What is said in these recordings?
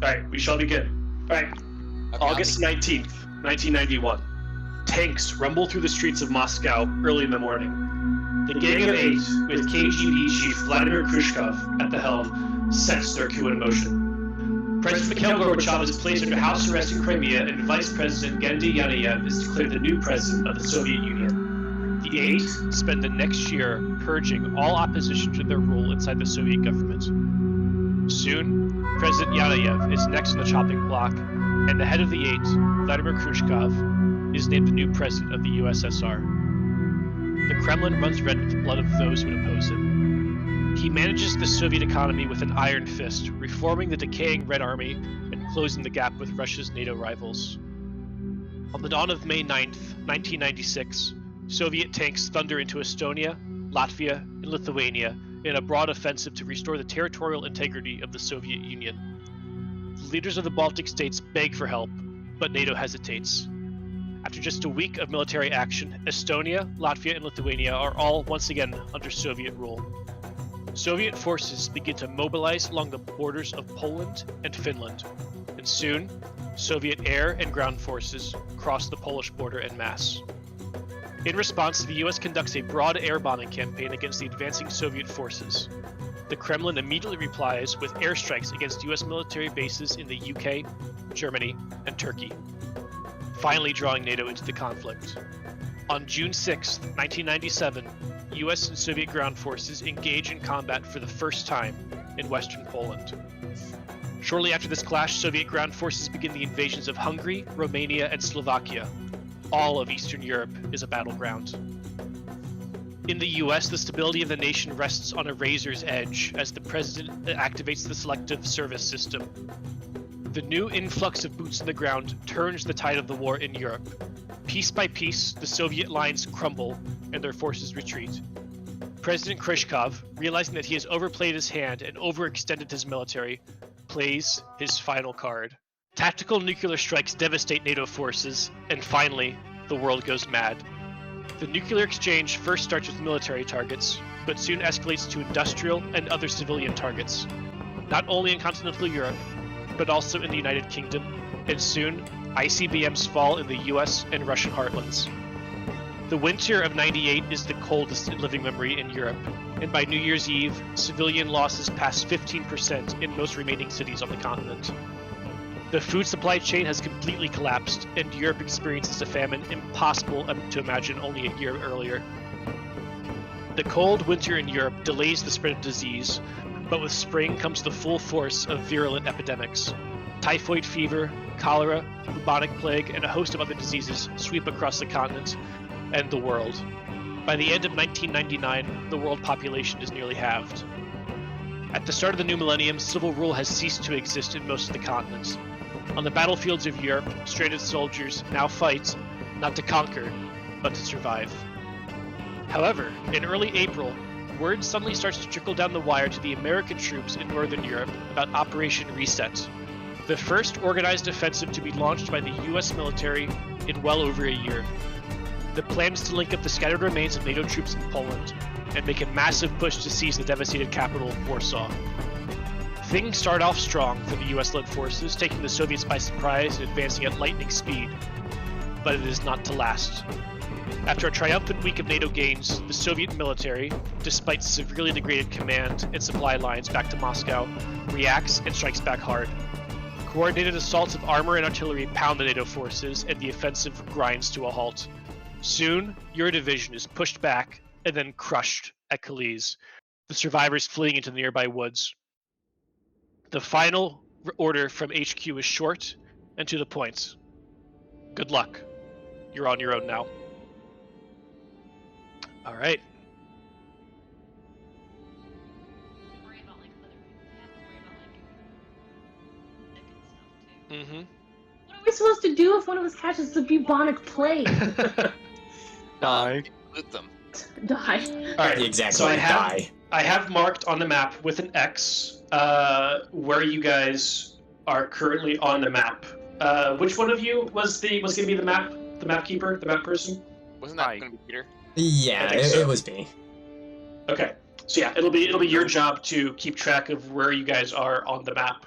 Alright, we shall begin. Alright, Okay, August 19th, 1991. Tanks rumble through the streets of Moscow early in the morning. The Gang of Eight, with KGB chief Vladimir Khrushchev at the helm, sets their coup in motion. President Mikhail Gorbachev is placed under house arrest in Crimea, and Vice President Gennady Yanayev is declared the new president of the Soviet Union. The Eight spend the next year purging all opposition to their rule inside the Soviet government. Soon, President Yanayev is next on the chopping block, and the head of the Eight, Vladimir Khrushchev, is named the new president of the USSR. The Kremlin runs red with the blood of those who would oppose him. He manages the Soviet economy with an iron fist, reforming the decaying Red Army and closing the gap with Russia's NATO rivals. On the dawn of May 9th, 1996, Soviet tanks thunder into Estonia, Latvia, and Lithuania in a broad offensive to restore the territorial integrity of the Soviet Union. The leaders of the Baltic states beg for help, but NATO hesitates. After just a week of military action, Estonia, Latvia, and Lithuania are all once again under Soviet rule. Soviet forces begin to mobilize along the borders of Poland and Finland, and soon, Soviet air and ground forces cross the Polish border en masse. In response, the US conducts a broad air bombing campaign against the advancing Soviet forces. The Kremlin immediately replies with airstrikes against US military bases in the UK, Germany, and Turkey, finally drawing NATO into the conflict. On June 6, 1997, US and Soviet ground forces engage in combat for the first time in western Poland. Shortly after this clash, Soviet ground forces begin the invasions of Hungary, Romania, and Slovakia. All of Eastern Europe is a battleground. In the US, the stability of the nation rests on a razor's edge as the president activates the selective service system. The new influx of boots on the ground turns the tide of the war in Europe. Piece by piece, the Soviet lines crumble and their forces retreat. President Khrushchev, realizing that he has overplayed his hand and overextended his military, plays his final card. Tactical nuclear strikes devastate NATO forces, and finally, the world goes mad. The nuclear exchange first starts with military targets, but soon escalates to industrial and other civilian targets, not only in continental Europe, but also in the United Kingdom, and soon, ICBMs fall in the US and Russian heartlands. The winter of '98 is the coldest in living memory in Europe, and by New Year's Eve, civilian losses pass 15% in most remaining cities on the continent. The food supply chain has completely collapsed, and Europe experiences a famine impossible to imagine only a year earlier. The cold winter in Europe delays the spread of disease, but with spring comes the full force of virulent epidemics. Typhoid fever, cholera, bubonic plague, and a host of other diseases sweep across the continent and the world. By the end of 1999, the world population is nearly halved. At the start of the new millennium, civil rule has ceased to exist in most of the continents. On the battlefields of Europe, stranded soldiers now fight, not to conquer, but to survive. However, in early April, word suddenly starts to trickle down the wire to the American troops in Northern Europe about Operation Reset, the first organized offensive to be launched by the US military in well over a year. The plan is to link up the scattered remains of NATO troops in Poland and make a massive push to seize the devastated capital, Warsaw. Things start off strong for the US-led forces, taking the Soviets by surprise and advancing at lightning speed, but it is not to last. After a triumphant week of NATO gains, the Soviet military, despite severely degraded command and supply lines back to Moscow, reacts and strikes back hard. Coordinated assaults of armor and artillery pound the NATO forces, and the offensive grinds to a halt. Soon, your division is pushed back and then crushed at Kalisz, the survivors fleeing into the nearby woods. The final order from HQ is short and to the point. Good luck. You're on your own now. All right. Mm-hmm. What are we supposed to do if one of us catches the bubonic plague? Die. Loot them. Die. All right. Exactly. So Die. I have marked on the map with an X where you guys are currently on the map. Which one of you was going to be the map keeper, the map person? Wasn't that going to be Peter? Yeah, I think so. it was me. Okay. So yeah, it'll be your job to keep track of where you guys are on the map.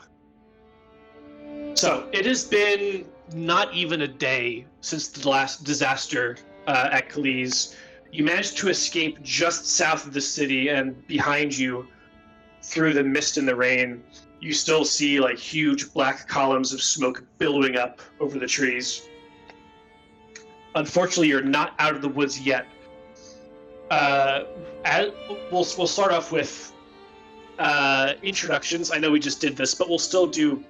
So it has been not even a day since the last disaster at Kalisz. You managed to escape just south of the city, and behind you, through the mist and the rain, you still see like huge black columns of smoke billowing up over the trees. Unfortunately, you're not out of the woods yet. We'll start off with introductions. I know we just did this, but we'll still do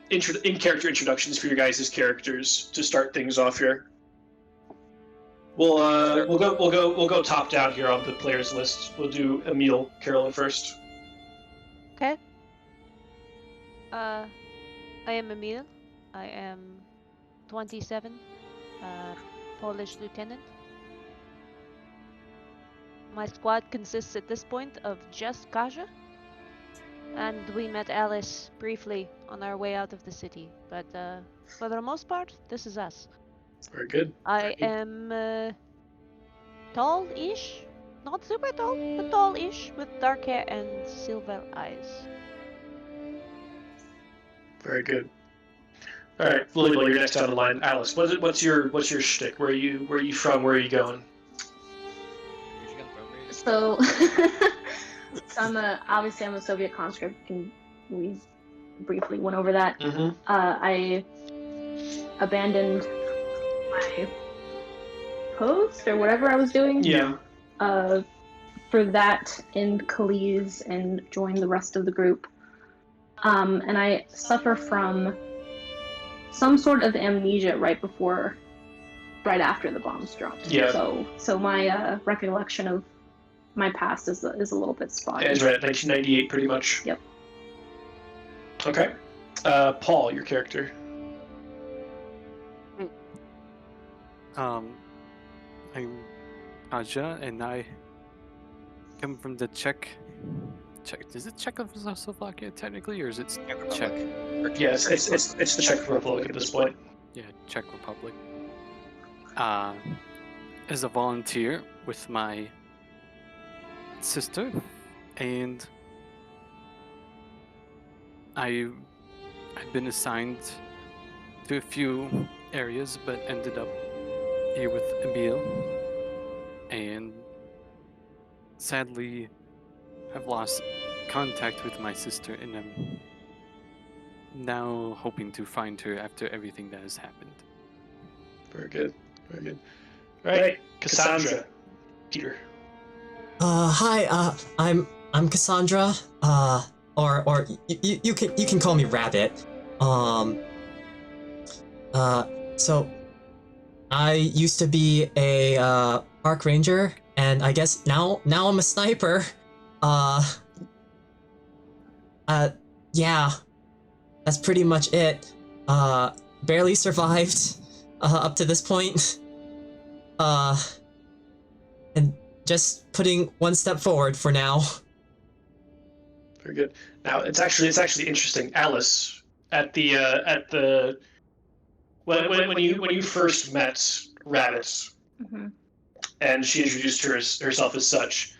in-character introductions for your guys' characters to start things off here. We'll go top down here on the players list. We'll do Emil Carolyn first. Okay. I am Emil. I am 27. Polish lieutenant. My squad consists at this point of just Kaja, and we met Alice briefly on our way out of the city. But for the most part, this is us. Very good. I am tall-ish, not super tall, but tall-ish, with dark hair and silver eyes. Very good. All right, Louisville, you're next down the line. Alice, what's your shtick? Where are you from? Where are you going? So, I'm a Soviet conscript, and we briefly went over that. Mm-hmm. I abandoned my post or whatever I was doing. Yeah. For that in Kalisz and joined the rest of the group. And I suffer from some sort of amnesia right after the bombs dropped. Yeah. So my recollection of my past is a little bit spotty. It's right at 1998, pretty much. Yep. Okay. Paul, your character. I'm Aja, and I come from the Czech. Is it Czechoslovakia technically, or is it Czech? Yes, it's the Czech Republic at this point. Yeah, Czech Republic. As a volunteer with my sister, and I've been assigned to a few areas, but ended up here with Emil, and sadly I've lost contact with my sister, and I'm now hoping to find her after everything that has happened. Very good. Very good. All right, Cassandra. Peter. Hi, I'm Cassandra, or you can call me Rabbit. So I used to be a park ranger, and I guess now I'm a sniper. Yeah, that's pretty much it. Barely survived up to this point. And just putting one step forward for now. Very good. Now it's actually interesting. Alice, at the when you first met Rabbit, Mm-hmm. and she introduced herself as such,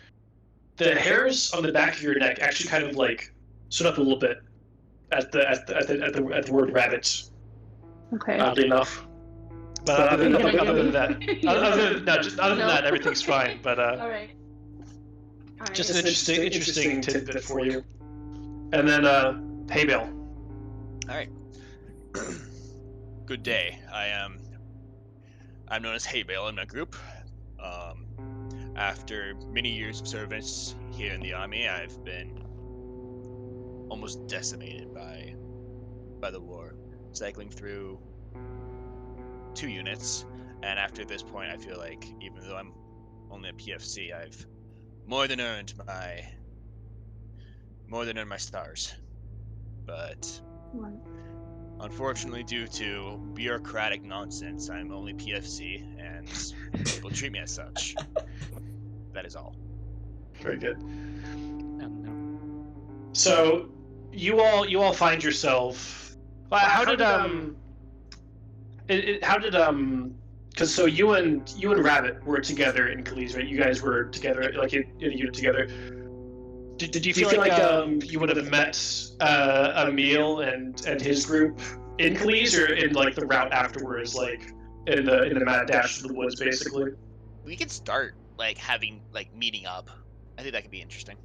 the hairs on the back of your neck actually kind of like stood up a little bit at the word rabbit. Okay. Oddly enough. But other than that, everything's fine. But All right. just an interesting tidbit for you. And then Hey Bill. All right. Good day. I'm known as Hey Bale in my group. After many years of service here in the army, I've been almost decimated by the war, cycling through 2 units, and after this point I feel like even though I'm only a PFC, I've more than earned my stars. But What? unfortunately, due to bureaucratic nonsense, I'm only PFC, and people treat me as such. That is all. Very good. No. So you all find yourself. How did because so you and Rabbit were together in Kalisz, right? You guys were together, like in a unit together. Did you feel like you would have met Emil and his group in Kalisz or in like the route afterwards, like in the mad dash to the woods, basically? We could start like having like meeting up. I think that could be interesting.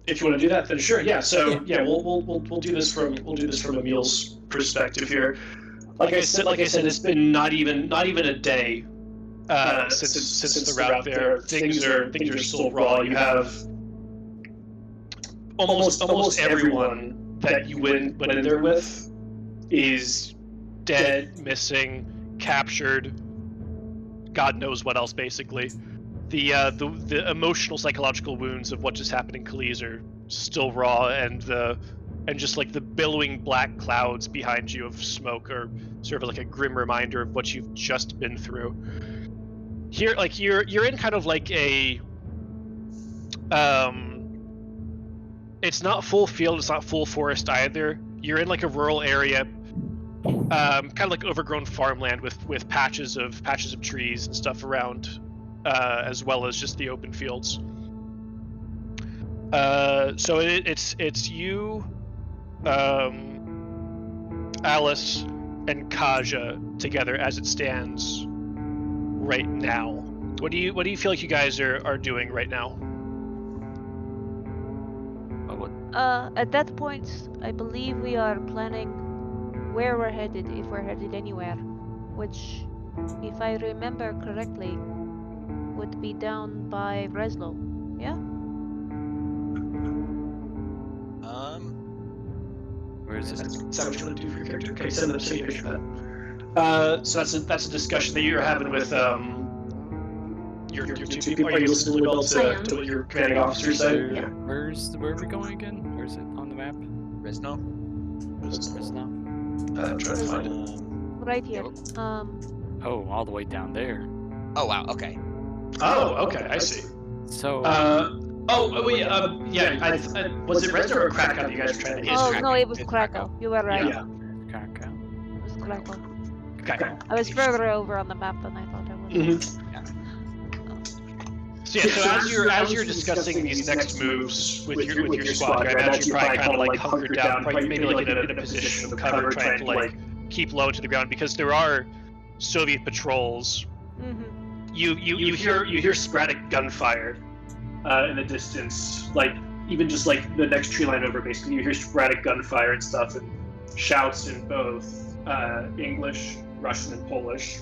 If you want to do that, then sure. Yeah. So yeah, we'll do this from Emil's perspective here. Like I said, it's been not even a day since the route there. Things are still raw. You have almost everyone that you went in there with is dead, missing, captured. God knows what else, basically. The emotional, psychological wounds of what just happened in Kalisz are still raw, and just like the billowing black clouds behind you of smoke are sort of like a grim reminder of what you've just been through. Here, like you're in kind of like a it's not full field, it's not full forest either. You're in like a rural area, kind of like overgrown farmland with patches of trees and stuff around, as well as just the open fields. So it's you, Alice, and Kaja together as it stands right now. What do you feel like you guys are doing right now? At that point, I believe we are planning where we're headed, if we're headed anywhere, which, if I remember correctly, would be down by Breslau. Yeah? Where is it? Is that what you want to do for your character? Okay, send a picture of that. So that's a discussion that you're having with your two people. Are you listening well to what your commanding officer said? Yeah. Where are we going again? Where is it on the map? Resno? Resno. I'm trying to find it. Right here. Oh, all the way down there. Oh wow. Okay. Oh, okay, I see. So. Yeah. Was it Resno or Krakow that you guys were trying to hit? Oh, no, it was Krakow. You were right. Yeah. Krakow. It was Krakow. Okay. I was further over on the map than I thought I was. Mm-hmm. So as you're discussing these next moves with your squad, I imagine you're probably kind of like hunkered down, probably maybe like in a position of cover, trying to like keep low to the ground because there are Soviet patrols. Mm-hmm. You hear sporadic gunfire in the distance, like even just like the next tree line over. Basically, you hear sporadic gunfire and stuff, and shouts in both English, Russian, and Polish.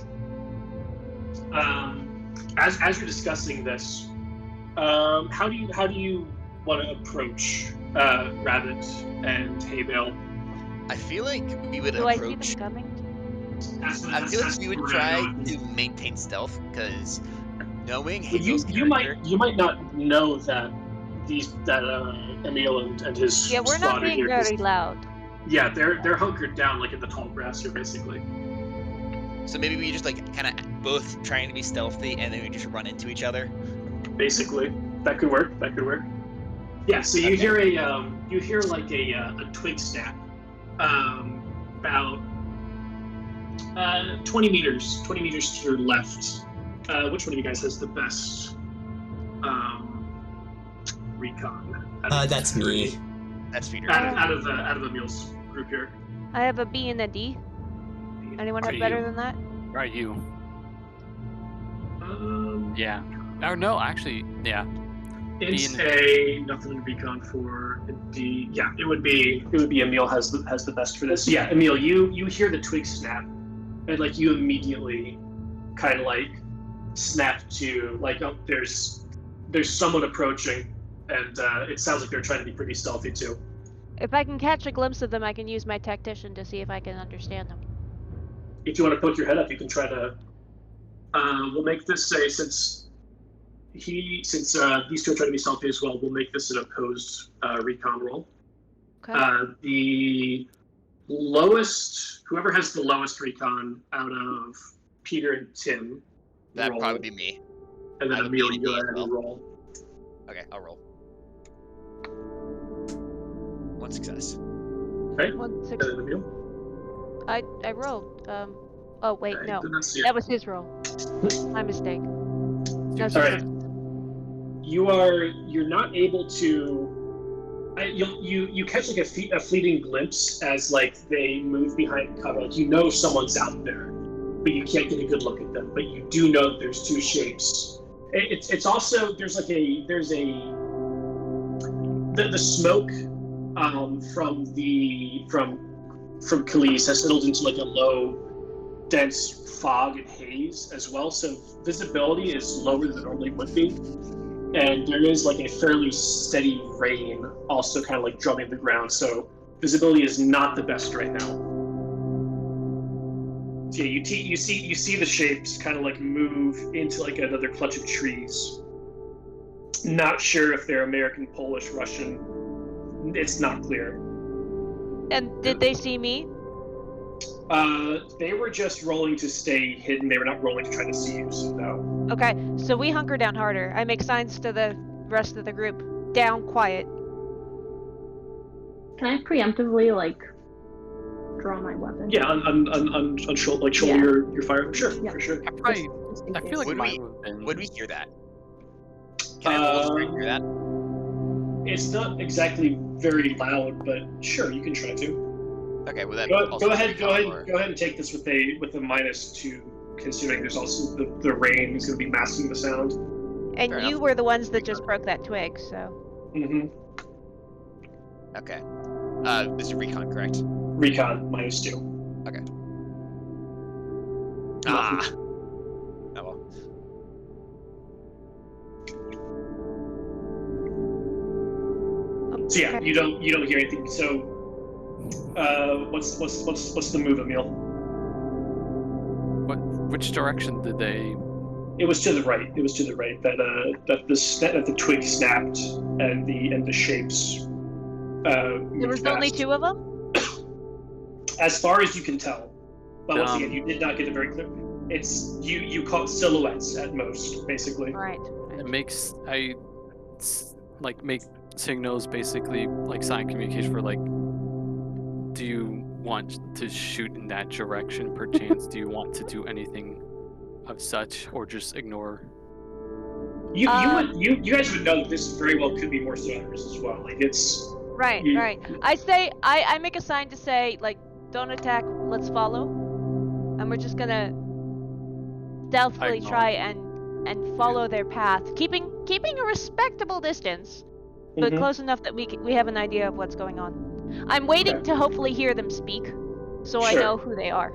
As you're discussing this, how do you want to approach Rabbit and Haybale? I feel like we would Do I see approach. them coming? I feel like we would try to maintain stealth because knowing Hazel's you might not know that Emil and his Yeah, we're squad not are being here 'cause- very loud. Yeah, they're hunkered down like in the tall grass here, basically. So maybe we just like kind of both trying to be stealthy, and then we just run into each other. Basically, that could work. Yeah. So you hear like a twig snap, about 20 meters to your left. Which one of you guys has the best recon? That's me. That's Peter. Out of Emil's group here. I have a B and a D. Anyone have Are better you? than that? Where are you? Um, Yeah. Oh no, actually, yeah. It's B and a nothing in recon for a D. Yeah, it would be Emil has the best for this. Yeah, Emil, you hear the twig snap, and like you immediately kind of like snap to like, oh, there's someone approaching, and it sounds like they're trying to be pretty stealthy too. If I can catch a glimpse of them, I can use my tactician to see if I can understand them. If you want to poke your head up, you can try to. We'll make this say since these two are trying to be stealthy as well. We'll make this an opposed recon roll. Okay. The lowest, whoever has the lowest recon out of Peter and Tim, That'd roll, probably be me. and then I would Emil, be you go me as ahead and well. roll. Okay, I'll roll. 1 success. Okay. 1, 6. And then Emil. I rolled. Oh wait, Okay, no. then that's it. That was his roll. My mistake. No, All right. You're not able to You catch like a fleeting glimpse as like they move behind cover. Like someone's out there, but you can't get a good look at them. But you do know that there's two shapes. It's also the smoke from Kalisz has settled into like a low, dense fog and haze as well. So visibility is lower than it normally would be. And there is like a fairly steady rain also kind of like drumming the ground. So visibility is not the best right now. So yeah, you see the shapes kind of like move into like another clutch of trees. Not sure if they're American, Polish, Russian. It's not clear. And did they see me? They were just rolling to stay hidden. They were not rolling to try to see you, so no. Okay, so we hunker down harder. I make signs to the rest of the group. Down, quiet. Can I preemptively like draw my weapon? Yeah, on shoulder your fire. Sure, Yeah. for sure. Just in I feel like Would mine would have been. Would we hear that? Can I roll to hear that? It's not exactly very loud, but sure, you can try to. Okay, well that. Go ahead and take this with a -2, considering there's also the rain is going to be masking the sound. And Fair you enough. were the ones that just broke that twig, so. Mm-hmm. Okay. This is recon, correct? Recon -2. Ah. Oh well. So yeah, Okay. you don't hear anything. So, what's the move, Emil? Which direction did they? It was to the right. It was to the right that the twig snapped and the shapes. There was only 2 of them? As far as you can tell, but once Um, again, you did not get it very clear. It's you caught silhouettes at most, basically. Right. It makes make signals, basically like sign communication for like. Do you want to shoot in that direction? Perchance, do you want to do anything of such, or just ignore? You guys would know that this very well could be more survivors as well. Like it's Right, You- right. I say, I make a sign to say, like, don't attack, let's follow. And we're just gonna stealthily I try and follow their path, keeping a respectable distance, but Mhm. close enough that we have an idea of what's going on. I'm waiting Okay. to hopefully hear them speak, so I Sure. know who they are.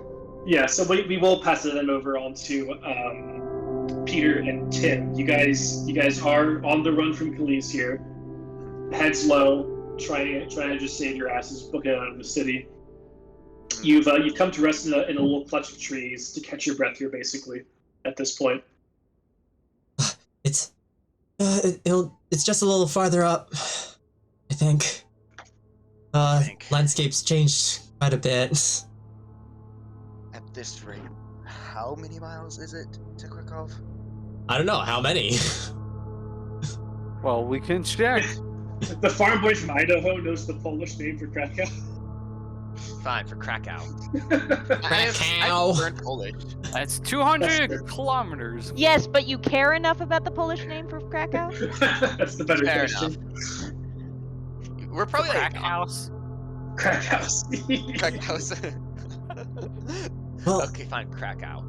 Yeah, so we will pass it then over on to Peter and Tim. You guys are on the run from Kalisz here. Heads low, trying to just save your asses, booking out of the city. You've come to rest in a little clutch of trees to catch your breath here, basically, at this point. It's it's just a little farther up, I think. Landscape's changed quite a bit. At this rate, how many miles is it to Krakow? I don't know how many. Well, we can check. The farm boy from Idaho knows the Polish name for Krakow. Fine, for Krakow. Krakow. I've learned Polish. That's 200 kilometers. Yes, but you care enough about the Polish name for Krakow? That's the better Fair question. We're probably Crack like house. Krakow's. Krakow's. Well, Okay, fine, Krakow.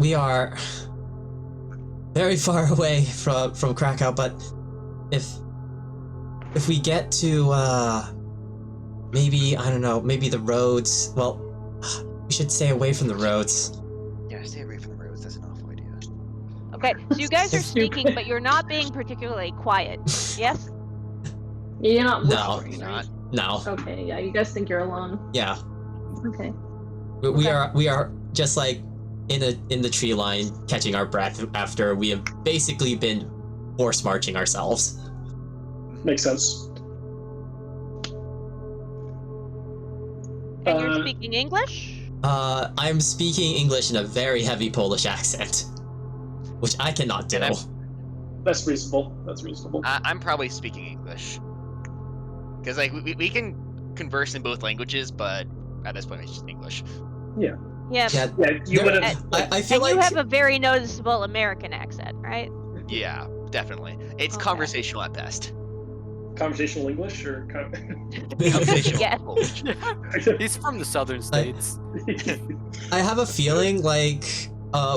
we are very far away from Krakow, but if we get to maybe, I don't know, maybe the roads, well, we should stay away from the roads. Yeah, stay away from the roads. That's an awful idea. Okay, so you guys are If you- speaking, but you're not being particularly quiet. Yes? You're not No. whispering, You're right? not. No, Okay, yeah, you guys think you're alone. yeah, Okay. we Okay. we are just like in the tree line, catching our breath after we have basically been horse marching ourselves. Makes sense. And you're Uh, speaking English? I'm speaking English in a very heavy Polish accent, which I cannot do. And That's reasonable. That's reasonable. I'm probably speaking English. Because like we can converse in both languages, but at this point it's just English. Yeah. Yeah, Yeah, you there- would have. I feel And like you have a very noticeable American accent, right? Yeah, definitely. It's Okay. conversational at best. conversational English or? Conversational Yeah. Polish. He's from the southern states. I have a feeling like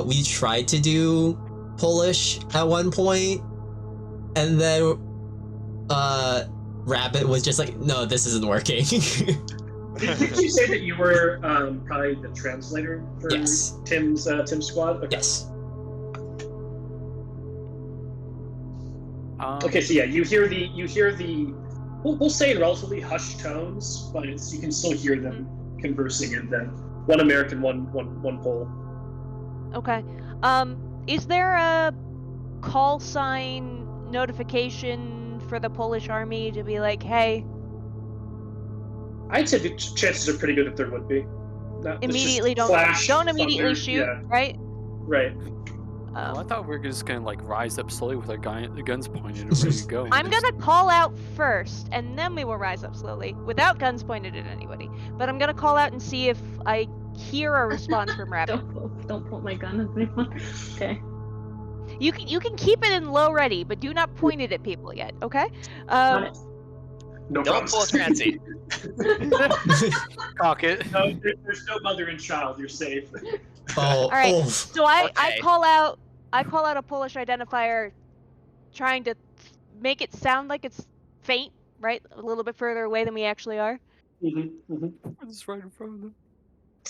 we tried to do Polish at one point, and then Rabbit was just like, no, this isn't working. Did you say that you were probably the translator for Yes. Tim's squad? Okay. Yes. Okay, so yeah, you hear the we'll say in relatively hushed tones, but you can still hear them conversing, and then one American, one Pole. Okay. Is there a call sign notification for the Polish army to be like, hey, I'd say the chances are pretty good that there would be. It's just immediately don't flash, immediately thunder, shoot, yeah, right? right. Well, I thought we were just gonna like rise up slowly with our guns pointed and ready to go. I'm gonna call out first, and then we will rise up slowly, without guns pointed at anybody. But I'm gonna call out and see if I hear a response from Rabbit. Don't point my gun at anyone. Okay. You can keep it in low ready, but do not point it at people yet. Okay? Got it. No Don't problems. pull a fancy. Cock it. No, there's no mother and child. You're safe. Oh, All right. oh. So I Okay. call out a Polish identifier, trying to make it sound like it's faint, right? A little bit further away than we actually are. Mm-hmm. It's right in front of them.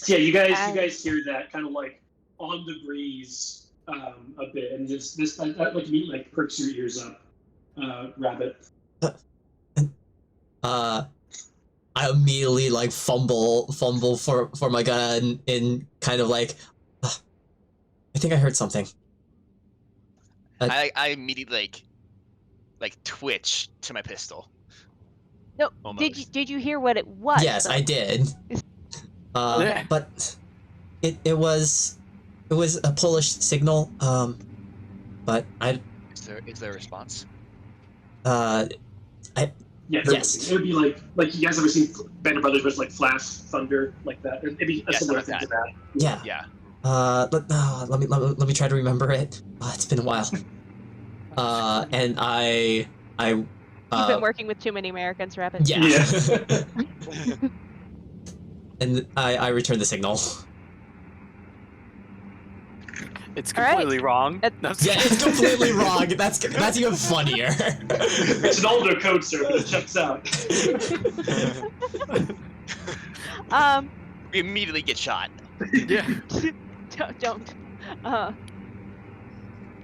Yeah, you guys hear that kind of like on the breeze a bit, and this that like immediately like perks your ears up, Rabbit. I immediately like fumble for my gun and kind of like, I think I heard something. I immediately like twitch to my pistol. No, Almost. did you hear what it was? Yes, though? I did. Okay. But it was a Polish signal. But I Is there a response? Yeah, Yes. It would be like you guys ever seen Band of Brothers where it's like flash, thunder, like that. It'd be a Yeah, similar something thing like to that. Yeah. yeah. Let me try to remember it. It's been a while. And I You've been working with too many Americans, Rabbit. yeah. Yeah. And I returned the signal. It's All right. completely wrong. No, Yeah, it's completely wrong. That's even funnier. It's an older code, sir, but it checks out. We immediately get shot. Yeah. don't.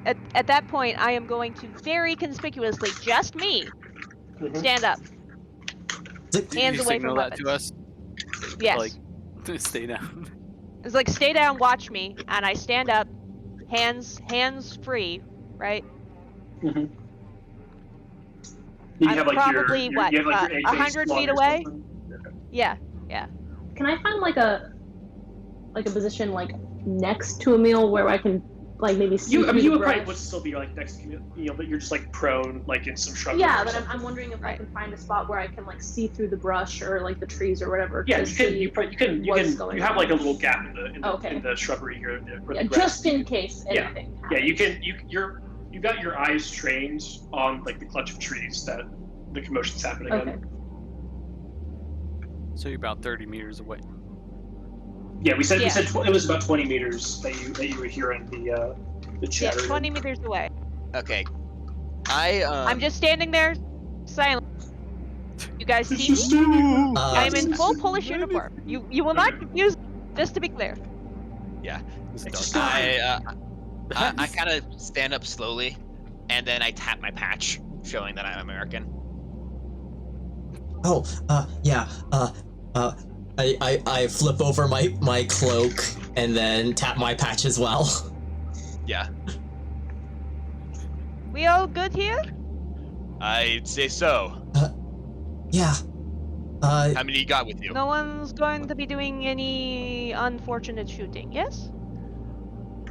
At that point, I am going to very conspicuously, just me, Mhm. stand up. Did Hands you away signal from that to weapons. us? Yes. Like, to stay down. It's like, stay down, watch me, and I stand up, hands free, right? Mhm. You I'm have like probably, your, what, you have like your 100 AK feet slug or away? something? Yeah. Can I find like a position like next to Emil where I can like maybe see You through the would brush? probably would still be like next to you, but you're just like prone, like in some shrubbery. Yeah, or but something. I'm wondering if I Right. can find a spot where I can like see through the brush or like the trees or whatever. Yeah, to you can. see You can. what's going You have on. like a little gap in the, Okay. in the shrubbery here. Where Yeah, the grass just in case Yeah. anything. Yeah, you happens. can. You got your eyes trained on like the clutch of trees that the commotion's happening Okay. in. So you're about 30 meters away. Yeah, we said Yeah. it was about 20 meters that you were hearing the Yeah, chatter. 20 meters away. Okay. I'm I'm just standing there, silent. You guys see me? I'm in full Polish uniform. You will not confuse me, just to be clear. It's It's just dark. I kind of stand up slowly, and then I tap my patch, showing that I'm American. Oh, yeah. I flip over my cloak and then tap my patch as well. Yeah, We all good here? I'd say so. Yeah. How many you got with you? No one's going to be doing any unfortunate shooting, yes?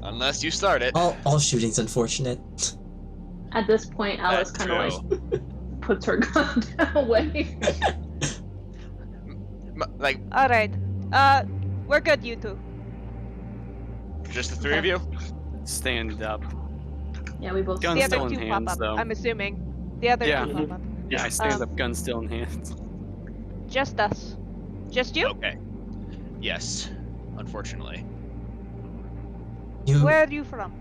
Unless you start it. all shooting's unfortunate. At this point, Alice That's kind of like puts her gun away. Like, Alright. We're good, you two. just the three of you? Stand up. Yeah, we both. Guns The still other in two hands, pop up, though. I'm assuming. The other Yeah. two pop up. Yeah, I stand up, gun still in hand. Just us. Just you? Okay. Yes, unfortunately. Where are you from?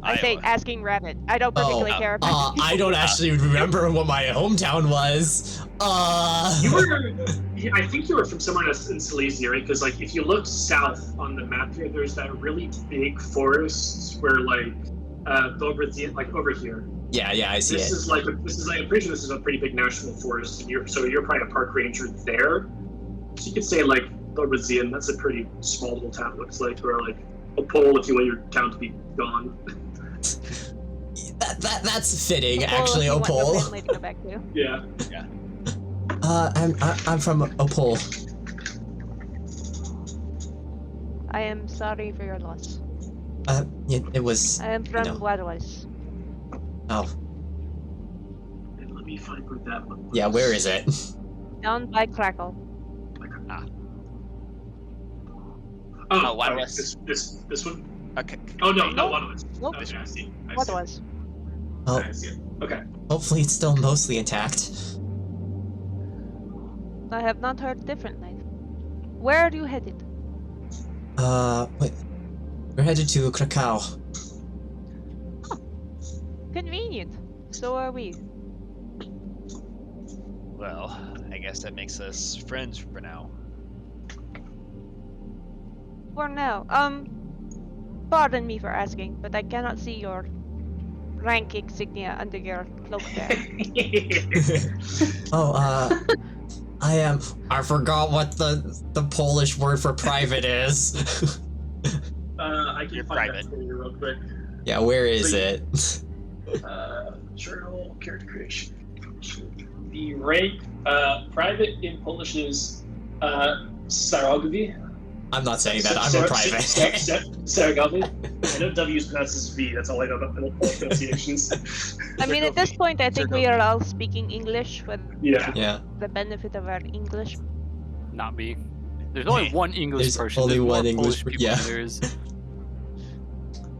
I say Iowa. asking Rabbit. I don't particularly care about I don't actually remember what my hometown was. You were, I think you were from somewhere in Silesia, right? Because like, if you look south on the map here, there's that really big forest where like, like over here. Yeah, I see This it. is like, I'm pretty sure this is a pretty big national forest, and you're probably a park ranger there. So you could say like Dobrzyn, that's a pretty small little town. It looks like, or like Opole, if you want your town to be gone. That's fitting, Opole, actually, if you want your Opole. family to go back to. Yeah. I'm from Opole. I am sorry for your loss. It was. I am from know. Wadwas. Oh, And let me find where that one was. yeah. Where is it? Down by Krakow. Oh, One okay, West. this one. Okay. Oh no, Nope. one was. Nope. Okay, I see. Wadwas. Oh, I see it. Okay. hopefully it's still mostly intact. I have not heard differently. Where are you headed? Wait. We're headed to Krakow. Convenient. So are we. Well, I guess that makes us friends for now. For now. Pardon me for asking, but I cannot see your rank insignia under your cloak there. I am. I forgot what the Polish word for private is. I can You're find private. that for you real quick. Yeah, where is it? Journal, character creation. The rank, private in Polish is Sarogowy. I'm not saying that. I'm a private. Sarogowy. I know W is pronounced as V. That's all I know about Polish pronunciations. I mean, at this point, I think we are all speaking English for Yeah. the benefit of our English. Not me. There's only one English There's person. only There's more one English Polish per- people yeah. than there is.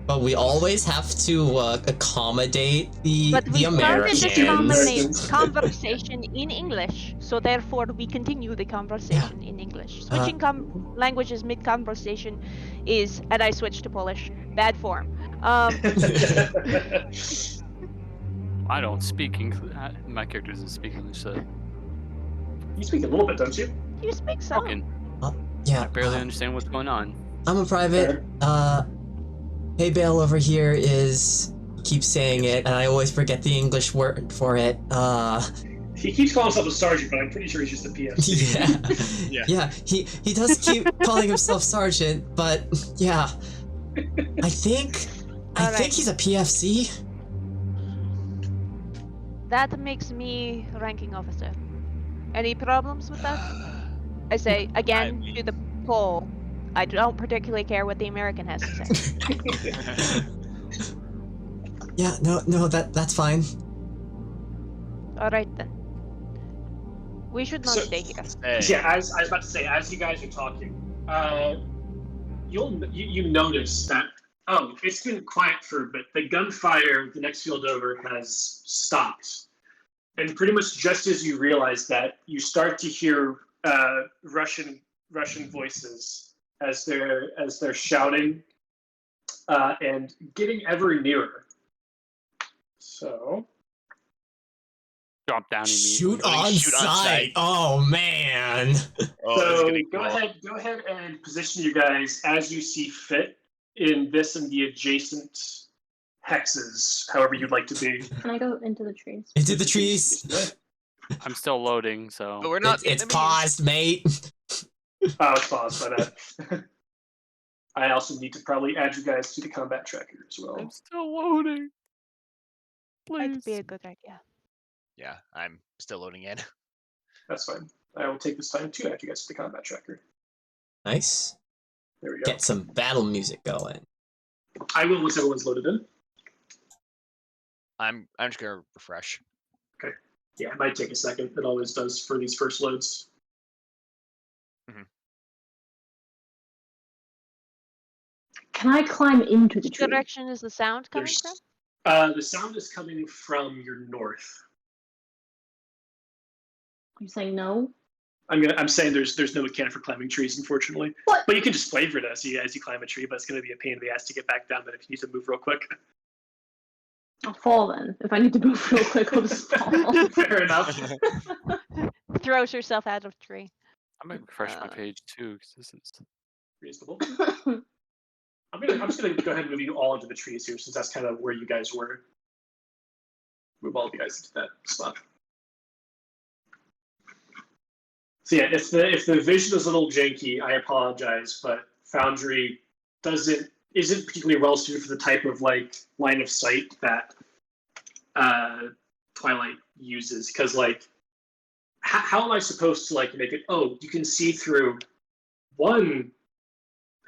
But we always have to accommodate the But we started Americans. this conversation in English, so therefore we continue the conversation in English. Switching languages mid-conversation is, and I switched to Polish, bad form. I don't speak English. My character doesn't speak English, so You speak a little bit, don't you? You speak some. fucking. Yeah. I barely understand what's going on. I'm a private. Hey Bale over here is keeps saying it, and I always forget the English word for it. He keeps calling himself a sergeant, but I'm pretty sure he's just a PFC. Yeah. He does keep calling himself sergeant, but yeah. I think he's a PFC. That makes me ranking officer. Any problems with that? I say again to the poll. I don't particularly care what the American has to say. Yeah, no, that's fine. All right then. We should not stay here. Yeah, as I was about to say, as you guys are talking, you notice that it's been quiet for a bit. The gunfire the next field over has stopped, and pretty much just as you realize that, you start to hear Russian voices as they're shouting and getting ever nearer. So Drop down immediately. Shoot on sight. Oh man. So go ahead and position you guys as you see fit in this and the adjacent hexes, however you'd like to be. Can I go into the trees? Into the trees. I'm still loading, so. But we're not. It's paused, mate. Oh, it's paused, my bad. I also need to probably add you guys to the combat tracker as well. I'm still loading. Might Please. be a good idea. Yeah, I'm still loading in. That's fine. I will take this time to add you guys to the combat tracker. Nice. There we go. Get some battle music going. I will once everyone's loaded in. I'm just gonna refresh. Okay. Yeah, it might take a second. It always does for these first loads. Can I climb into the Which tree? direction is the sound coming from? The sound is coming from your north. You saying no? I'm saying there's no mechanic for climbing trees, unfortunately. What? But you can just flavor it as you climb a tree, but it's going to be a pain in the ass to get back down. But if you need to move real quick, I'll fall then. If I need to move real quick, I'll just fall. fair enough. Throws herself out of tree. I might refresh my page too, because this is. Reasonable. I'm just gonna go ahead and move you all into the trees here, since that's kind of where you guys were. Move all of you guys into that spot. So yeah, if the vision is a little janky, I apologize, but Foundry isn't particularly well suited for the type of like line of sight that Twilight uses. Because like, how am I supposed to like make it? Oh, you can see through one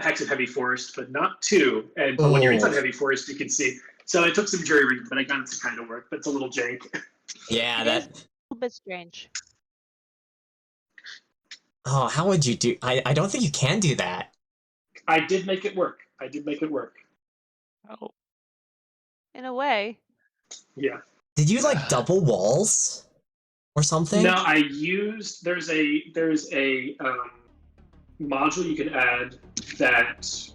hex of heavy forest, but not two. And but when you're inside heavy forest, you can see. So it took some jury rigging, but I got it to kind of work. But it's a little jank. Yeah, It that. is a little bit strange. Oh, how would you do? I don't think you can do that. I did make it work. Oh. In a way. Yeah. Did you like double walls or something? No, I used. There's a module you can add that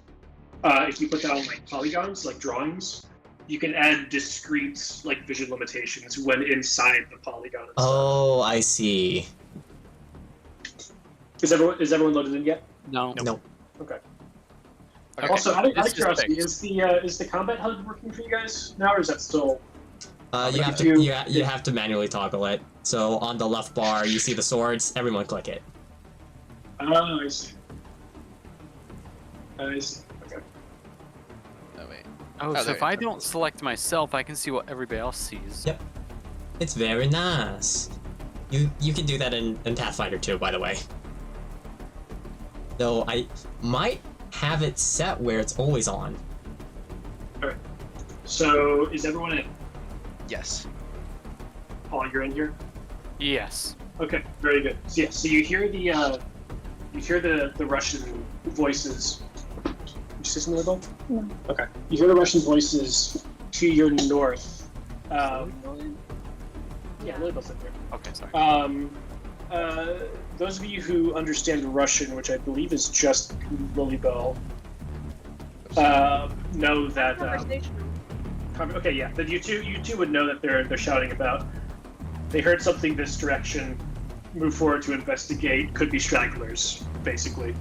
if you put down like polygons, like drawings, you can add discrete like vision limitations when inside the polygon itself. Oh, I see. Is everyone loaded in yet? No. No. Okay. Okay. Also, out of This is curiosity, fixed. is the combat HUD working for you guys now, or is that still? You have to you have to manually toggle it. So on the left bar, you see the swords. Everyone click it. Oh, I see. I see. Okay. Oh wait. Oh, Oh, so there if you I go. don't select myself, I can see what everybody else sees. Yep. It's very nice. You can do that in Pathfinder too, by the way. Though I might have it set where it's always on. So is everyone in? Yes. Paul, you're in here. Yes. Okay, very good. So yeah, so you hear the Russian voices. Did you say something about? No. Okay. You hear the Russian voices to your north. Yeah, Lilybell's in here. Okay, sorry. Those of you who understand Russian, which I believe is just Lilybell, know that. Conversational. Okay, yeah. Then you two would know that they're shouting about. They heard something this direction. Move forward to investigate. Could be stragglers, basically.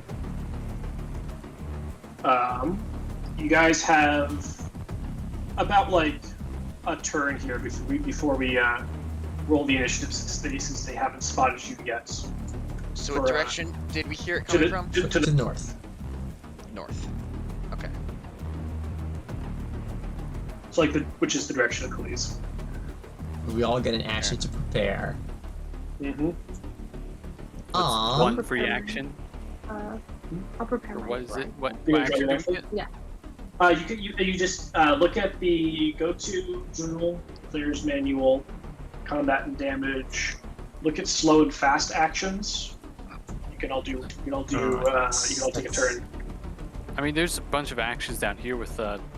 You guys have about like a turn here before we roll the initiative since they haven't spotted you yet. So For, what direction did we hear it To coming the, from? to To the the north. North. Okay. so like which is the direction of Kalisz. We all get an action to prepare. Mm-hmm. Aww. One free action. I'll prepare Or my what is it? rifle. What You gonna action draw do your we get? You just look at the go-to journal, player's manual, combat and damage. Look at slow and fast actions. You can all take a turn. I mean, there's a bunch of actions down here with combat.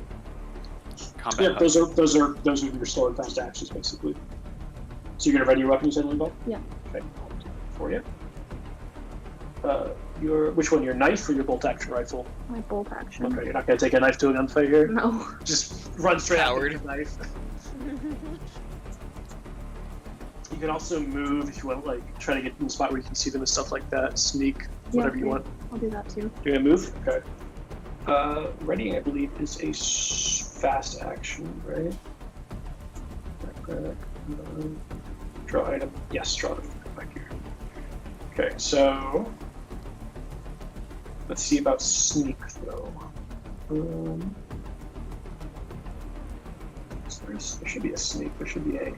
Yeah, hub. those are your slow and fast actions basically. So you're gonna ready your weapon, you said, Lilybell? Yeah. Okay, I'll do that for you. Which one? Your knife or your bolt action rifle? My bolt action. Okay, you're not gonna take a knife to a gunfight here. No. Just run straight out Coward. with your knife. You can also move if you want, like try to get in a spot where you can see them and stuff like that. Sneak, whatever you okay. want. I'll do that too. You're gonna move? Okay. Ready, I believe, is a fast action, right? Draw item. Yes, draw item. Back here. Okay, so let's see about sneak though. There should be a sneak. There should be a.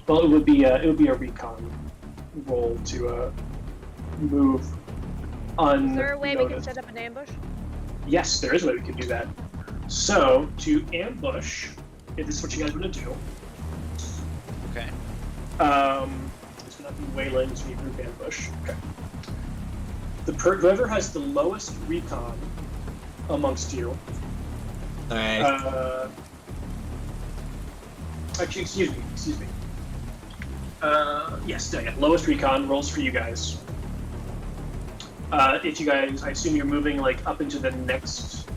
Well, it would be a recon roll to move unnoticed. Is there a way we can set up an ambush? Yes, there is a way we can do that. So to ambush, if this is what you guys want to do, Okay. it's gonna be waylaying, it's gonna be group ambush. Okay. Whoever has the lowest recon amongst you Alright. Actually, excuse me. Yes, yeah, lowest recon rolls for you guys. If you guys, I assume you're moving like up into the next,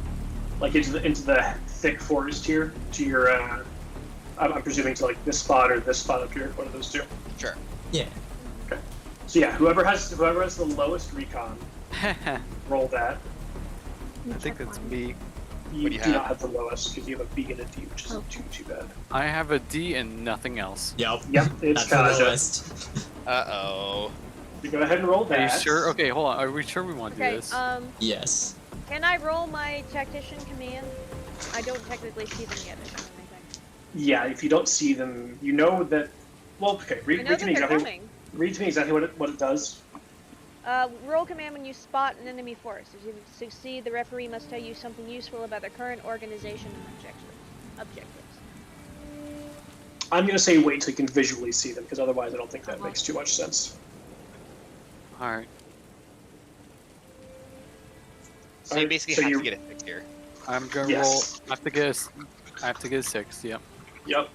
like into the thick forest here to your. I'm presuming to like this spot or this spot up here, one of those two. Sure. Yeah. Okay. So yeah, whoever has the lowest recon, roll that. I think that's me. You What do you do have? not have the lowest because you have a B and a D, which isn't too bad. I have a D and nothing else. Yep. Yep, it's That's the Kaja. lowest. Uh-oh. You go ahead and roll Are that. you sure? Okay, hold on. Are we sure we want to do Okay, this? Yes. can I roll my tactician command? I don't technically see them yet. I don't think. Yeah, if you don't see them, you know that. Well, okay. I Read know to that me they're exactly. coming. Read to me exactly what it does. Roll command when you spot an enemy force. If you succeed, the referee must tell you something useful about their current organization and objectives. I'm gonna say wait till you can visually see them, because otherwise I don't think that makes too much sense. All right. So you basically so have you- to get a 6 here. I'm gonna Yes. roll. I have to get a 6. Yep. Yep.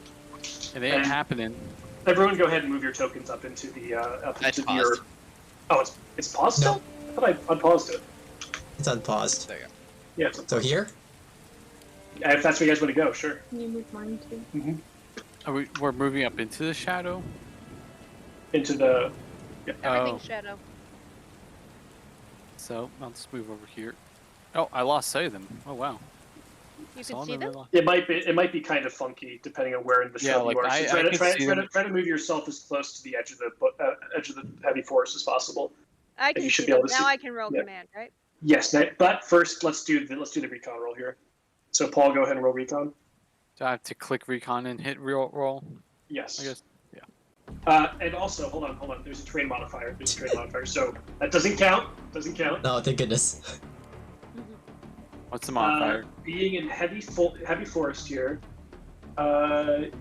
It ain't And- happening. Everyone, go ahead and move your tokens up into the It's your. paused. Oh, it's paused still? I thought I unpaused it. It's unpaused. There you go. Yeah. It's So here? if that's where you guys want to go, sure. Can you move mine too? We're moving up into the shadow. Into the. Everything's Oh. shadow. So I'll just move over here. Oh, I lost sight of them. Oh wow. You Saw can see and I them? lost- It might be kind of funky depending on where in the Yeah, show like, you are. So I try to can try, see try, them. to try to move yourself as close to the edge of the heavy forest as possible. I you can should see be able them. to Now see- I can roll yeah. command, right? Yes, but first let's do the recon roll here. So Paul, go ahead and roll recon. Do I have to click recon and hit real roll? Yes. I guess. And also, hold on. There's a terrain modifier. So that doesn't count. No, thank goodness. What's the modifier? Being in heavy forest here,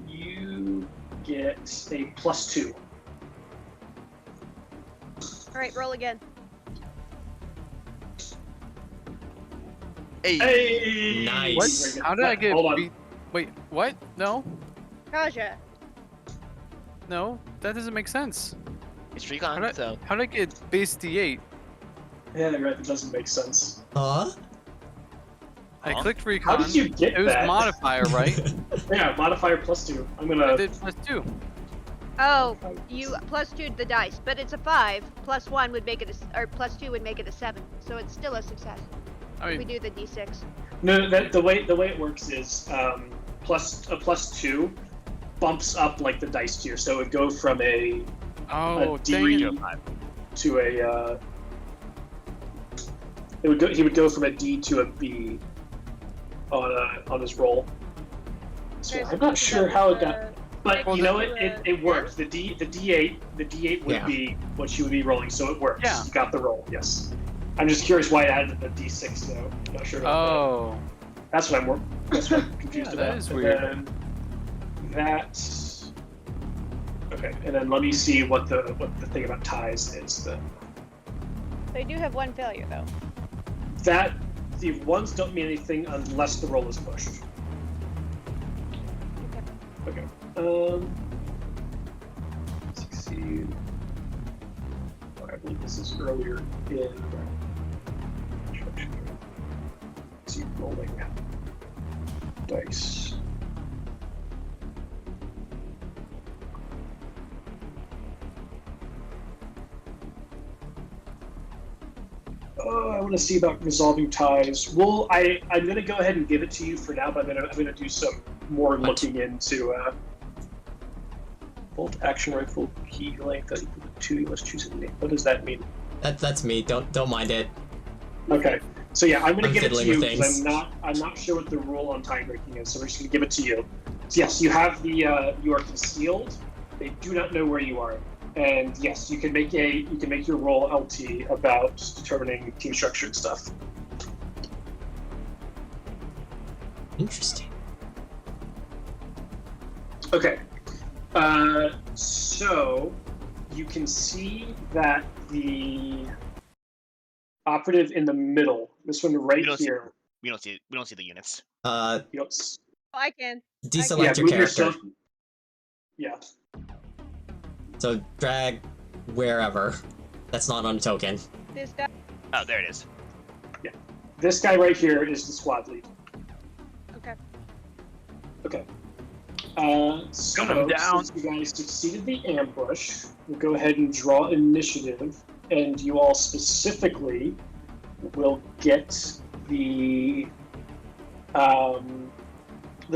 you get a +2. Alright, roll again. Hey! Hey! Nice. What? Very good. How did I get Hold on. beat? Wait, what? No, Kaja. no, that doesn't make sense. It's recon, How did, so how did I get base D8? Yeah, you're right. That doesn't make sense. Huh? I Huh? clicked How recon. did you get It was that? modifier, right? Yeah, modifier +2. I'm I gonna. did +2. Oh, you +2'd the dice, but it's a 5. +1 would make it or +2 would make it a 7. So it's still a success. I We mean, do the d6. No, the way it works is +2 bumps up like the dice tier, so it would go from a oh, D dang it. to a. He would go from a D to a B on his roll. So Okay, I'm not so sure that how was, it got. But Well, you know then- it worked. The D8 would Yeah. be what you would be rolling, so it works. Yeah. You got the roll. Yes. I'm just curious why it added the D6 though. I'm not sure about Oh, that. That's what I'm confused Yeah, about. that is And weird. then okay, and then let me see what the thing about ties is. They do have one failure though. The ones don't mean anything unless the roll is pushed. Okay. Succeed. Oh, I believe this is earlier in. Let's see, rolling dice. I want to see about resolving ties. I'm going to go ahead and give it to you for now, but I'm going to do some more looking into bolt action rifle key length that equal to 2. You must choose a name. What does that mean? That's me. Don't mind it. Okay, so yeah, I'm going to I'm give it to fiddling you with because things. I'm not sure what the rule on tie breaking is, so we're just going to give it to you. So yes, you have the you are concealed. They do not know where you are. And yes, you can make your roll LT about determining team structure and stuff. Interesting. Okay. So you can see that the operative in the middle, this one right We don't see- here. we don't see the units. Yep. I can. Deselect your move character. yourself. Yeah. So drag wherever. That's not on a token. This guy. Oh, there it is. This guy right here is the squad lead. Okay. Okay. So, Coming down. since you guys succeeded the ambush, we'll go ahead and draw initiative, and you all specifically will get the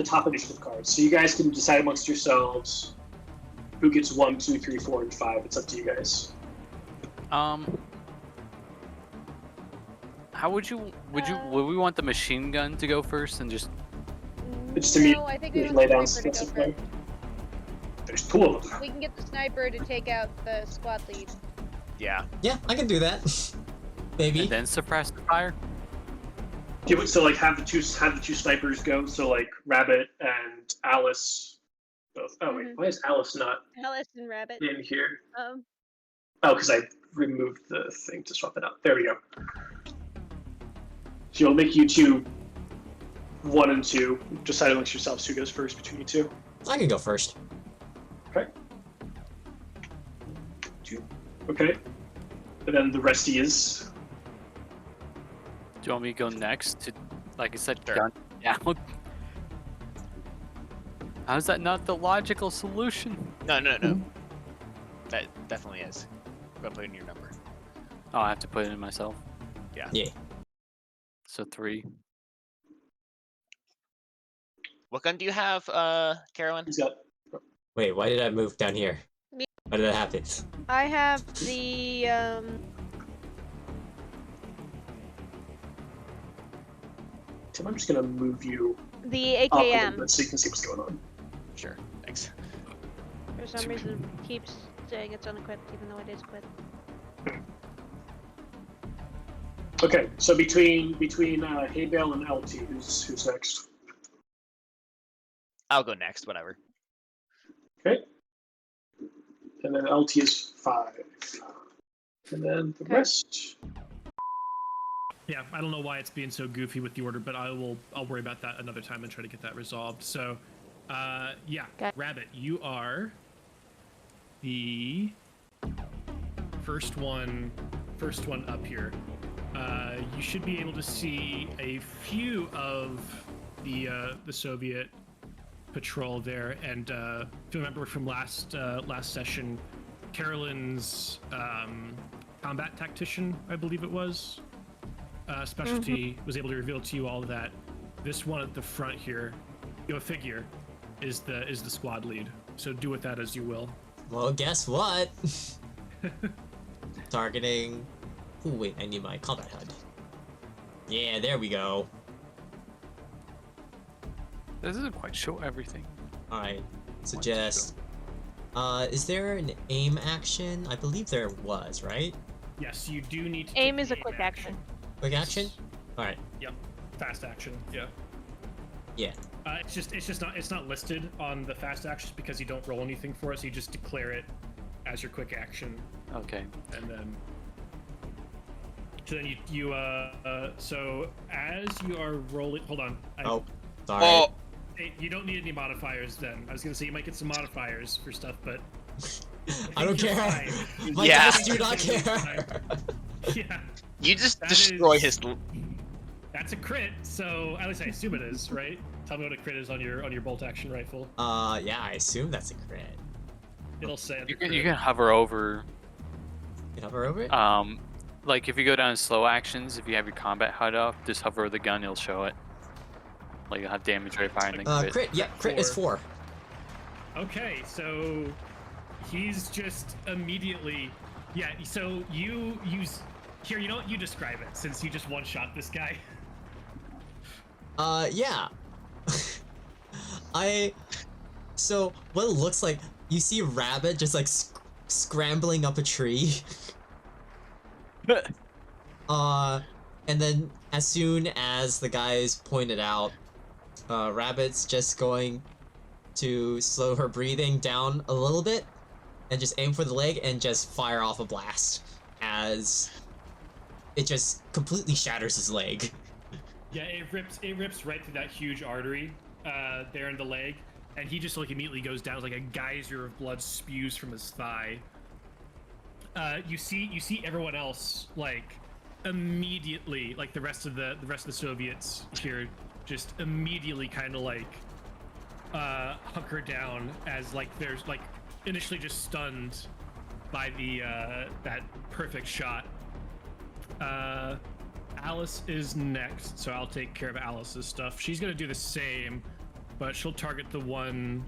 top initiative cards. So you guys can decide amongst yourselves who gets 1, 2, 3, 4, and 5. It's up to you guys. How would we want the machine gun to go first and just It's to me. No, I think we lay want down the sniper to go specifically. first. There's 2 of them. We can get the sniper to take out the squad lead. Yeah. Yeah, I can do that. Maybe. and then suppress the fire? Yeah, so like have the two snipers go. So like Rabbit and Alice both. Oh wait, why is Alice not Alice and Rabbit. in here? Um, Oh, because I removed the thing to swap it out. There we go. So you'll make you 2, 1 and 2. Decide amongst yourselves who goes first between you 2. I can go first. Okay. 2. Okay. And then the rest is. Do you want me to go next to, like I said, Sure. gun down? How's that not the logical solution? No. That definitely is. Go put in your number. Oh, I have to put it in myself. Yeah. Yeah. So 3. What gun do you have, Carolyn? He's got. Wait, why did I move down here? Me- Why did that happen? I have the Tim, I'm just gonna move you the up a little AKM. bit so you can see what's going on. Sure. Thanks. For some reason, it keeps saying it's unequipped, even though it is equipped. Okay, so between Hay Bale and LT, who's next? I'll go next. Whatever. Okay. And then LT is 5. And then the Okay. rest. Yeah, I don't know why it's being so goofy with the order, but I'll worry about that another time and try to get that resolved. So, yeah, Okay. Rabbit, you are the first one up here. You should be able to see a few of the Soviet patrol there, and if you remember from last session, Carolyn's combat tactician, I believe it was, specialty was able to reveal to you all of that. This one at the front here, your figure, is the squad lead. So do with that as you will. Well, guess what? Targeting. Ooh, wait, I need my combat HUD. Yeah, there we go. This doesn't quite show everything. Alright, suggest. Is there an aim action? I believe there was, right? Yes, you do need to Aim take is a quick action. Quick action? Alright, Yep, fast action. Yeah. yeah. It's not listed on the fast actions because you don't roll anything for it, so you just declare it as your quick action, Okay. and then. So then so as you are rolling, hold on. Oh, sorry. Oh, Hey, you don't need any modifiers then. I was gonna say you might get some modifiers for stuff, but I don't you're care. fine. My Yeah. dice do not care. Yeah, you just That destroy is- his. that's a crit. So at least I assume it is, right? Tell me what a crit is on your bolt action rifle. Yeah, I assume that's a crit. It'll say. You can hover over. Can hover over it? Like if you go down to slow actions, if you have your combat HUD up, just hover over the gun, it'll show it. Like you'll have damage rate fire and then Crit, yeah, crit is 4. Okay, so he's just immediately. Yeah, so you use. Here, you know what? You describe it since you just one-shot this guy. Yeah. So, what it looks like, you see Rabbit just like scrambling up a tree. And then as soon as the guys pointed out, Rabbit's just going to slow her breathing down a little bit and just aim for the leg and just fire off a blast as it just completely shatters his leg. Yeah, it rips right through that huge artery there in the leg, and he just like immediately goes down. It's like a geyser of blood spews from his thigh. You see everyone else like immediately, like the rest of the Soviets here, just immediately kind of like hunker down as like there's like initially just stunned by the that perfect shot. Alice is next, so I'll take care of Alice's stuff. She's gonna do the same, but she'll target the one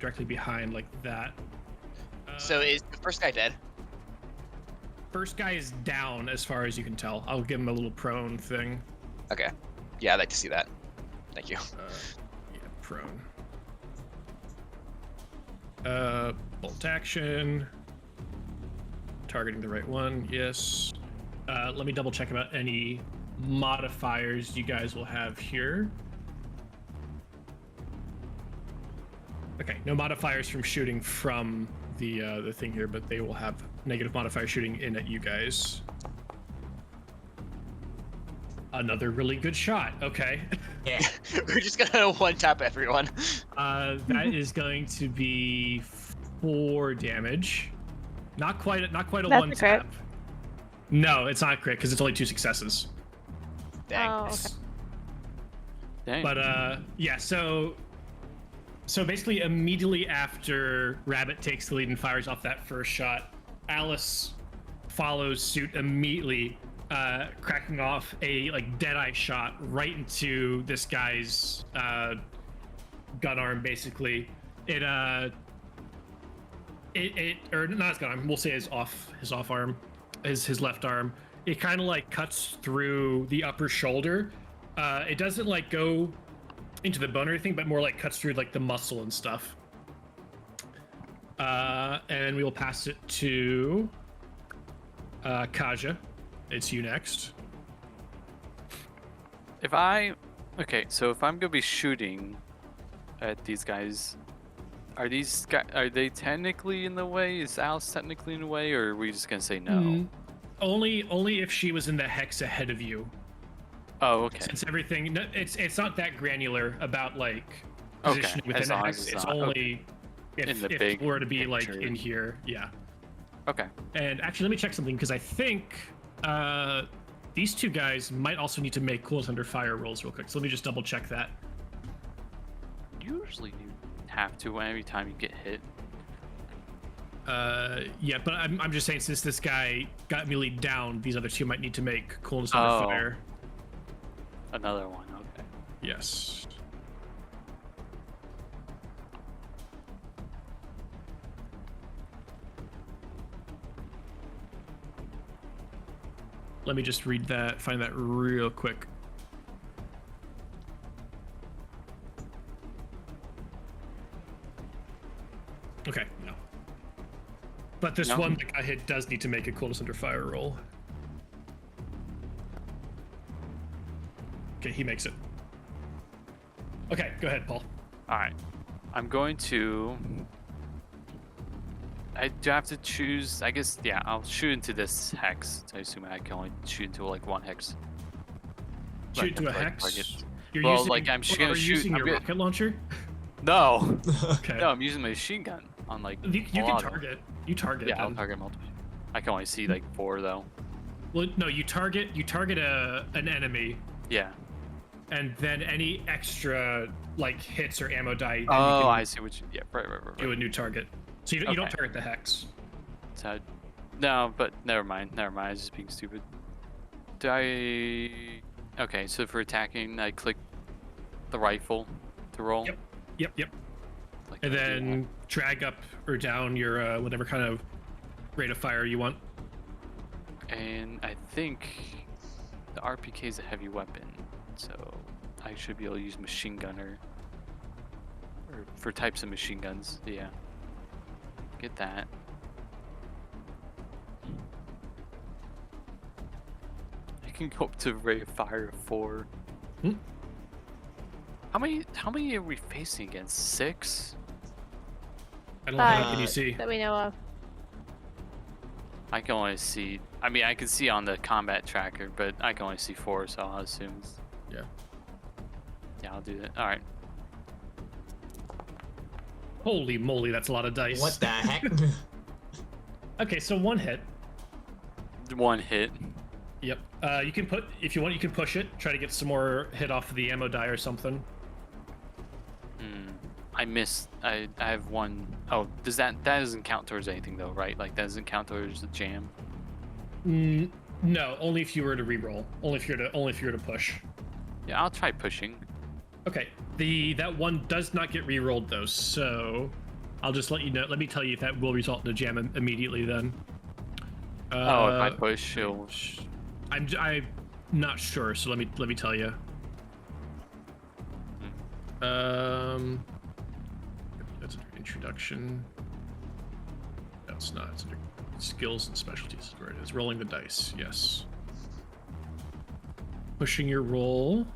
directly behind like that. So is the first guy dead? First guy is down as far as you can tell. I'll give him a little prone thing. Okay. Yeah, I'd like to see that. Thank you. Yeah, prone. Bolt action. Targeting the right one, yes. Let me double check about any modifiers you guys will have here. Okay, no modifiers from shooting from the thing here, but they will have negative modifier shooting in at you guys. Another really good shot. Okay. Yeah. We're just gonna one-tap everyone. That is going to be 4 damage. Not quite a That's a crit. one-tap. No, it's not a crit because it's only 2 successes. Dang. Oh, okay. Dang. But yeah, so basically immediately after Rabbit takes the lead and fires off that first shot, Alice follows suit immediately, cracking off a like dead-eye shot right into this guy's gun arm. Basically, it or not his gun arm. We'll say his off arm, his left arm. It kind of like cuts through the upper shoulder. It doesn't like go into the bone or anything, but more like cuts through like the muscle and stuff. And we will pass it to Kaja. It's you next. Okay, so if I'm gonna be shooting at these guys, are they technically in the way? Is Alice technically in the way, or are we just gonna say no? Only if she was in the hex ahead of you. Oh, okay. Since everything, it's not that granular about like Okay, positioning within as the long hex. as It's it's not- only In the if big it were to be like picture. in here, yeah. Okay. And actually, let me check something because I think these two guys might also need to make coolness under fire rolls real quick. So let me just double check that. Usually you have to every time you get hit. Yeah, but I'm just saying since this guy got melee down, these other two might need to make coolness under Oh. fire. Another one. Okay. Yes. Let me just find that real quick. Okay, no. But this No? one that got hit does need to make a coolness under fire roll. Okay, he makes it. Okay, go ahead, Paul. All right. I'm going to. I do have to choose. I guess yeah. I'll shoot into this hex. So I assume I can only shoot into like one hex. Shoot into a Like, hex. target. You're Well, using, like, I'm just gonna are you shoot- using I'm your gonna- rocket launcher? No. Okay. No, I'm using my machine gun on like. You a can lot of them. target. You target. Yeah, I'll them. target multiple. I can only see like 4 though. Well, no, you target an enemy, Yeah. and then any extra like hits or ammo die. Then Oh, you can I see what you. Yeah, right. do a new target. So you don't Okay. target the hex. So, no, but never mind. I was just being stupid. Do I? Okay, so for attacking, I click the rifle to roll. Yep. Like And I do then one. drag up or down your whatever kind of rate of fire you want. And I think the RPK is a heavy weapon, so I should be able to use machine gunner. Or for types of machine guns, yeah. Get that. I can go up to rate of fire of 4. Hmm? How many are we facing against? 6? I don't know how Five. can you see. That we know of. I can only see. I mean, I can see on the combat tracker, but I can only see 4, so I'll assume. Yeah. Yeah, I'll do that. All right. Holy moly, that's a lot of dice. What the heck? Okay, so 1 hit. 1 hit. Yep. You can put, if you want, you can push it. Try to get some more hit off of the ammo die or something. I missed. I have 1. Oh, that doesn't count towards anything though, right? Like that doesn't count towards the jam. No, only if you were to reroll. Only if you're to push. Yeah, I'll try pushing. Okay. That 1 does not get rerolled though, so I'll just let you know. Let me tell you if that will result in a jam immediately then. If I push, it'll. I'm not sure, so let me tell you. That's an introduction. No, it's not. It's under skills and specialties is where it is. Rolling the dice, yes. Pushing your roll.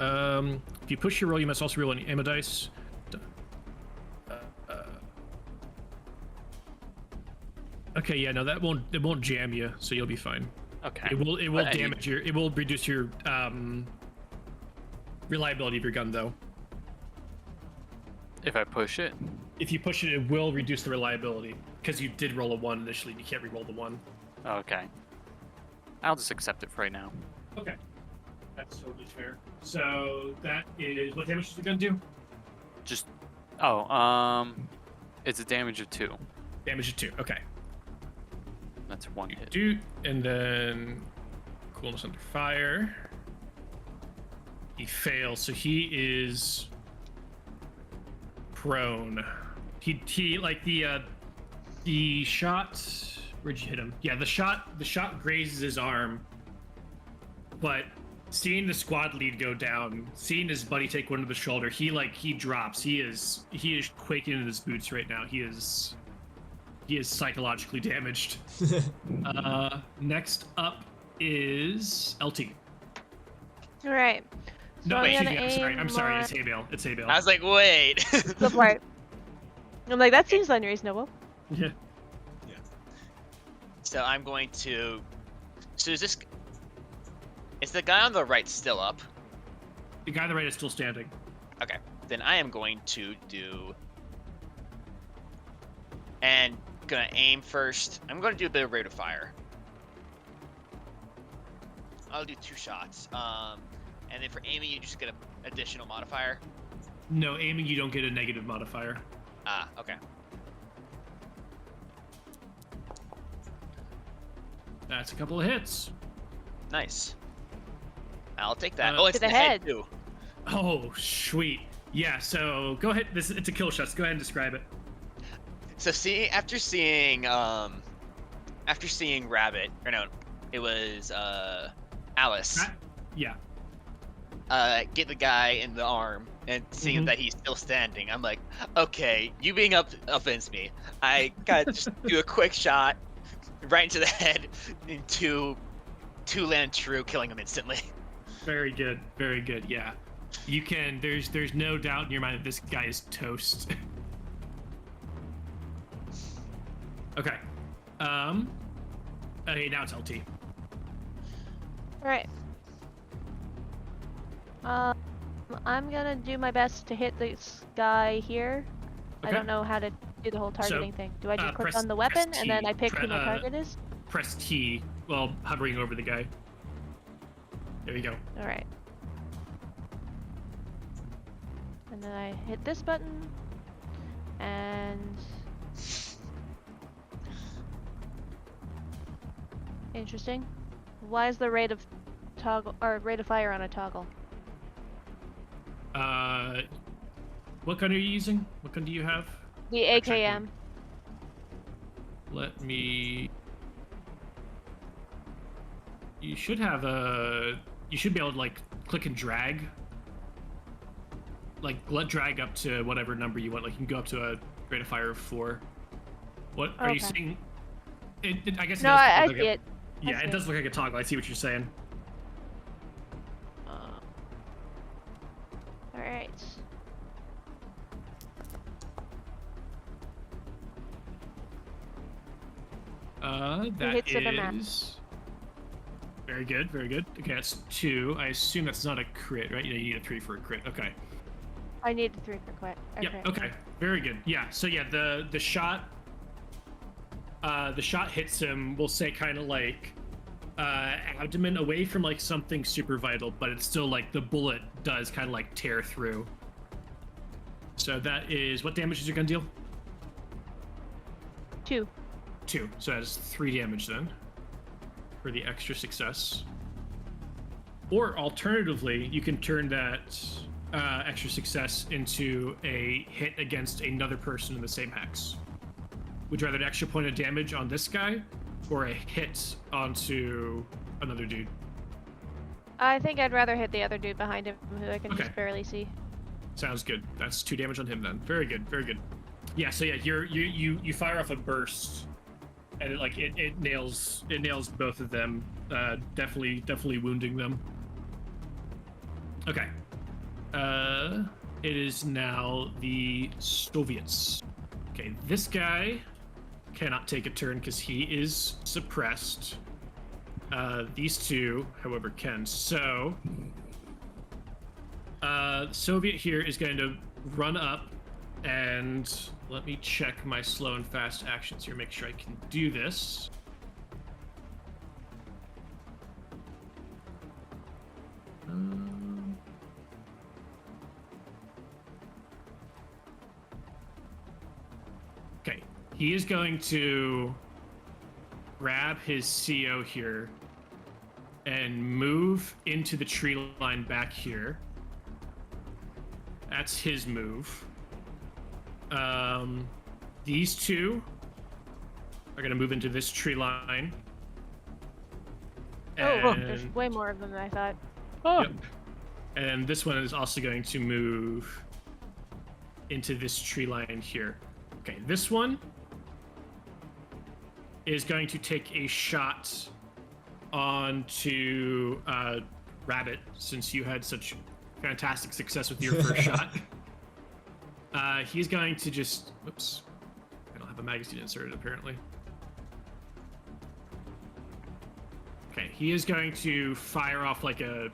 If you push your roll, you must also roll any ammo dice. Okay, yeah, no, it won't jam you, so you'll be fine. Okay. It will damage it will reduce your reliability of your gun though. If I push it. If you push it, it will reduce the reliability because you did roll a 1 initially. You can't re-roll the 1. Okay. I'll just accept it for right now. Okay, that's totally fair. So that is what damage does the gun do? Just. It's a damage of 2. Damage of 2. Okay. That's 1 hit. And then coolness under fire. He fails, so he is prone. He like the shot. Where'd you hit him? Yeah, the shot grazes his arm. But seeing the squad lead go down, seeing his buddy take one to the shoulder, he drops. He is quaking in his boots right now. He is psychologically damaged. Next up is LT. All right. No, So wait, I'm excuse me. gonna I'm sorry. aim It's Haybale. It's Haybale. I was like, wait. Go for it. I'm like, that seems unreasonable. Yeah. So I'm going to. So is the guy on the right still up? The guy on the right is still standing. Okay. Then I am going to do. And gonna aim first. I'm gonna do a bit of rate of fire. I'll do 2 shots. And then for aiming, you just get an additional modifier. No, aiming you don't get a negative modifier. Ah, okay. That's a couple of hits. Nice. I'll take that. Oh, it's to the the head head. too. Oh, sweet. Yeah. So go ahead. It's a kill shot. So go ahead and describe it. So after seeing Rabbit, or no, it was Alice. Yeah. Get the guy in the arm and seeing that he's still standing. I'm like, okay, you being up against me. I gotta just do a quick shot right into the head, and two land true, killing him instantly. Very good. Very good. Yeah. You can. There's no doubt in your mind that this guy is toast. Okay. Okay, now it's LT. All right. I'm gonna do my best to hit this guy here. I Okay. don't know how to do the whole targeting thing. Do I just click press- on the weapon press and then T. I pick who my Pre- target is? Press T while hovering over the guy. There you go. All right. And then I hit this button, and interesting. Why is the rate of fire on a toggle? What gun are you using? What gun do you have? The Actually, AKM. Let me. You should have a. You should be able to like click and drag. Like let drag up to whatever number you want. Like you can go up to a rate of fire of 4. What are you Okay. seeing? I guess. It No, does I look see like it. Yeah, see it it. does look like a toggle. I see what you're saying. All right. That hits it or not? is Very good, very good. Okay, that's 2. I assume that's not a crit, right? You need a 3 for a crit. Okay. I need a 3 for crit. Yep. Okay. Very good. Yeah. So yeah, the shot hits him. We'll say kind of like abdomen, away from like something super vital, but it's still like the bullet does kind of like tear through. So that is, what damage is your gun deal? 2. 2. So that's 3 damage then for the extra success. Or alternatively, you can turn that extra success into a hit against another person in the same hex. Would you rather an extra point of damage on this guy or a hit onto another dude? I think I'd rather hit the other dude behind him, who I can Okay. just barely see. Sounds good. That's 2 damage on him then. Very good, very good. Yeah, so yeah, you fire off a burst, and it nails both of them. Definitely wounding them. Okay. It is now the Soviets. Okay, this guy cannot take a turn because he is suppressed. These two, however, can. So, Soviet here is going to run up, and let me check my slow and fast actions here, make sure I can do this. Okay, he is going to grab his CO here and move into the tree line back here. That's his move. These two are going to move into this tree line. Oh, there's way more of them than I thought. Yep. And this one is also going to move into this tree line here. Okay, this one is going to take a shot onto Rabbit, since you had such fantastic success with your first shot. He's going to just... Whoops. I don't have a magazine inserted, apparently. Okay, he is going to fire off like a...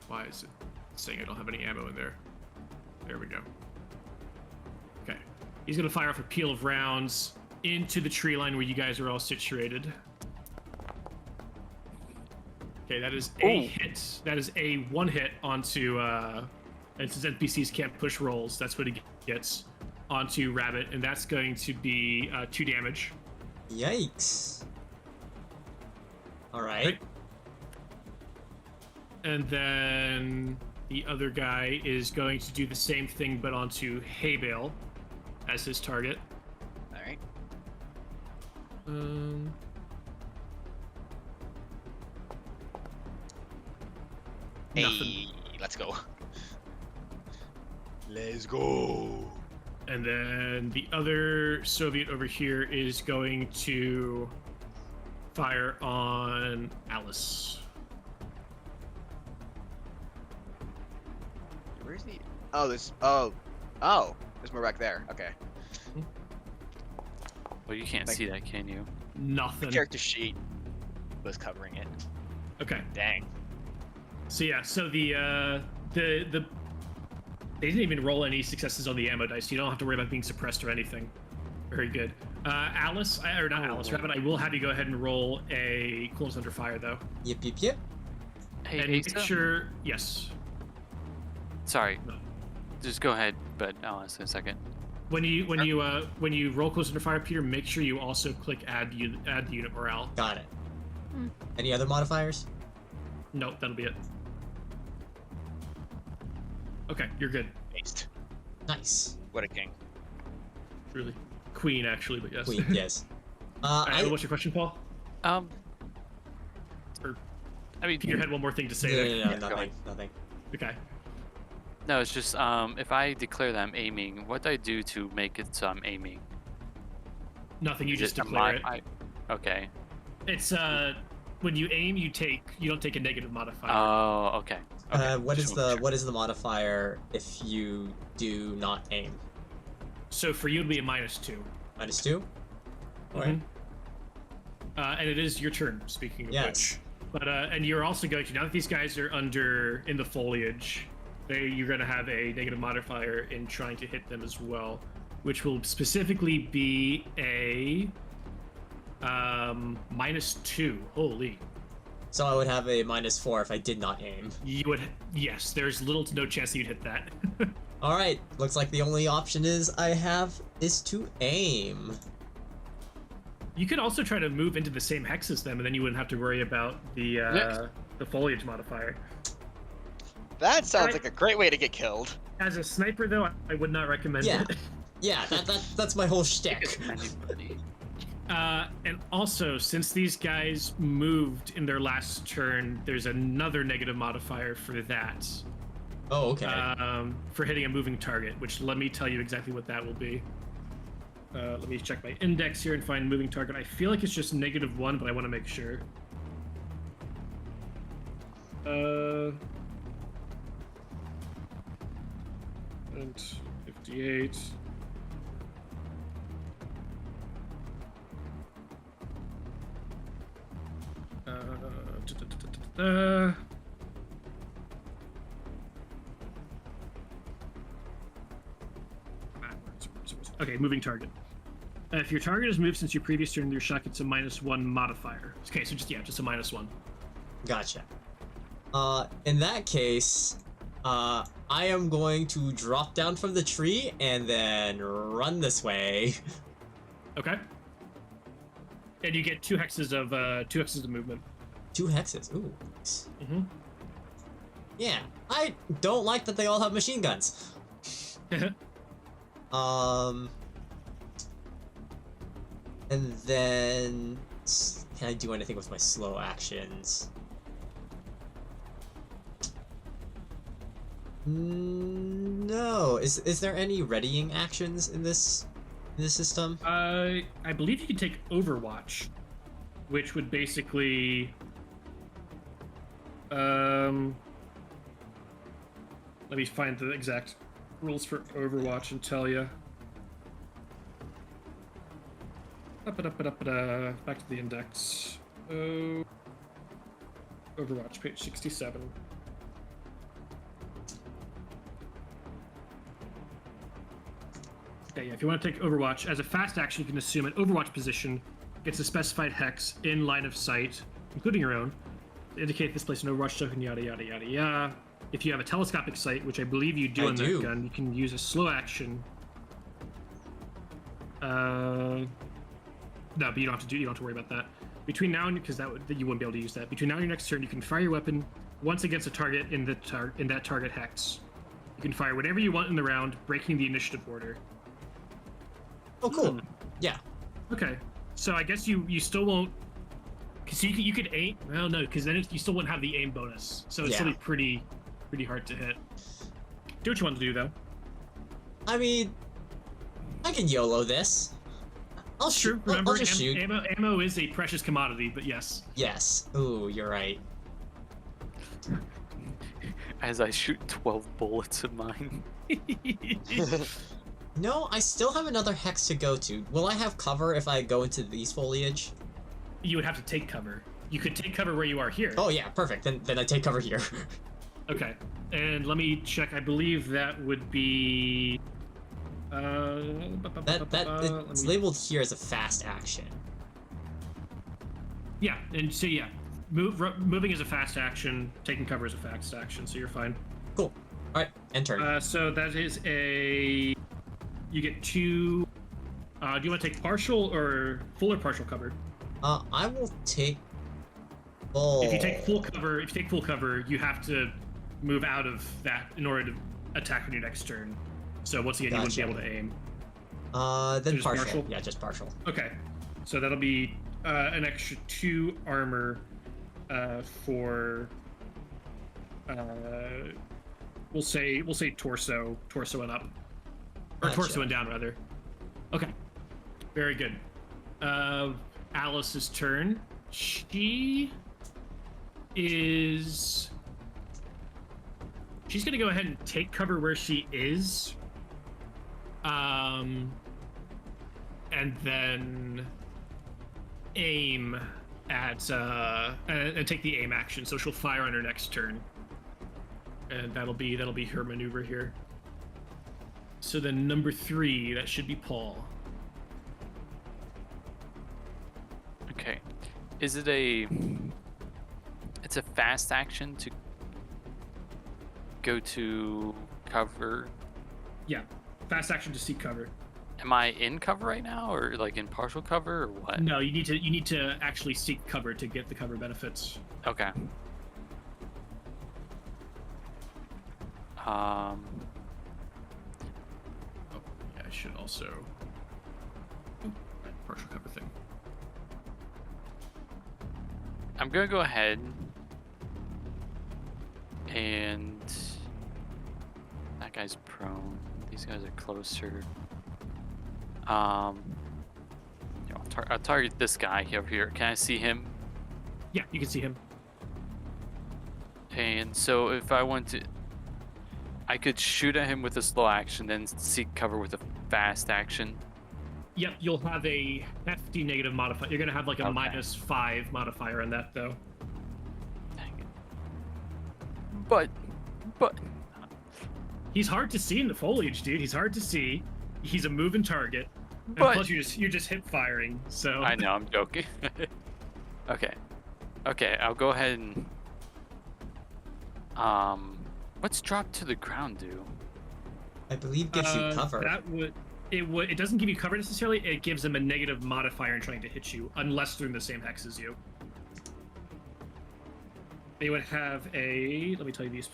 Why is it saying I don't have any ammo in there? There we go. Okay. He's going to fire off a peal of rounds into the tree line where you guys are all situated. Okay, that is a hit. That is a 1 hit onto... and since NPCs can't push rolls, that's what he gets onto Rabbit, and that's going to be 2 damage. Yikes. Alright. Okay. And then the other guy is going to do the same thing, but onto Hay Bale as his target. All right. Hey, Nothing. let's go. Let's go. And then the other Soviet over here is going to fire on Alice. Where's the? Oh, there's. There's more back there. Okay. Well, you can't Thank see that, can you? The Nothing. character sheet was covering it. Okay. Dang. So yeah, so the they didn't even roll any successes on the ammo dice. You don't have to worry about being suppressed or anything. Very good. Alice, or not Alice, Rabbit, I will have you go ahead and roll a coolness under fire though. Yep. Hey, And make Asa? sure, yes. Sorry. No. Just go ahead, but I'll ask in a second. When you roll close under fire, Peter, make sure you also click add unit morale. Got it. Hmm. Any other modifiers? Nope, that'll be it. Okay, you're good. Aced. Nice. What a king. Really. Queen, actually, but yes. Queen, yes. What's your question, Paul? Or, I mean, Peter had one more thing to say there. No, Yeah, go nothing. Okay. no, it's just if I declare that I'm aiming, what do I do to make it so I'm aiming? Nothing, you Is just it a declare mod- it. Okay. It's when you aim, you don't take a negative modifier. Oh, okay. Okay. What is just wanna the what is the modifier if you do not aim? So for you, it'd be a -2. -2? Alright. And it is your turn, speaking of Yes. which. But and you're also going to, now that these guys are in the foliage, you're going to have a negative modifier in trying to hit them as well, which will specifically be a -2. Holy. So I would have a -4 if I did not aim. You would, yes, there's little to no chance that you'd hit that. Alright, looks like the only option I have is to aim. You could also try to move into the same hex as them, and then you wouldn't have to worry about the foliage modifier. That sounds like a great way to get killed. As a sniper, though, I would not recommend Yeah. it. Yeah, that's my whole shtick. And also, since these guys moved in their last turn, there's another negative modifier for that. Oh, okay. For hitting a moving target, which let me tell you exactly what that will be. Let me check my index here and find moving target. I feel like it's just -1, but I want to make sure. And 58. Okay, moving target. If your target has moved since your previous turn, your shot gets a -1 modifier. Okay, so just a -1. Gotcha. In that case, I am going to drop down from the tree and then run this way. Okay. And you get two hexes of movement. 2 hexes. Ooh. Nice. Mm-hmm. Yeah, I don't like that they all have machine guns. And then can I do anything with my slow actions? No. Is there any readying actions in this system? I believe you can take Overwatch, which would basically let me find the exact rules for Overwatch and tell you. Back to the index. Overwatch, page 67. Okay, yeah, if you want to take Overwatch, as a fast action, you can assume an Overwatch position gets a specified hex in line of sight, including your own, to indicate this place an Overwatch token, yada, yada, yada, yada. If you have a telescopic sight, which I believe you do on that gun, you can use a slow action. No, but you don't have to worry about that. Between now and, because you wouldn't be able to use that. Between now and your next turn, you can fire your weapon once against a target in that target hex. You can fire whatever you want in the round, breaking the initiative order. Oh, cool. Yeah. Okay, so I guess you still won't. Cause you could aim. Well, no, because then you still wouldn't have the aim bonus. So it's still pretty hard to hit. Do what you want to do, though. I mean, I can YOLO this. I'll shoot. Remember, I'll just shoot. Ammo is a precious commodity, but yes. Yes. Ooh, you're right. As I shoot 12 bullets of mine. No, I still have another hex to go to. Will I have cover if I go into these foliage? You would have to take cover. You could take cover where you are here. Oh yeah, perfect. Then I take cover here. Okay, and let me check. I believe that would be. It's labeled here as a fast action. Yeah, and so yeah, moving is a fast action. Taking cover is a fast action, so you're fine. Cool. All right, end turn. So that is a. You get 2. Do you want to take partial or full or partial cover? I will take full. If you take full cover, you have to move out of that in order to attack on your next turn. So once again, you wouldn't be able to aim. Then partial. Yeah, just partial. Okay, so that'll be an extra 2 armor for. We'll say torso and up, or torso and down rather. Okay, very good. Alice's turn. She's gonna go ahead and take cover where she is. And then aim at and take the aim action. So she'll fire on her next turn, and that'll be her maneuver here. So then number 3, that should be Paul. Okay. Is it it's a fast action to go to cover? Yeah, fast action to seek cover. Am I in cover right now, or like in partial cover, or what? No, you need to actually seek cover to get the cover benefits. Okay. Oh, yeah, I should also. Oh, right, partial cover thing. I'm gonna go ahead and that guy's prone. These guys are closer. You know, I'll target this guy over here. Can I see him? Yeah, you can see him. And so if I want to, I could shoot at him with a slow action, then seek cover with a fast action. Yep, you'll have a hefty negative modifier. You're gonna have like a Okay. -5 modifier on that, though. Dang it. But He's hard to see in the foliage, dude. He's hard to see. He's a moving target. And But- plus, you're just hip firing. So I know, I'm joking. Okay. Okay, I'll go ahead and what's drop to the ground do? I believe gives you cover. It doesn't give you cover necessarily. It gives them a negative modifier in trying to hit you, unless they're in the same hex as you. They would have a. Let me tell you the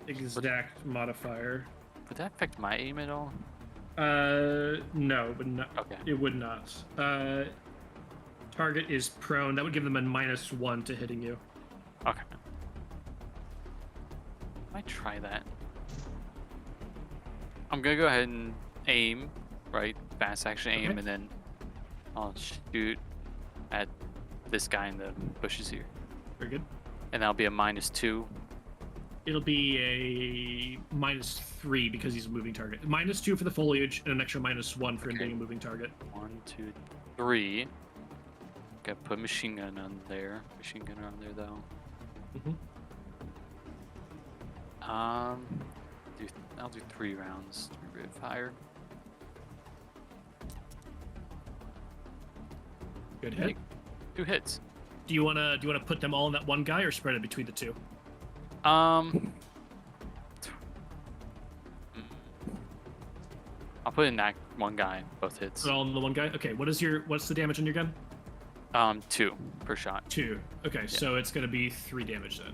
exact modifier. Would that affect my aim at all? No, but not. Okay. It would not. Target is prone. That would give them a -1 to hitting you. Okay. I might try that. I'm gonna go ahead and aim, right? Fast action aim, Okay. and then I'll shoot at this guy in the bushes here. Very good. And that'll be a -2. It'll be a -3 because he's a moving target. -2 for the foliage and an extra -1 for him Okay. being a moving target. 1, 2, 3. Gotta put machine gun on there. Machine gun on there though. Mhm. I'll do 3 rounds. 3 rate of fire. Good hit. 2 hits. Do you wanna put them all in that one guy or spread it between the two? I'll put in that one guy, both hits. All in the one guy. Okay. What's the damage on your gun? 2 per shot. 2. Okay, so it's gonna be 3 damage then.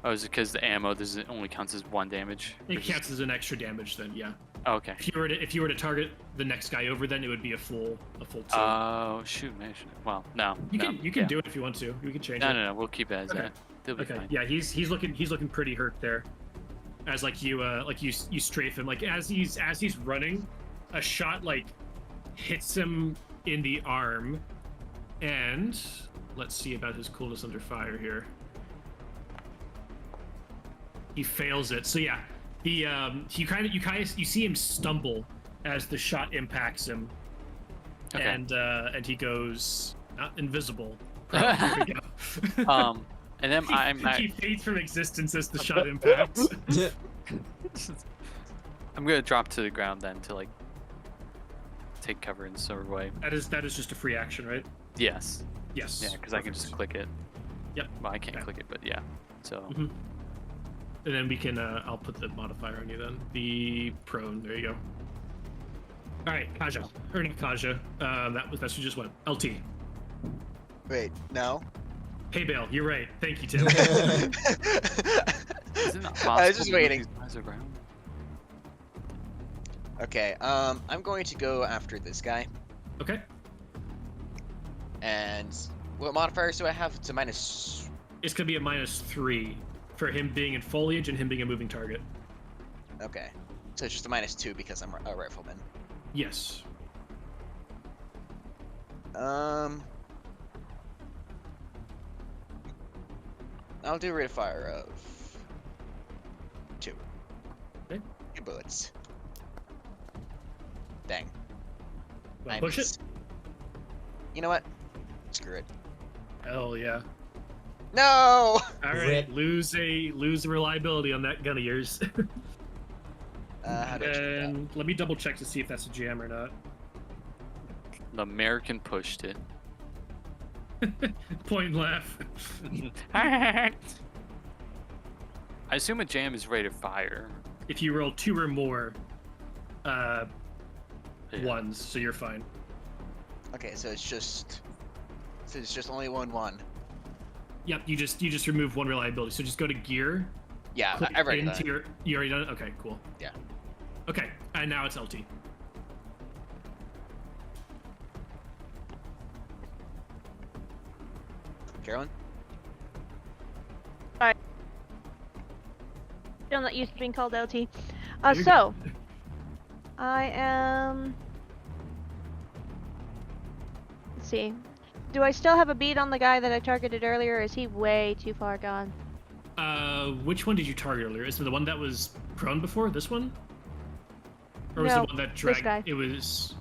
Oh, is it because the ammo only counts as 1 damage? It counts as an extra damage then. Yeah. Oh, okay. If you were to target the next guy over, then it would be a full 2. Oh shoot, man. Well, no. you no, can yeah. do it if you want to. We can change No, it. no, no. We'll keep it as Okay. that. They'll be Okay. fine. Yeah, he's looking pretty hurt there. As you strafe him, like as he's running, a shot like hits him in the arm, and let's see about his coolness under fire here. He fails it. So yeah, you see him stumble as the shot impacts him, Okay. and he goes not invisible. Here we go. And then he fades from existence as the shot impacts. I'm gonna drop to the ground then to like take cover in some way. That is just a free action, right? Yes. Yes. Yeah, because I can just click it. Yep. Well, I can't Okay. click it, but yeah. So. Mhm. And then we can. I'll put the modifier on you then. The prone. There you go. All right, Kaja. Or not Kaja. That's who just went. LT. Wait, no. Hey, Bale. You're right. Thank you, Tim. Is it not possible I was just to move waiting. these guys around? Okay, I'm going to go after this guy. Okay. And what modifiers do I have? It's a minus. It's gonna be a -3 for him being in foliage and him being a moving target. Okay, so it's just a -2 because I'm a rifleman. Yes. I'll do a rate of fire of 2. Okay. 2 bullets. Dang. Wanna I push missed. it. You know what? Screw it. Hell yeah. No! All right, Rip. lose reliability on that gun of yours. How do I check that? And let me double check to see if that's a jam or not. The American pushed it. Point and laugh. I assume a jam is rate of fire. If you roll 2 or more Yeah. ones, so you're fine. Okay, so it's just only 1-1. Yep, you just remove 1 reliability. So just go to gear. Yeah, click I've already done into it. You already done it? Okay, cool. Yeah. Okay, and now it's LT. Carolyn? Still not used to being called LT. You're So, I am. Let's see. Do I still have a bead on the guy that I targeted earlier, or is he way too far gone? Which one did you target earlier? Is it the one that was prone before? This one? Or was No, the one that this dragged? guy. It was.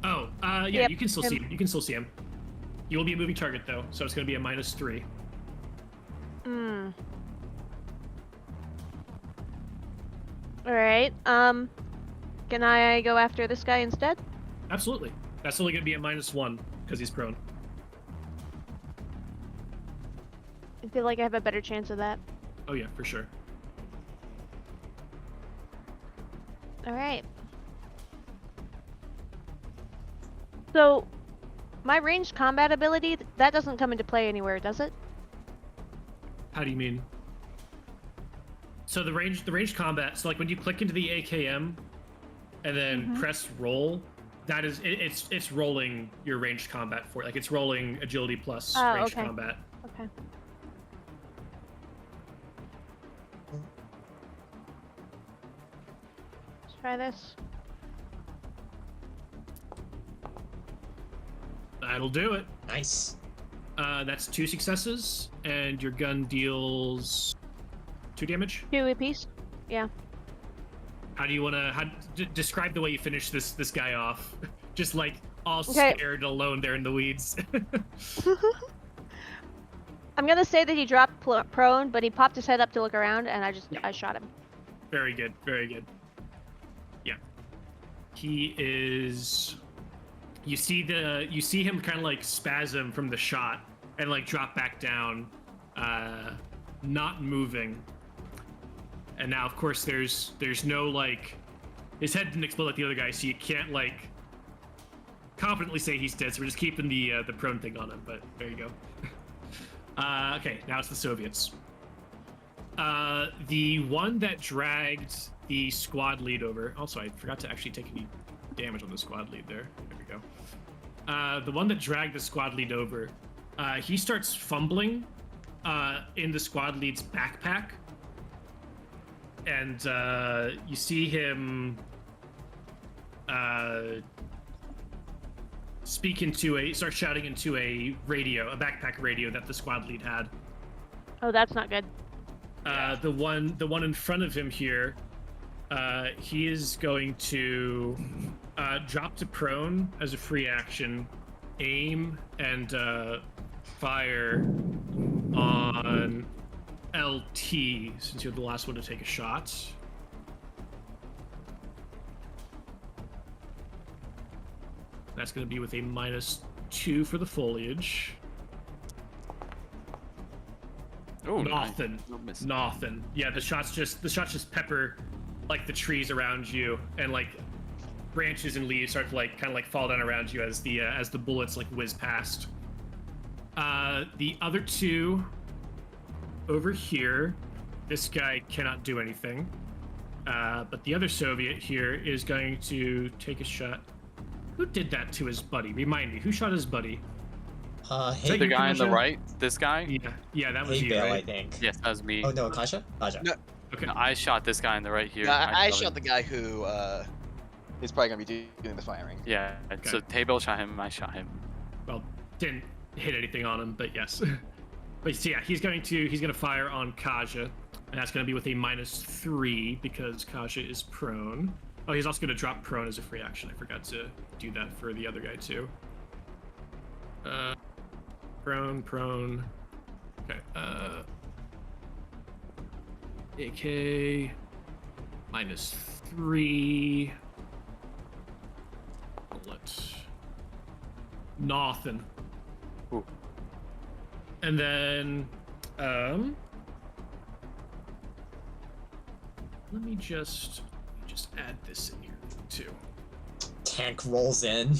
Oh, yeah, Yep, you can still him. see him. You can still see him. You will be a moving target though, so it's going to be a -3. Hmm. Alright, can I go after this guy instead? Absolutely. That's only going to be a -1 because he's prone. I feel like I have a better chance of that. Oh yeah, for sure. Alright. So, my ranged combat ability, that doesn't come into play anywhere, does it? How do you mean? So the ranged combat. So like when you click into the AKM, and then press roll, that is it's rolling your ranged combat for it. Like it's rolling agility plus Oh, ranged okay. combat. Okay. Let's try this. That'll do it. Nice. That's 2 successes, and your gun deals 2 damage. 2 apiece? Yeah. How do you want to describe the way you finish this guy off? Just like all Okay. scared, alone there in the weeds. I'm gonna say that he dropped prone, but he popped his head up to look around, and I shot him. Very good, very good. Yeah, he is. You see him kind of like spasm from the shot and like drop back down, not moving. And now, of course, there's no like, his head didn't explode like the other guy, so you can't like confidently say he's dead. So we're just keeping the prone thing on him. But there you go. Okay, now it's the Soviets. The one that dragged the squad lead over. Also, I forgot to actually take any damage on the squad lead there. There we go. The one that dragged the squad lead over, he starts fumbling in the squad lead's backpack. And you see him start shouting into a radio, a backpack radio that the squad lead had. Oh, that's not good. The one in front of him here, he is going to drop to prone as a free action, aim and fire on LT, since you're the last one to take a shot. That's going to be with a -2 for the foliage. Oh, Nothing. nice. No miss. Nothing. Yeah, the shots just pepper like the trees around you, and like branches and leaves start to like kind of like fall down around you as the bullets like whiz past. The other 2 over here, this guy cannot do anything. But the other Soviet here is going to take a shot. Who did that to his buddy? Remind me, who shot his buddy? Hey, The guy on the Kasha? right? This guy? Yeah, that was hey you, Bill, I right? think. Yes, that was me. Oh no, Kasha? Kasha. No. Okay. No, I shot this guy on the right here. No, I killed shot him. the guy who is probably gonna be doing the firing. Yeah, so Table shot him, I shot him. Well, didn't hit anything on him, but yes. But yeah, he's gonna fire on Kaja, and that's gonna be with a -3 because Kaja is prone. Oh, he's also gonna drop prone as a free action. I forgot to do that for the other guy too. Prone. Okay. AK -3. Let's. Nothing. Ooh. And then, let me just add this in here too. Tank rolls in.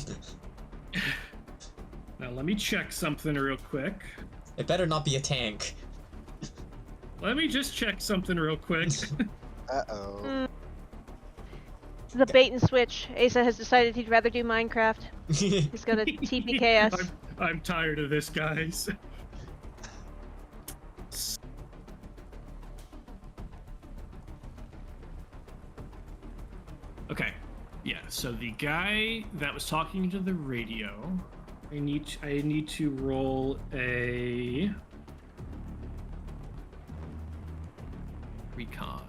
Now let me check something real quick. It better not be a tank. Let me just check something real quick. Uh-oh. It's the bait and switch. Asa has decided he'd rather do Minecraft. He's gonna TPK us. I'm tired of this, guys. Okay. Yeah, so the guy that was talking to the radio, I need to roll a recon.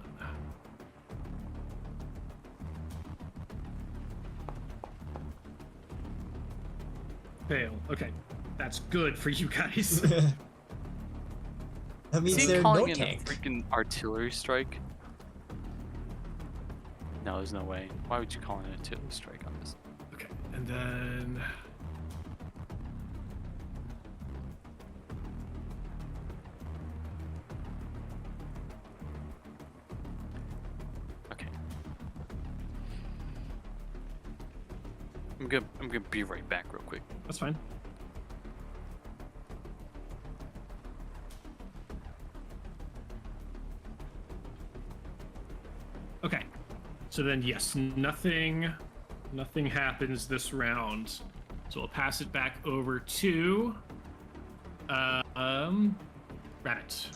Fail. Okay. That's good for you guys. That means Is he there's no calling in tank. a freaking artillery strike? No, there's no way. Why would you call in an artillery strike on this? Okay, and then Okay. I'm gonna be right back real quick. that's fine. Okay. So then yes, nothing happens this round. So we'll pass it back over to Rabbit.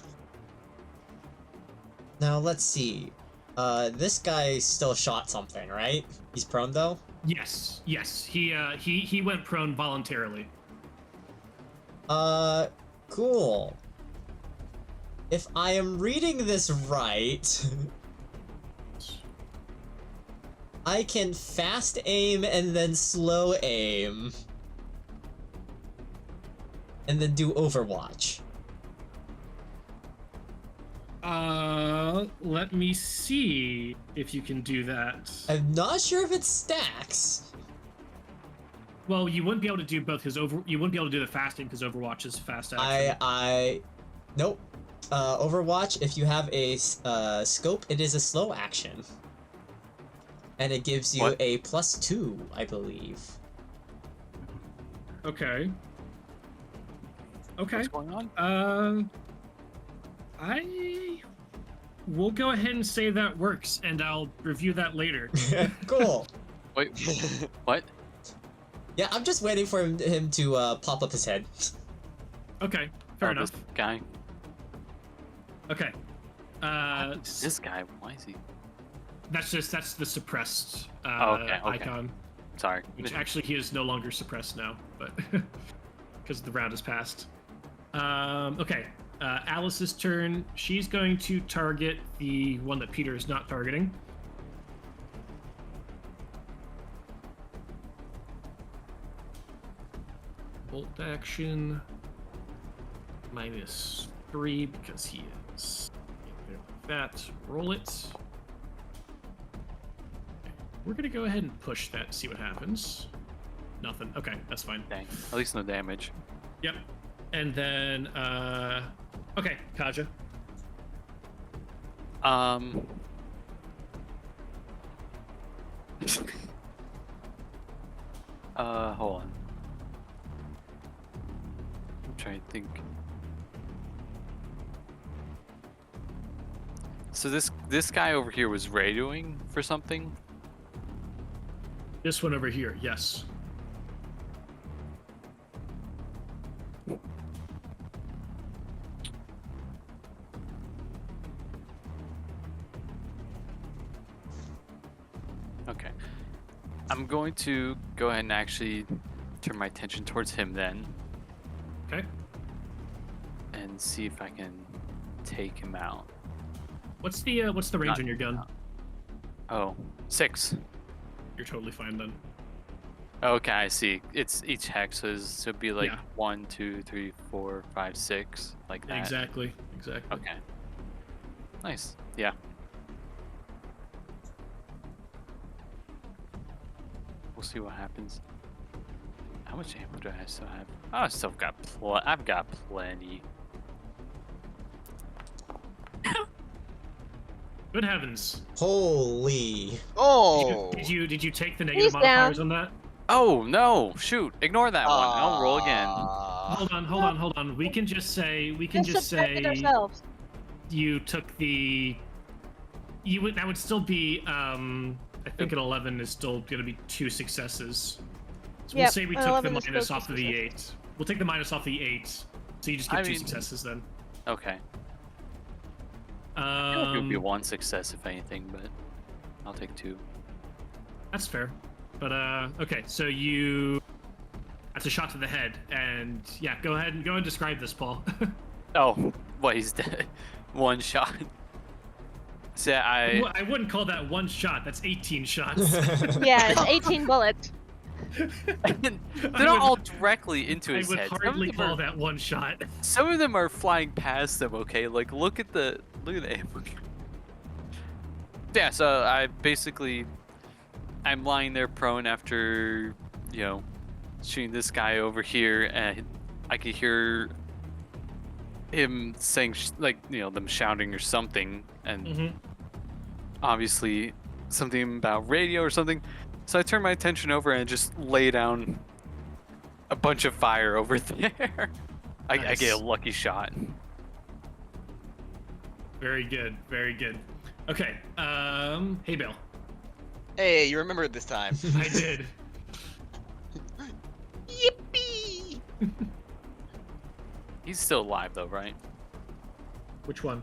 Now let's see. This guy still shot something, right? He's prone though? Yes. He went prone voluntarily. Cool. If I am reading this right, I can fast aim and then slow aim. And then do Overwatch. Let me see if you can do that. I'm not sure if it stacks. Well, you wouldn't be able to do both because you wouldn't be able to do the fasting because Overwatch is fast action. Nope. Overwatch, if you have a scope, it is a slow action. And it gives you What? a +2, I believe. Okay. What's going on? I will go ahead and say that works, and I'll review that later. Cool. Wait, what? Yeah, I'm just waiting for him to pop up his head. Okay, fair Oh, enough. This guy. Okay. This guy. Why is he? That's the suppressed Okay. icon. Sorry. Which actually he is no longer suppressed now, but because the round has passed. Okay. Alice's turn. She's going to target the one that Peter is not targeting. Bolt action. -3 because he is like that. Roll it. We're gonna go ahead and push that to see what happens. Nothing. Okay, that's fine. Dang. At least no damage. Yep. And then, okay, Kaja. Hold on. I'm trying to think. So this guy over here was radioing for something? This one over here, yes. Okay. I'm going to go ahead and actually turn my attention towards him then. Okay. And see if I can take him out. What's the range Not- on your gun? Oh, 6. You're totally fine then. Okay, I see. It's each hex, so it'd be like Yeah. 1, 2, 3, 4, 5, 6, like that. Exactly. Okay. Nice. Yeah. We'll see what happens. How much ammo do I still have? Oh, I still got I've got plenty. Good heavens. Holy. Oh. Did you take the negative He's modifiers down. on that? Oh no! Shoot! Ignore that one. I'll roll again. Hold on. We can just say Subtracted ourselves. you took the. That would still be I think an 11 is still gonna be 2 successes. So we'll Yep, say we an took the 11 is minus still off 2 of the successes. 8. We'll take the minus off the 8. So you just get I 2 mean- successes then. Okay. I feel like it would be 1 success if anything, but I'll take 2. That's fair. But okay, so that's a shot to the head, and yeah, go ahead and describe this, Paul. Oh, what? He's dead. 1 shot. So I wouldn't call that 1 shot. That's 18 shots. Yeah, it's 18 bullets. they're I not would- all directly into I his would head. hardly call that 1 shot. Some of them are flying past them. Okay, like look at the ammo. Yeah, so I'm lying there prone after, shooting this guy over here, and I could hear him saying them shouting or something, and Mm-hmm. obviously something about radio or something. So I turn my attention over and just lay down a bunch of fire over there. I get a Nice. lucky shot. Very good. Okay. Hey, Bill. Hey, you remembered this time. I did. Yippee! He's still alive though, right? Which one?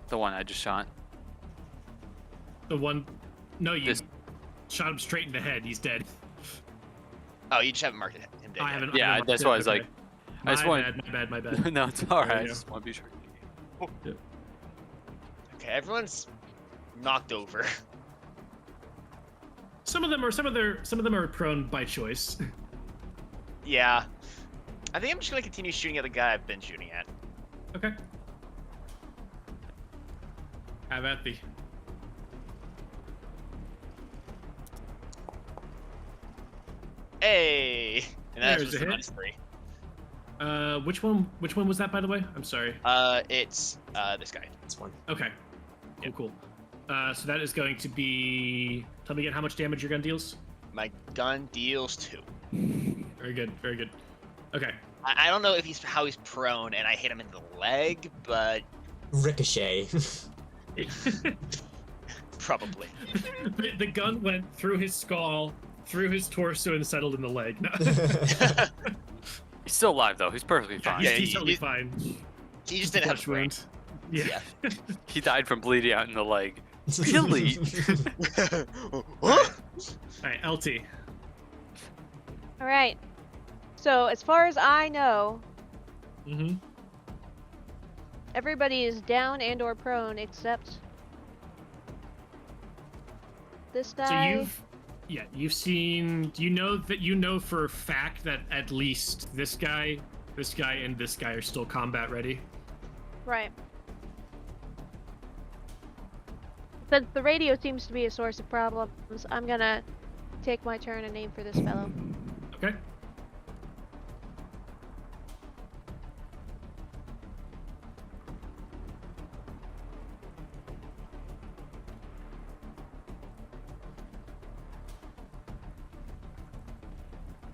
The one I just shot. The one? No, you This- shot him straight in the head. He's dead. Oh, you just haven't marked him dead. I yet. haven't. Yeah, I haven't that's marked why I it. was like, Okay. I just want. My bad. No, it's alright. There I you just want to be sure. Okay, everyone's knocked over. Some of them are prone by choice. Yeah. I think I'm just gonna continue shooting at the guy I've been shooting at. Okay. Have at thee. Hey! And that There's was a a hit. minus 3. Which one was that, by the way? I'm sorry. It's this guy. That's one. Okay. Cool. So that is going to be. Tell me again how much damage your gun deals. My gun deals 2. Very good. Okay. I don't know if how he's prone and I hit him in the leg, but Ricochet. probably. The gun went through his skull, through his torso, and settled in the leg. No. He's still alive though. He's perfectly fine. Yeah, he's he- totally he- fine. He just didn't have Flesh brain. wound. Yeah. He died from bleeding out in the leg. Really? What? Alright, LT. All right. So as far as I know, Mm-hmm. everybody is down and/or prone except this So guy. you've seen. You know for a fact that at least this guy, and this guy are still combat ready. Right. Since the radio seems to be a source of problems, I'm gonna take my turn and aim for this fellow. Okay.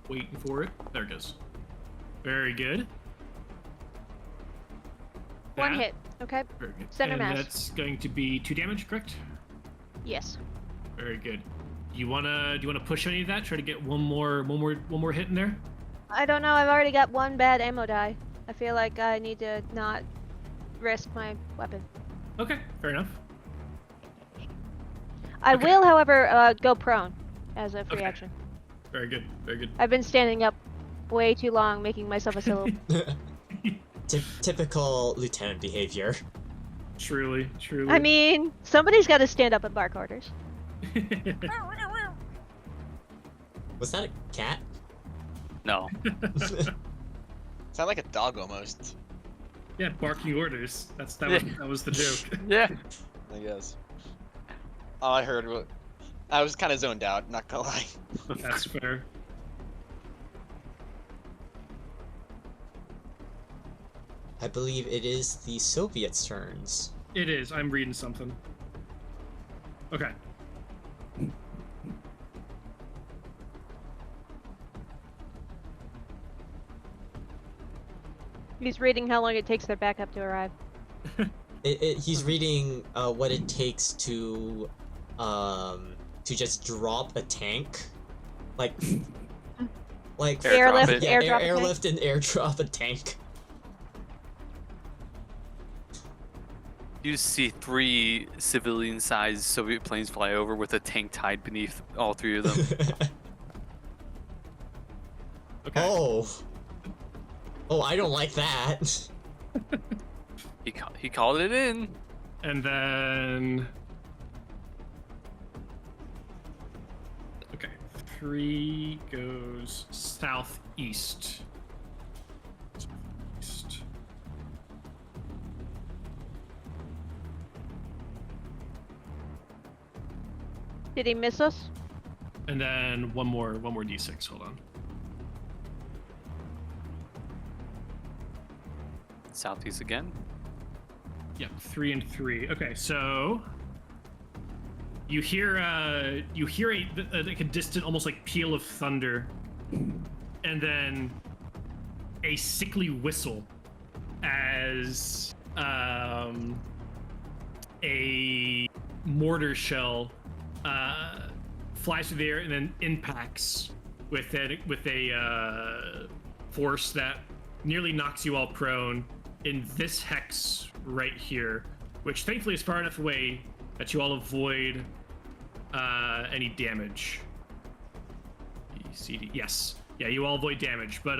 Waiting for it. There it goes. Very good. One That- hit. Okay. Very good. Center and mass. that's going to be 2 damage, correct? Yes. Very good. Do you wanna push any of that? Try to get one more hit in there. I don't know. I've already got one bad ammo die. I feel like I need to not risk my weapon. Okay, fair enough. I Okay. will, however, go prone as a free Okay. action. Very good. Very good. I've been standing up way too long, making myself a silhouette. Typical lieutenant behavior. Truly. I mean, somebody's got to stand up and bark orders. Was that a cat? No. Sound like a dog almost. Yeah, barking orders. That was the joke. Yeah. I guess. All I heard was, I was kind of zoned out. Not gonna lie. That's fair. I believe it is the Soviets' turns. It is. I'm reading something. Okay. He's reading how long it takes their backup to arrive. He's reading what it takes to just drop a tank, like Airdrop it. yeah, Airdrop a tank? airlift and airdrop a tank. You see 3 civilian-sized Soviet planes fly over with a tank tied beneath all 3 of them. Okay. Oh, I don't like that. He called it in. And then. Okay. 3 goes southeast. East. Did he miss us? And then one more d6. Hold on. Southeast again. Yep, 3 and 3. Okay, so you hear a like a distant, almost like peal of thunder, and then a sickly whistle as a mortar shell flies through the air and then impacts with a force that nearly knocks you all prone in this hex right here, which thankfully is far enough away that you all avoid any damage. CD, yes, yeah, you all avoid damage, but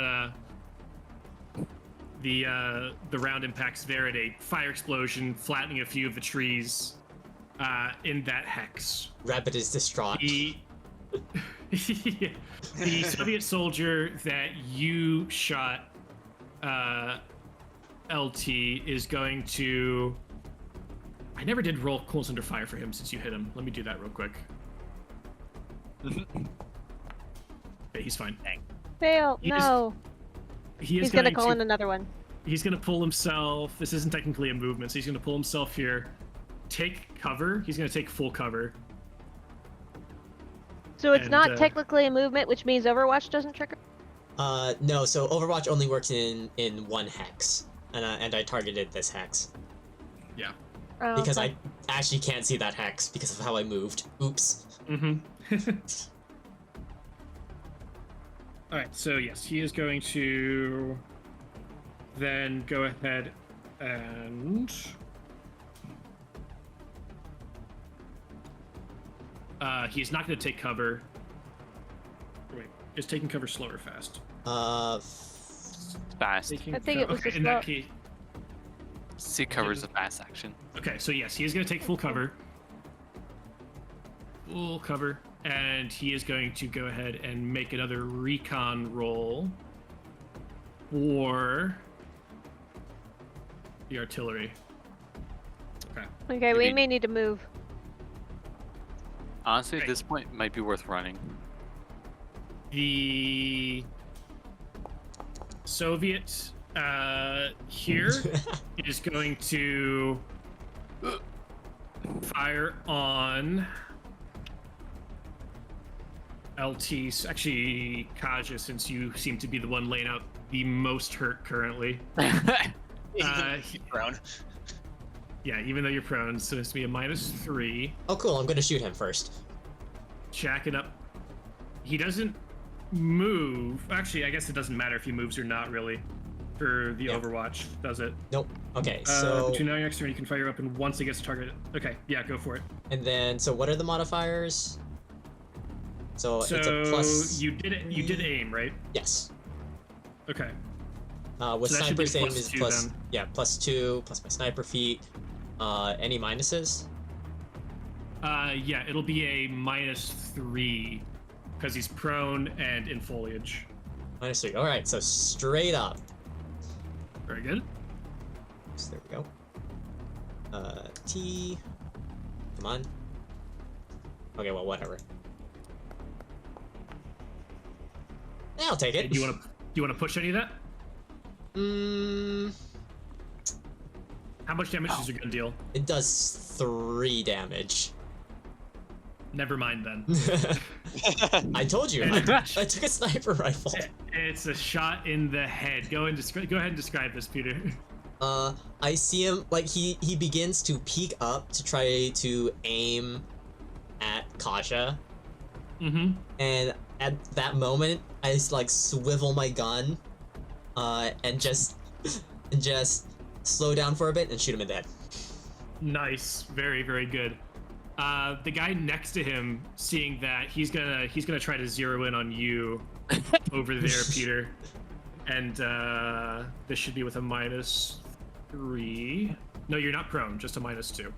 the round impacts there at a fire explosion, flattening a few of the trees in that hex. Rabbit is distraught. The Soviet soldier that you shot, LT, is going to. I never did roll coals under fire for him since you hit him. Let me do that real quick. Okay, he's fine. Fail. He is- No. He's He's gonna call in another one. He's gonna pull himself. This isn't technically a movement, so he's gonna pull himself here. Take cover. He's gonna take full cover. So it's And, not technically a movement, which means Overwatch doesn't trigger? No. So Overwatch only works in one hex, and I targeted this hex Yeah. Oh, because okay. I actually can't see that hex because of how I moved. Oops. Mm-hmm. All right. So yes, he is going to then go ahead and. He's not going to take cover. Wait, is taking cover slow or fast? Fast. Taking I think it was okay, just in that slow. case. C covers a fast action. Okay, so yes, he is going to take full cover. Full cover. And he is going to go ahead and make another recon roll for the artillery. Okay. Okay, we may need to move. Honestly, at Right. this point, it might be worth running. The Soviet here is going to fire on LT's, actually Kaja, since you seem to be the one laying out the most hurt currently. Brown. Yeah, even though you're prone, so it's gonna be a -3. Oh, cool. I'm gonna shoot him first. Jack it up. He doesn't move. Actually, I guess it doesn't matter if he moves or not, really, for the Yeah. Overwatch, does it? Nope. Okay. So Between now and next turn, you can fire your weapon once it gets targeted. Okay, yeah, go for it. and then what are the modifiers? So So it's a plus. you did it. You did aim, right? Yes. Okay. With So that should be sniper's aim plus is 2 plus then. yeah +2 plus my sniper feat. Any minuses? Yeah, it'll be a -3 because he's prone and in foliage. -3. All right, so straight up. Very good. So there we go. T. Come on. Okay, well, whatever. Yeah, I'll take it. Do you wanna push any of that? How much damage is your gun deal? It does 3 damage. Never mind then. I told you. I took a sniper rifle. It's a shot in the head. Go ahead and describe this, Peter. I see him, like, he begins to peek up to try to aim at Kasha. Mm-hmm. And at that moment, I just, like, swivel my gun, and just slow down for a bit and shoot him in the head. Nice. Very, very good. The guy next to him, seeing that, he's gonna try to zero in on you over there, Peter. And this should be with a -3. No, you're not prone, just a -2.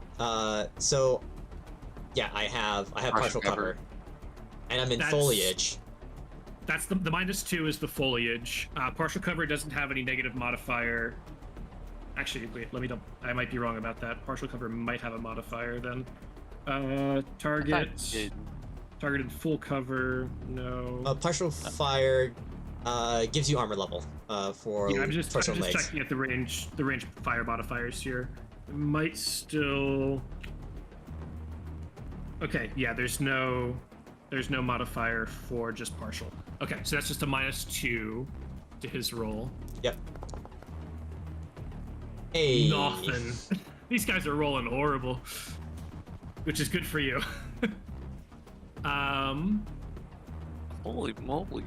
So yeah, I have partial cover. And I'm in foliage. That's the -2 is the foliage. Partial cover doesn't have any negative modifier. Actually, wait, I might be wrong about that. Partial cover might have a modifier then. Target in full cover, no. Partial fire gives you armor level for I'm just legs. checking at the range fire modifiers here. It might still. Okay, yeah, there's no modifier for just partial. Okay, so that's just a -2 to his roll. Yep. Hey. Nothing. These guys are rolling horrible, which is good for you. Holy moly.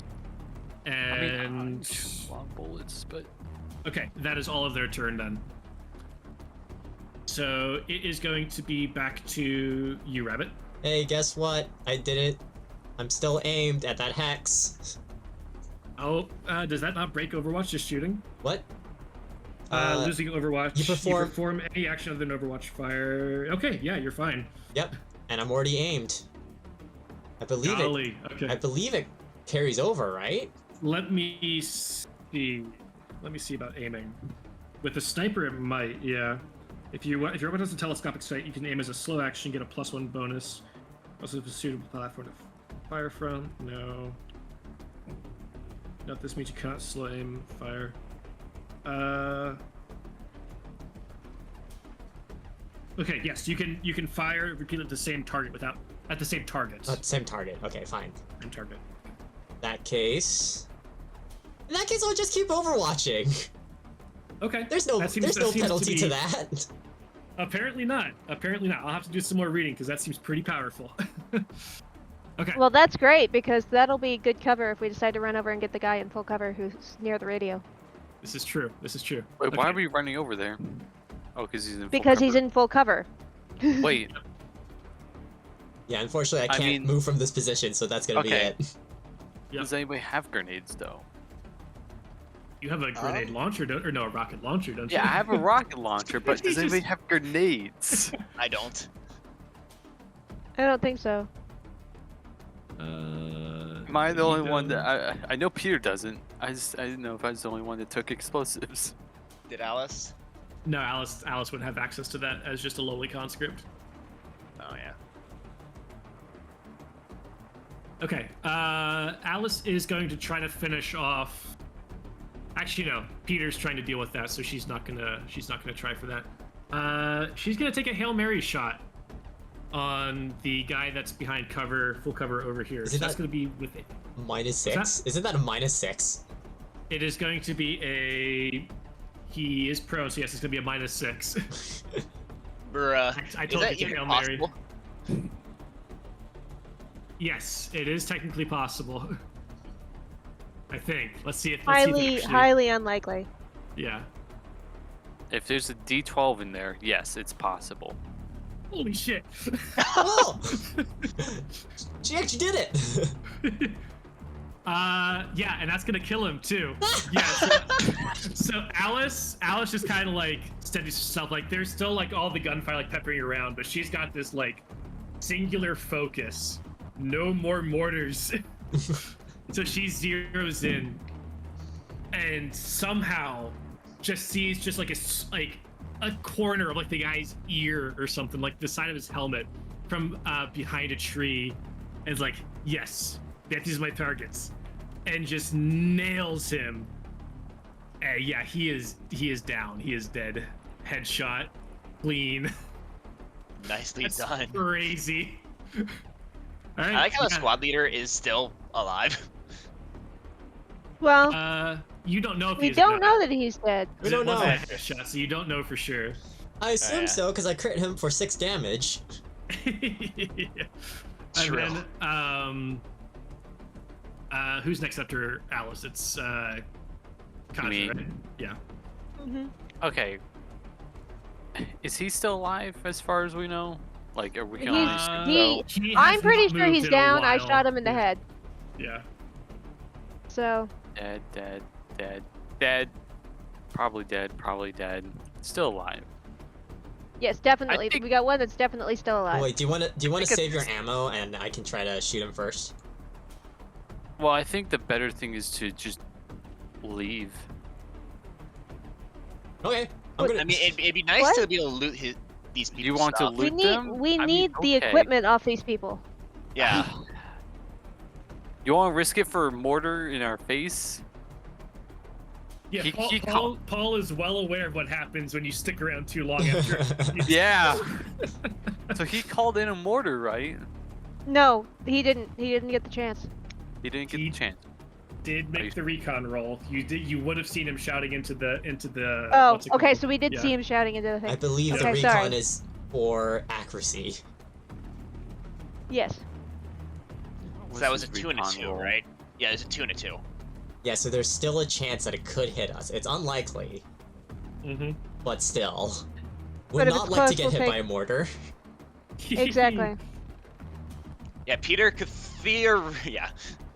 And I mean, a lot of bullets, but okay, that is all of their turn then. So it is going to be back to you, Rabbit. Hey, guess what? I did it. I'm still aimed at that hex. Oh, does that not break Overwatch, just shooting? What? Losing Overwatch. You perform any action other than Overwatch fire. Okay, yeah, you're fine. Yep, and I'm already aimed. I believe Golly, okay. I believe it carries over, right? Let me see. Let me see about aiming. With the sniper, it might, yeah. If your weapon has a telescopic sight, you can aim as a slow action, get a +1 bonus. Also, a suitable platform to fire from. No. No, this means you cannot slow aim fire. Okay, yes, you can fire repeatedly at the same target at the same target. Same target. Okay, fine. Same target. In that case, I'll just keep overwatching. Okay. There's no penalty to that. Apparently not. I'll have to do some more reading because that seems pretty powerful. Okay. Well, that's great because that'll be good cover if we decide to run over and get the guy in full cover who's near the radio. This is true. Wait, Okay. why are we running over there? Oh, because he's in full Because he's cover. in full cover. Wait, Yeah, unfortunately, I I can't mean- move from this position, so that's gonna be Okay. it. Yep. does anybody have grenades though? You have a grenade launcher, or no, a rocket launcher, don't you? Yeah, I have a rocket launcher, but does anybody have grenades? I don't. I don't think so. Am I the only one that I know Peter doesn't. I didn't know if I was the only one that took explosives. Did Alice? No, Alice wouldn't have access to that as just a lowly conscript. Oh yeah. Okay, Alice is going to try to finish off. Actually, no. Peter's trying to deal with that, so she's not gonna try for that. She's gonna take a Hail Mary shot on the guy that's behind cover, full cover over here. Is So it that's that- gonna be with it. -6? Isn't that a -6? It is going to be a. He is prone, so yes, it's gonna be a -6. Bruh. I Is told that you to even Hail Mary. possible? Yes, it is technically possible. I think. Let's see if. Highly unlikely. Yeah. If there's a D12 in there, yes, it's possible. Holy shit. Oh! She actually did it! Yeah, and that's gonna kill him too. Yeah. So Alice just kind of like steadies herself. Like there's still like all the gunfire like peppering around, but she's got this like singular focus. No more mortars. So she zeroes in and somehow just sees just like a corner of like the guy's ear or something, like the side of his helmet from behind a tree, and is like, yes, these are my targets, and just nails him. Yeah, he is down. He is dead. Headshot, clean. Nicely That's done. crazy. All right, I like how the squad leader is still alive. Well, you don't know if we he's don't know that he's dead. We don't It wasn't know. a headshot, so you don't know for sure. I assume yeah. so, because I crit him for 6 damage. True. And then, who's next after Alice? It's Kaja, Me. right? Yeah. Hmm. Okay. Is he still alive as far as we know? Like, are we He's- only he- so? He I'm has pretty not sure moved he's in a down. I while. shot him in the Yeah. head. Yeah. So, Dead. Probably dead. Still alive. yes, definitely. think- We got one that's definitely still alive. Wait, do you want to think save your it's- ammo and I can try to shoot him first? Well, I think the better thing is to just leave. Okay, I'm gonna. I mean, it'd be nice What? to be able to loot these people. You want to stuff. loot we them? we I mean, need the okay. equipment off these people. Yeah. You want to risk it for a mortar in our face? Yeah, He Paul is well aware of what happens when you stick around too long after. Yeah. So he called in a mortar, right? No, he didn't. He didn't get the chance. He didn't get He- the chance. Did make the recon roll. You would have seen him shouting into the Oh, what's it okay. called? So we did Yeah. see him shouting into the I thing. believe the Okay, recon sorry. is for accuracy. Yes. So that was a What's his 2 and a recon 2, roll? right? Yeah, it's a 2 and a 2. Yeah, so there's still a chance that it could hit us. It's unlikely, Mm-hmm. but still. But Would if not it's like to close, get we'll hit take- by a mortar. Exactly. Yeah, Peter Kathir. Yeah.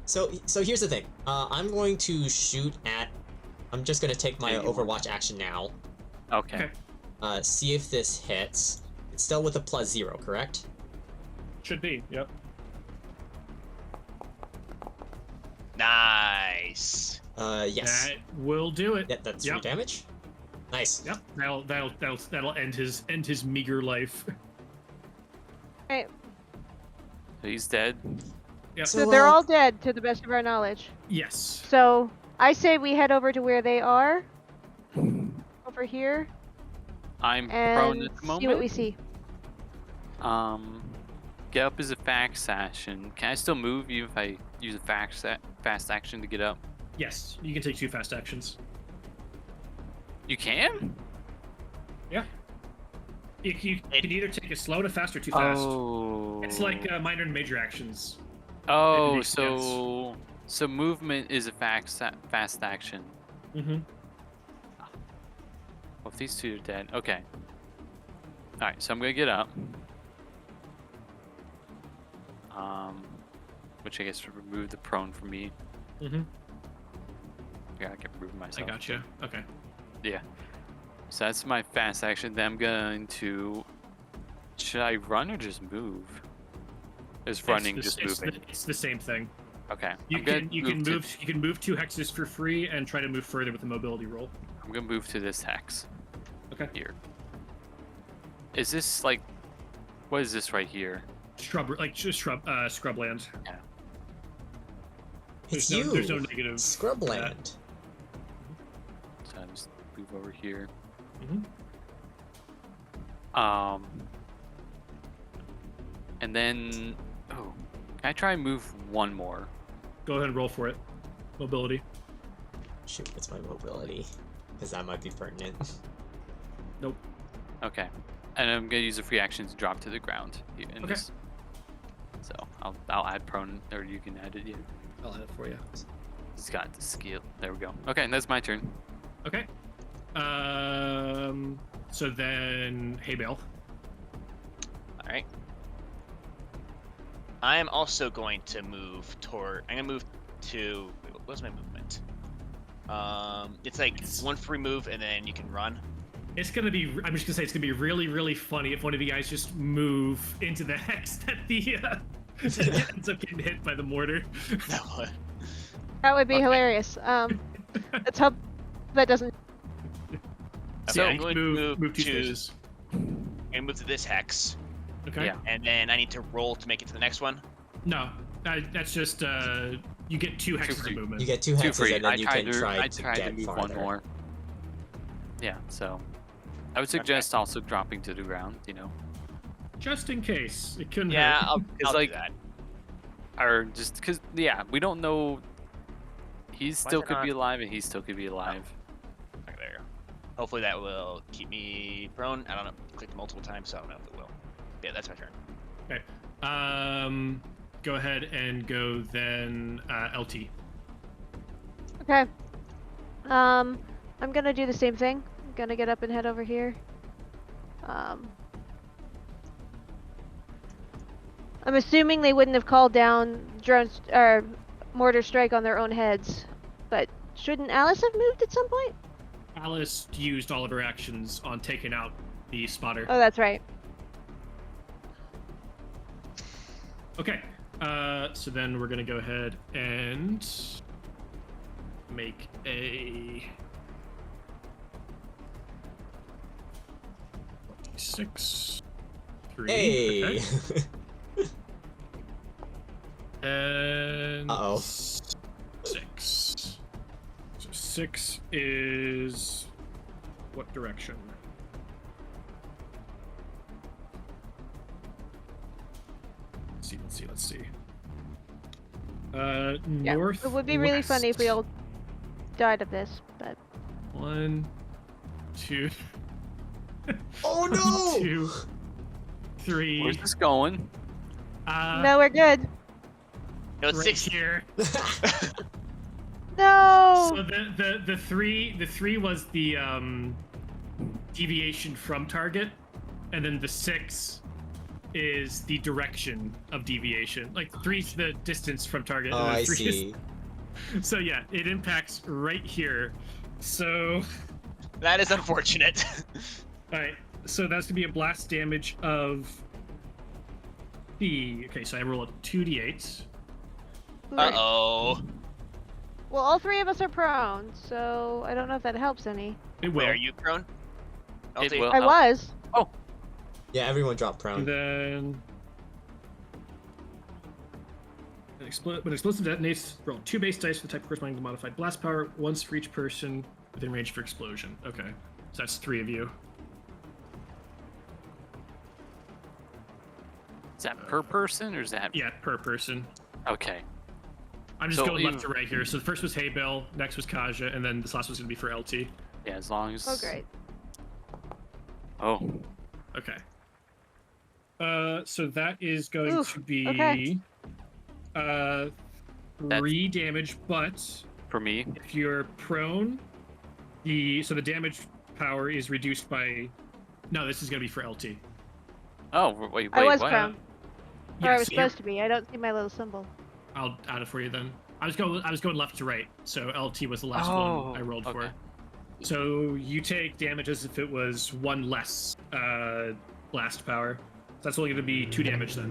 So here's the thing. I'm going to shoot at. I'm just gonna take my Yeah, you want- Overwatch action now. Okay. Okay. See if this hits. It's still with a +0, correct? Should be. Yep. Nice. Yes. That will do it. Yeah, that's Yep. 3 damage. Nice. Yep. That'll end his meager life. Right. So he's dead. Yep. So they're all dead, to the best of our knowledge. Yes. So I say we head over to where they are. Over here. I'm prone And at the see moment. what we see. Get up is a fast action. Can I still move even if I use a fast action to get up? Yes. You can take 2 fast actions. You can? You can either take a slow to fast or too fast. Oh. It's like minor and major actions. Oh, makes sense. so movement is a fast action. Mm-hmm. Well, if these two are dead, okay. All right, so I'm gonna get up. Which I guess would remove the prone from me. Mm-hmm. Yeah, I can remove I myself. gotcha. Okay. Yeah. So that's my fast action. Then I'm going to. Should I run or just move? Is running It's just moving? it's the same thing. Okay. You I'm gonna can to- move 2 hexes for free and try to move further with the mobility roll. I'm gonna move to this hex. Okay. Here. Is this like? What is this right here? Scrubland. It's There's you. no, there's no negative. Scrubland. So I just move over here. Mhm. And then, oh, can I try and move one more? Go ahead and roll for it. Mobility. Shoot, what's my mobility? Because that might be pertinent. Nope. Okay. And I'm gonna use a free action to drop to the ground. In Okay. this. So I'll add prone, or you can add it. Yeah. I'll add it for you. It's got the skill. There we go. Okay, that's my turn. Okay. So then, hey, Bale. All right. I am also going to move toward. I'm gonna move to. Wait, what was my movement? It's like one free move and then you can run. It's gonna be. I'm just gonna say it's gonna be really, really funny if one of you guys just move into the hex that the that ends up getting hit by the mortar. That one. That would be Okay. hilarious. Let's hope that doesn't. So I'm going to move 2 to- spaces. I'm gonna move to this hex, Okay. Yeah. and then I need to roll to make it to the next one. No, that's just you get 2 hexes of free. movement. You get 2 Two hexes, free. and then I you tried can to, try I to tried get to move farther. one more. Yeah, so I would suggest also dropping to the ground. Just in case it couldn't Yeah, hurt. I'll like- do that. or just because we don't know. He still it could be not- alive, and he still could be alive. Okay, there. Hopefully that will keep me prone. I don't know. Clicked multiple times, so I don't know if it will. Yeah, that's my turn. Go ahead and go then LT. Okay. I'm gonna do the same thing. I'm gonna get up and head over here. I'm assuming they wouldn't have called down drones or mortar strike on their own heads, but shouldn't Alice have moved at some point? Alice used all of her actions on taking out the spotter. Oh, that's right. Okay. So then we're gonna go ahead and make a 6, 3. Hey! Okay. And Uh-oh. 6. So 6 is what direction? Let's see. Yeah. North. It would be really funny if we all died of this, but 1, 2. Oh no! 2, 3. Where's this going? no, we're good. No, it's Right 6 here. No. So the 3 was the deviation from target, and then the 6 is the direction of deviation. Like 3's the distance from target. Oh, and then I 3 see. So yeah, it impacts right here. So That is unfortunate. all right, so that's gonna be a blast damage of the. Okay, so I roll a 2d8. Uh-oh. Well, all 3 of us are prone, so I don't know if that helps any. It will. Wait, are you prone? It LT? will. I help. was. Yeah, everyone dropped And prone. then when explosive detonates, roll 2 base dice for the type corresponding to modified blast power, once for each person within range for explosion. Okay, so that's 3 of you. Is that per person or is that? Yeah, per person. Okay. I'm just So going left you- to right here. So the first was Haybill, next was Kaja, and then this last was gonna be for LT. Yeah, as long as. Oh, great. Oh. Okay. So that is going Oof, to be okay. 3 damage, but For me. if you're prone, the damage power is reduced by. No, this is gonna be for LT. Oh wait. I was what? prone. Or Yeah, I was so you're- supposed to be. I don't see my little symbol. I'll add it for you then. I was going left to right, so LT was the last Oh, one I rolled okay. for. So you take damage as if it was 1 less blast power. That's only going to be 2 damage then.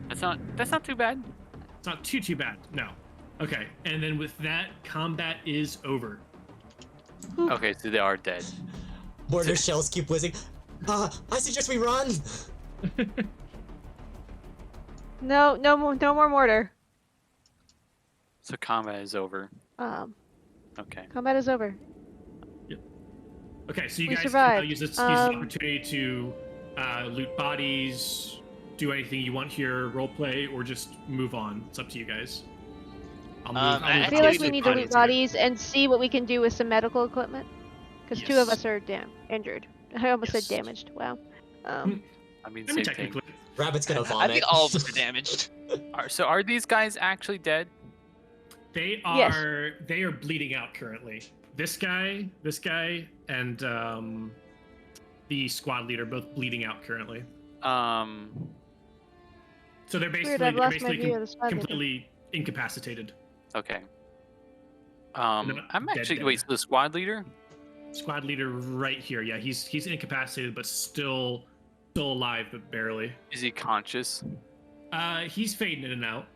That's not too bad. It's not too bad. No. Okay, and then with that, combat is over. Okay, so they are dead. Mortar shells keep whizzing. I suggest we run! No more mortar. So combat is over. Okay. Combat is over. Okay, so you We guys can survived. use this Um, opportunity to loot bodies, do anything you want here, roleplay, or just move on. It's up to you guys. I'll move. I I I'll feel move like we need to loot here. bodies and see what we can do with some medical equipment. Because 2 of Yes. us are injured. I almost Yes. said damaged. Wow. I mean, I mean, same thing. technically. Rabbit's gonna I vomit. think all of us are damaged. So are these guys actually dead? They Yes. are bleeding out currently. This guy, and the squad leader both bleeding out currently. So they're basically Weird, I've lost my view of the squad leader. completely incapacitated. Okay. not I'm dead actually dead. wait. So the squad leader? Squad leader right here. Yeah, he's incapacitated but still alive but barely. Is he conscious? He's fading in and out.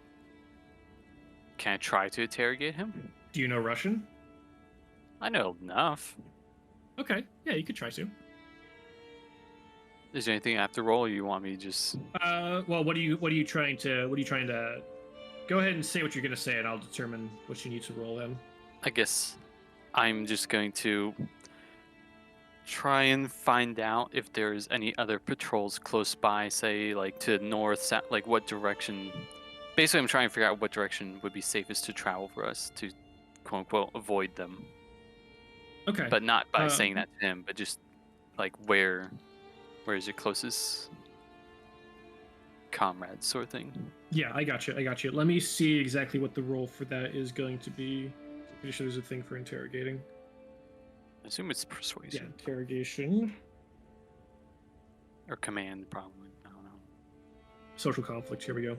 Can I try to interrogate him? Do you know Russian? I know enough. Okay, yeah, you could try to. Is there anything I have to roll, or you want me to just... Well, what are you trying to? Go ahead and say what you're gonna say, and I'll determine what you need to roll in. I guess I'm just going to try and find out if there's any other patrols close by, say, like to the north, south, like what direction. Basically, I'm trying to figure out what direction would be safest to travel for us to, quote unquote, avoid them. Okay. But not by saying that to him, but just like where is your closest comrade sort of thing. Yeah, I got you. Let me see exactly what the roll for that is going to be. Pretty sure there's a thing for interrogating. I assume it's Yeah, persuasion interrogation. or command, probably. I don't know. Social conflict. Here we go.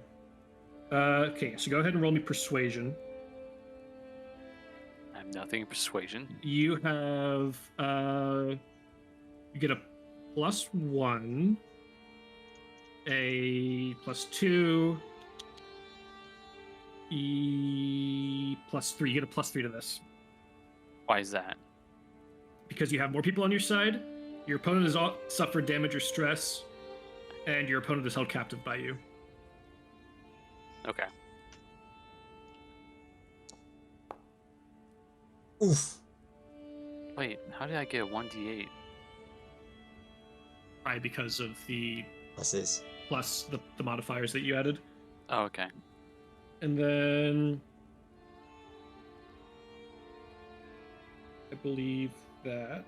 Okay, so go ahead and roll me persuasion. I have nothing in persuasion. You have you get a +1, a +2, +3. You get a +3 to this Why is that? because you have more people on your side. Your opponent has suffered damage or stress, and your opponent is held captive by you. Okay. Oof. Wait, how did I get a 1d8? Probably because of the Pluses. plus the modifiers that you added. Oh, okay. And then I believe that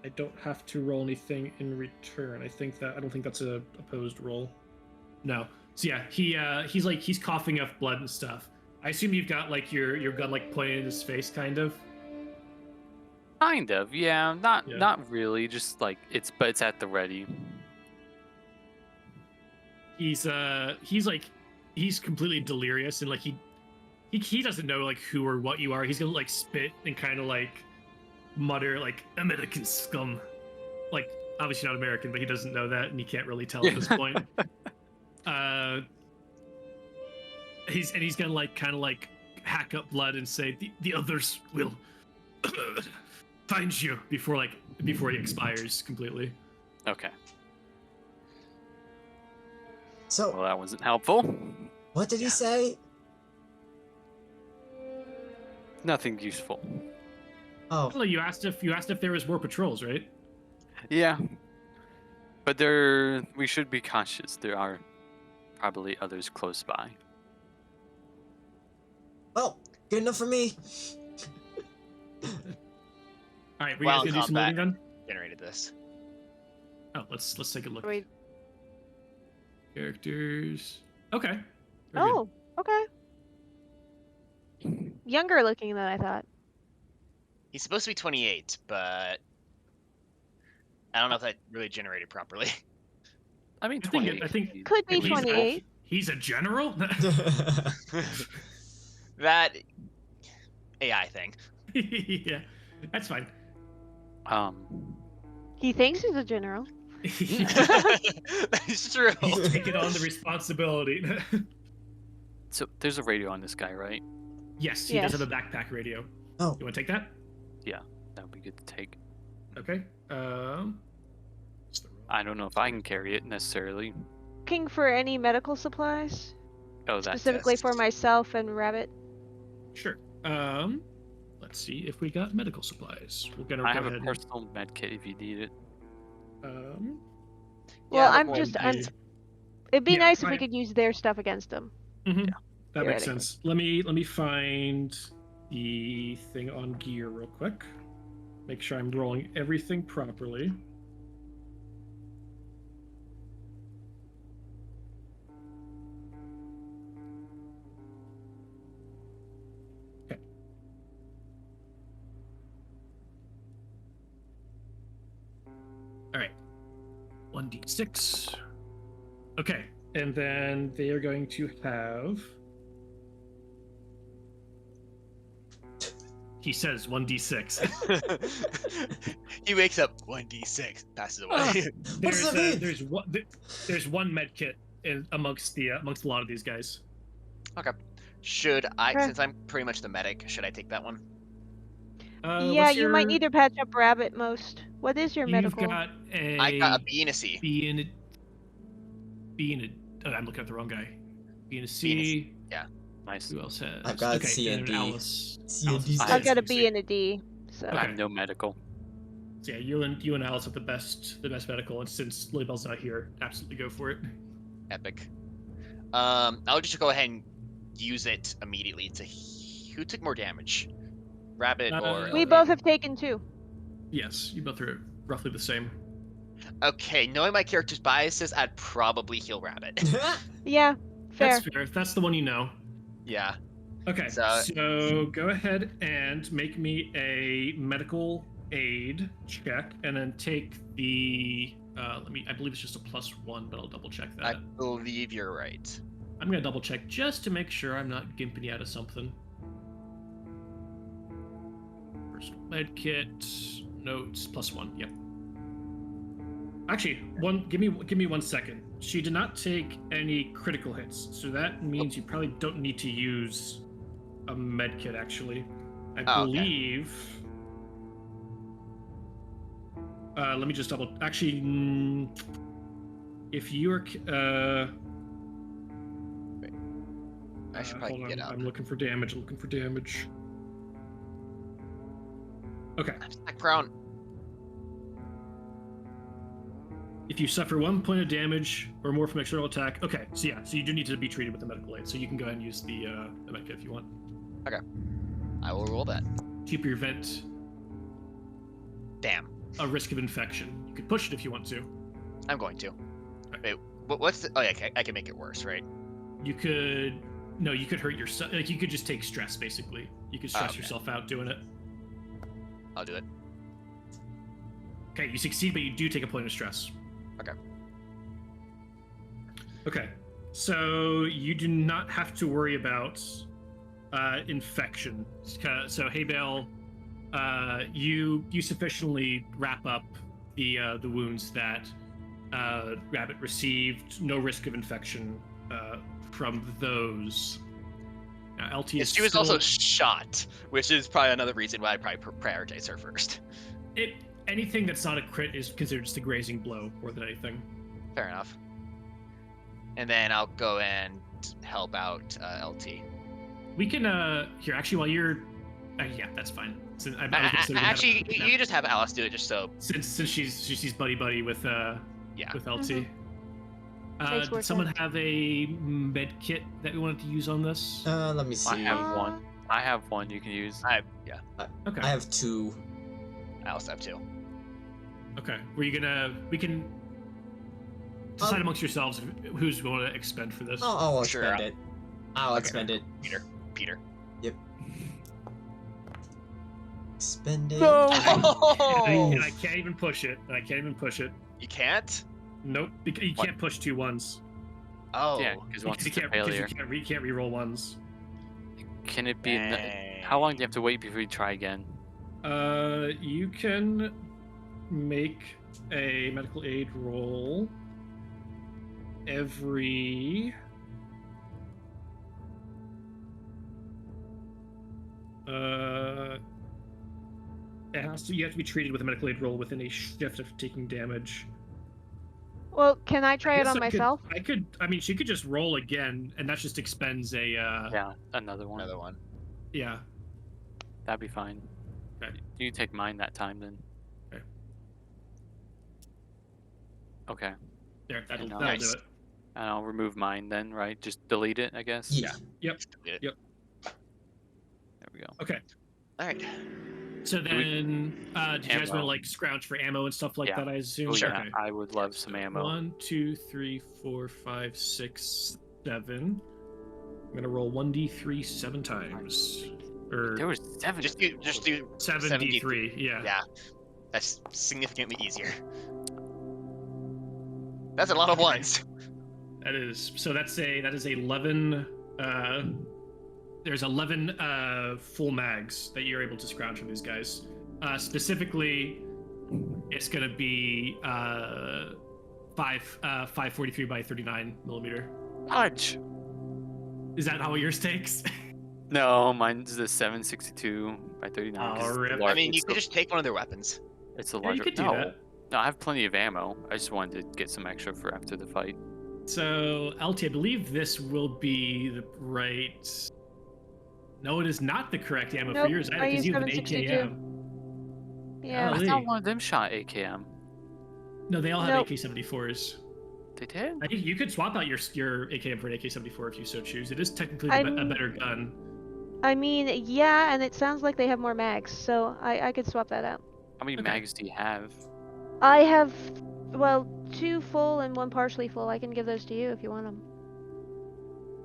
I don't have to roll anything in return. I don't think that's a opposed roll. No. So yeah, he's coughing up blood and stuff. I assume you've got like your gun like pointed in his face, kind of. Kind of, yeah. Not Yeah. not really. Just like it's at the ready. He's completely delirious and like he doesn't know like who or what you are. He's gonna like spit and kind of like mutter like American scum, like obviously not American, but he doesn't know that and he can't really tell at this point. He's gonna like kind of like hack up blood and say the others will find you before he expires completely. Okay. So, Well, that wasn't helpful. what did he say? Nothing useful. Oh, Well, you asked if there was more patrols, right? Yeah. But we should be cautious. There are probably others close by. well, good enough for me. All right, we While guys gonna do some combat. loading gun? Generated this. Oh, let's take a look. Wait. Characters. Okay. Very good. Oh, okay. Younger looking than I thought. He's supposed to be 28, but I don't know if that really generated properly. I mean, I think 28. I think Could be he's a- 28. He's a general. That AI thing. Yeah, that's fine. He thinks he's a general. That is true. He's taking on the responsibility. So there's a radio on this guy, right? Yes, he Yes. does have a backpack radio. Oh. You want to take that? That would be good to take. Okay. I don't know if I can carry it necessarily. Looking for any medical supplies? Oh, that's Specifically for myself and Rabbit. Sure. Let's see if we got medical supplies. We're gonna I go have a ahead. personal med kit if you need it. Um, Well, Yeah, I'm but just. I- It'd be Yeah, nice if we I- could use their stuff against them. mhm, that makes Theoretically. sense. Let me find the thing on gear real quick. Make sure I'm rolling everything properly. Okay. All right. 1d6. Okay, and then they are going to have. He says 1d6. He wakes up 1d6, passes away. What does that mean? There's one med kit amongst a lot of these guys. Should I, Okay. since I'm pretty much the medic, should I take that one? Yeah, what's you might your- need to patch up Rabbit most. What is your You've medical? got a. I got a B and a C. B and a. B and a. Oh, I'm looking at the wrong guy. B and a C. B and a C, yeah. Nice. Who else has? I've got okay, C and D. Alice. C and Alice D's has good. I've got a C. B and a D. So. I have no medical. So yeah, you and Alice have the best medical, and since Lilybell's not here, absolutely go for it. Epic. I'll just go ahead and use it immediately to. Who took more damage? Rabbit or? We LB? both have taken 2. Yes, you both are roughly the same. Okay, knowing my character's biases, I'd probably heal Rabbit. Yeah, fair. That's fair. That's the one you know. Yeah. Okay, So- so go ahead and make me a medical aid check, and then take the. I believe it's just a +1, but I'll double check that. I believe you're right. I'm gonna double check just to make sure I'm not gimping you out of something. First med kit notes +1. Yep. Actually, give me 1 second. She did not take any critical hits, so that means you probably don't need to use a med kit. Actually, I Oh, okay. believe. Let me just double. Actually, if you're I should probably hold get on. up. I'm looking for damage. Okay. I'm stuck prone. If you suffer 1 point of damage or more from external attack, okay. So yeah, so you do need to be treated with the medical aid. So you can go ahead and use the med kit if you want I will roll that. to prevent Damn. a risk of infection. You could push it if you want to. I'm going to. Wait, what's the? Oh yeah, I can make it worse, right? You could. No, you could hurt yourself. Like you could just take stress, basically. You could stress Okay. yourself out doing it. I'll do it. Okay, you succeed, but you do take a point of stress. Okay. Okay, so you do not have to worry about infection. So, hey, Bale, you sufficiently wrap up the wounds that Rabbit received. No risk of infection from those. Now, LT is She was still- also shot, which is probably another reason why I'd probably prioritize her first. Anything that's not a crit is considered just a grazing blow more than anything. Fair enough. And then I'll go and help out LT. We can here actually while you're yeah, that's fine. So, I was gonna say we have- Actually, you just have Alice do it, just so. since she's buddy with Yeah. with LT. Takes Did work someone out. have a med kit that we wanted to use on this? Let me see. I have one. I have one you can use. Yeah. Okay. I have 2. I also have 2. Okay. We can decide amongst yourselves who's going to expend for this. I'll Sure. expend it. I'll Okay. expend it. Peter. Expend it. And I can't even push it. You can't? Nope. You What? can't push 2 ones. Oh. Yeah, because once you it's a can't, failure, you can't re-roll ones. can it be? Dang. How long do you have to wait before you try again? You can make a medical aid roll every you have to be treated with a medical aid roll within a shift of taking damage. Well, can I try it guess on I could- myself? I mean, she could just roll again, and that just expends a Yeah, another one. Another one. yeah. That'd be fine. Okay. You take mine that time then. Okay. Okay. There, that'll do Nice. it. And I'll remove mine then, right? Just delete it, I guess. Yeah. Yep. Get it. Yep. There we go. Okay. All right. So Do we- then, do you guys want to Ammo. like scrounge for ammo and stuff like Yeah. that? I assume. Oh, yeah, Okay. I would love some ammo. 1, 2, 3, 4, 5, 6, 7. I'm gonna roll 1d3 7 times. Or There was 7. Just do 7d3. Yeah. Yeah. That's significantly easier. That's a lot of ones. That is. So that is 11. There's 11 full mags that you're able to scrounge from these guys. Specifically, it's gonna be 543 by 39 millimeter. Fudge! Is that how yours takes? No, mine's the 762 by 39. 'cause Oh, it's the rip. I mean, you it's could the- just take one of their weapons. It's a Yeah, you larger. could do no, that. no, I have plenty of ammo. I just wanted to get some extra for after the fight. So, LT, I believe this will be the right. No, it is not the correct ammo Nope, for yours either I because used you have an 762. AKM. Yeah. I Golly. thought one of them shot AKM. No, they all have Nope. AK-74s. They did? I think you could swap out your AKM for an AK-74 if you so choose. It is technically a I'm- better gun. I mean, yeah, and it sounds like they have more mags, so I could swap that out. How many Okay. mags do you have? I have, well, 2 full and 1 partially full. I can give those to you if you want them.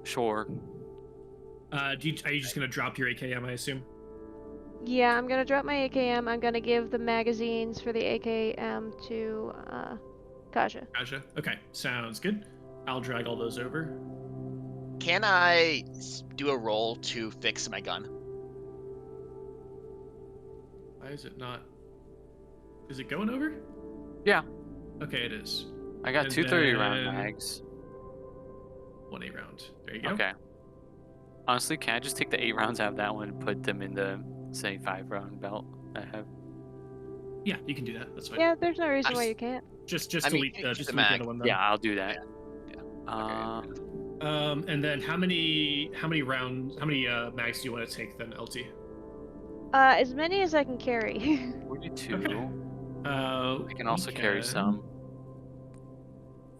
Sure. Are you just gonna drop your AKM? I assume. Yeah, I'm gonna drop my AKM. I'm gonna give the magazines for the AKM to Kaja. Gotcha. Okay, sounds good. I'll drag all those over. Can I do a roll to fix my gun? Why is it not? Is it going over? Yeah. Okay, it is. I got And 230 round then- mags. 1 8 round. There you go. Okay. Honestly, can I just take the 8 rounds out of that one and put them in the, say, 5 round belt I have? Yeah, you can do that. That's fine. Yeah, there's no reason why s- you can't. Just I mean, delete you can just keep the delete the mag. other one then. Yeah, I'll do that. And then how many mags do you want to take then, LT? As many as I can carry. 42. Okay. I can also carry some.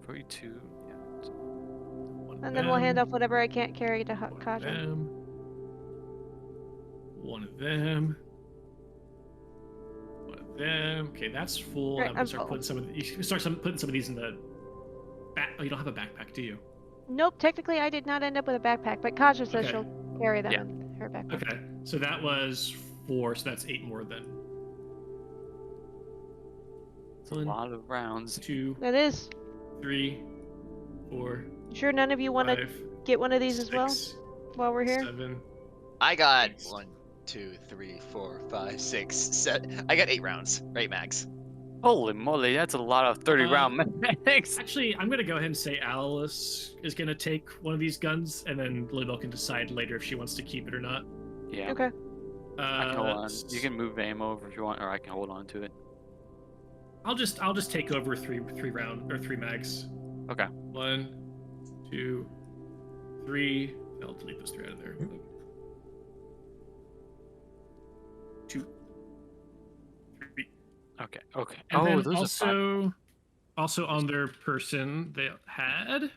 42. Yeah. And then we'll hand off whatever I can't carry to One of Kaja. them. One of them. One of them. Okay, that's full. Right, I'm gonna I'm start full. putting some of putting some of these in the back. Oh, you don't have a backpack, do you? Nope, technically I did not end up with a backpack, but Kaja says Okay. she'll carry them Yeah. in her backpack. Okay, so that was 4, so that's 8 more then. It's a lot of rounds. 2, That is. 3, 4, Sure none of you want to 5, get one of these as well 6, while we're here? 7. I got Nice. 1, 2, 3, 4, 5, 6, 7. I got 8 rounds. 8 mags. Holy moly, that's a lot of 30 round mags. Actually, I'm gonna go ahead and say Alice is gonna take one of these guns, and then Lilibel can decide later if she wants to keep it or not. Yeah. Okay. I can hold on. You can move ammo over if you want, or I can hold on to it. I'll just take over three mags. Okay. 1, 2, 3. I'll delete those 3 out of there. 2, 3. Okay. Okay. And oh, then those are fun. also on their person they had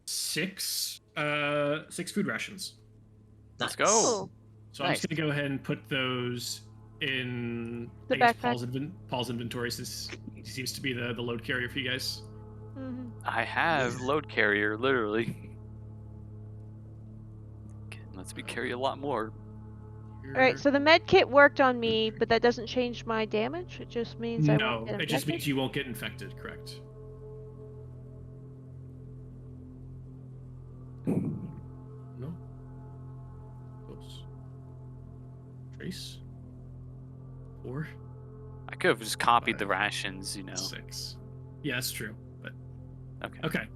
6 food rations. Let's Nice. go. Cool. So I'm Nice. just gonna go ahead and put those in The I guess backpack. Paul's inventory, since he seems to be the load carrier for you guys. Hmm. I have load carrier, literally. Lets me carry a lot more. Alright, so the med kit worked on me, but that doesn't change my damage. It just means I No, won't get it just infected. means you won't get infected. Correct. No. Oops. Trace. 4, I could have just copied the 5, rations, you know. 6. Yeah, that's true. But Okay. okay.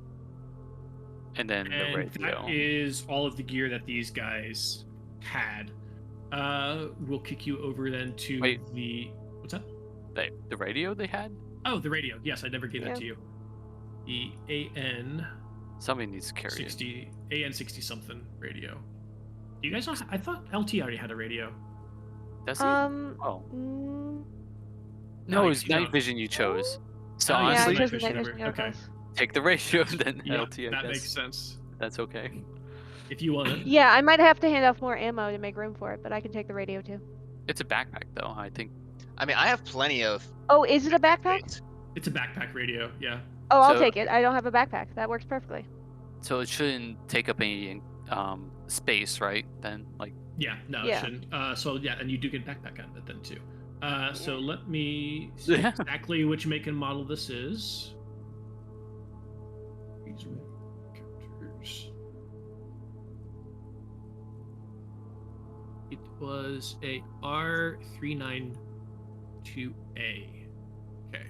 And then the And radio. that is all of the gear that these guys had. We'll kick you over then to Wait. the. What's that? The radio they had? Oh, the radio. Yes, I never gave Yeah. that to you. The AN Somebody needs to carry it. 60 AN 60 something radio. Do you guys know? I thought LT already had a radio. Does he? Oh. Mm, No, you it was don't. night vision you chose. So Oh, yeah, I honestly, night chose the vision night over- vision okay. goggles. take the radio then Yeah, LT, I that guess. makes sense. That's okay. If you want it. Yeah, I might have to hand off more ammo to make room for it, but I can take the radio too. It's a backpack though, I think. I mean, I have plenty of Oh, is it a backpack? space. It's a backpack radio. Yeah. Oh, I'll So- take it. I don't have a backpack. That works perfectly. So it shouldn't take up any space, right? Then like Yeah. No, Yeah. it shouldn't. So yeah, and you do get backpack out of it then too. So let me see Yeah. exactly which make and model this is. These are characters. It was a R392A. Okay.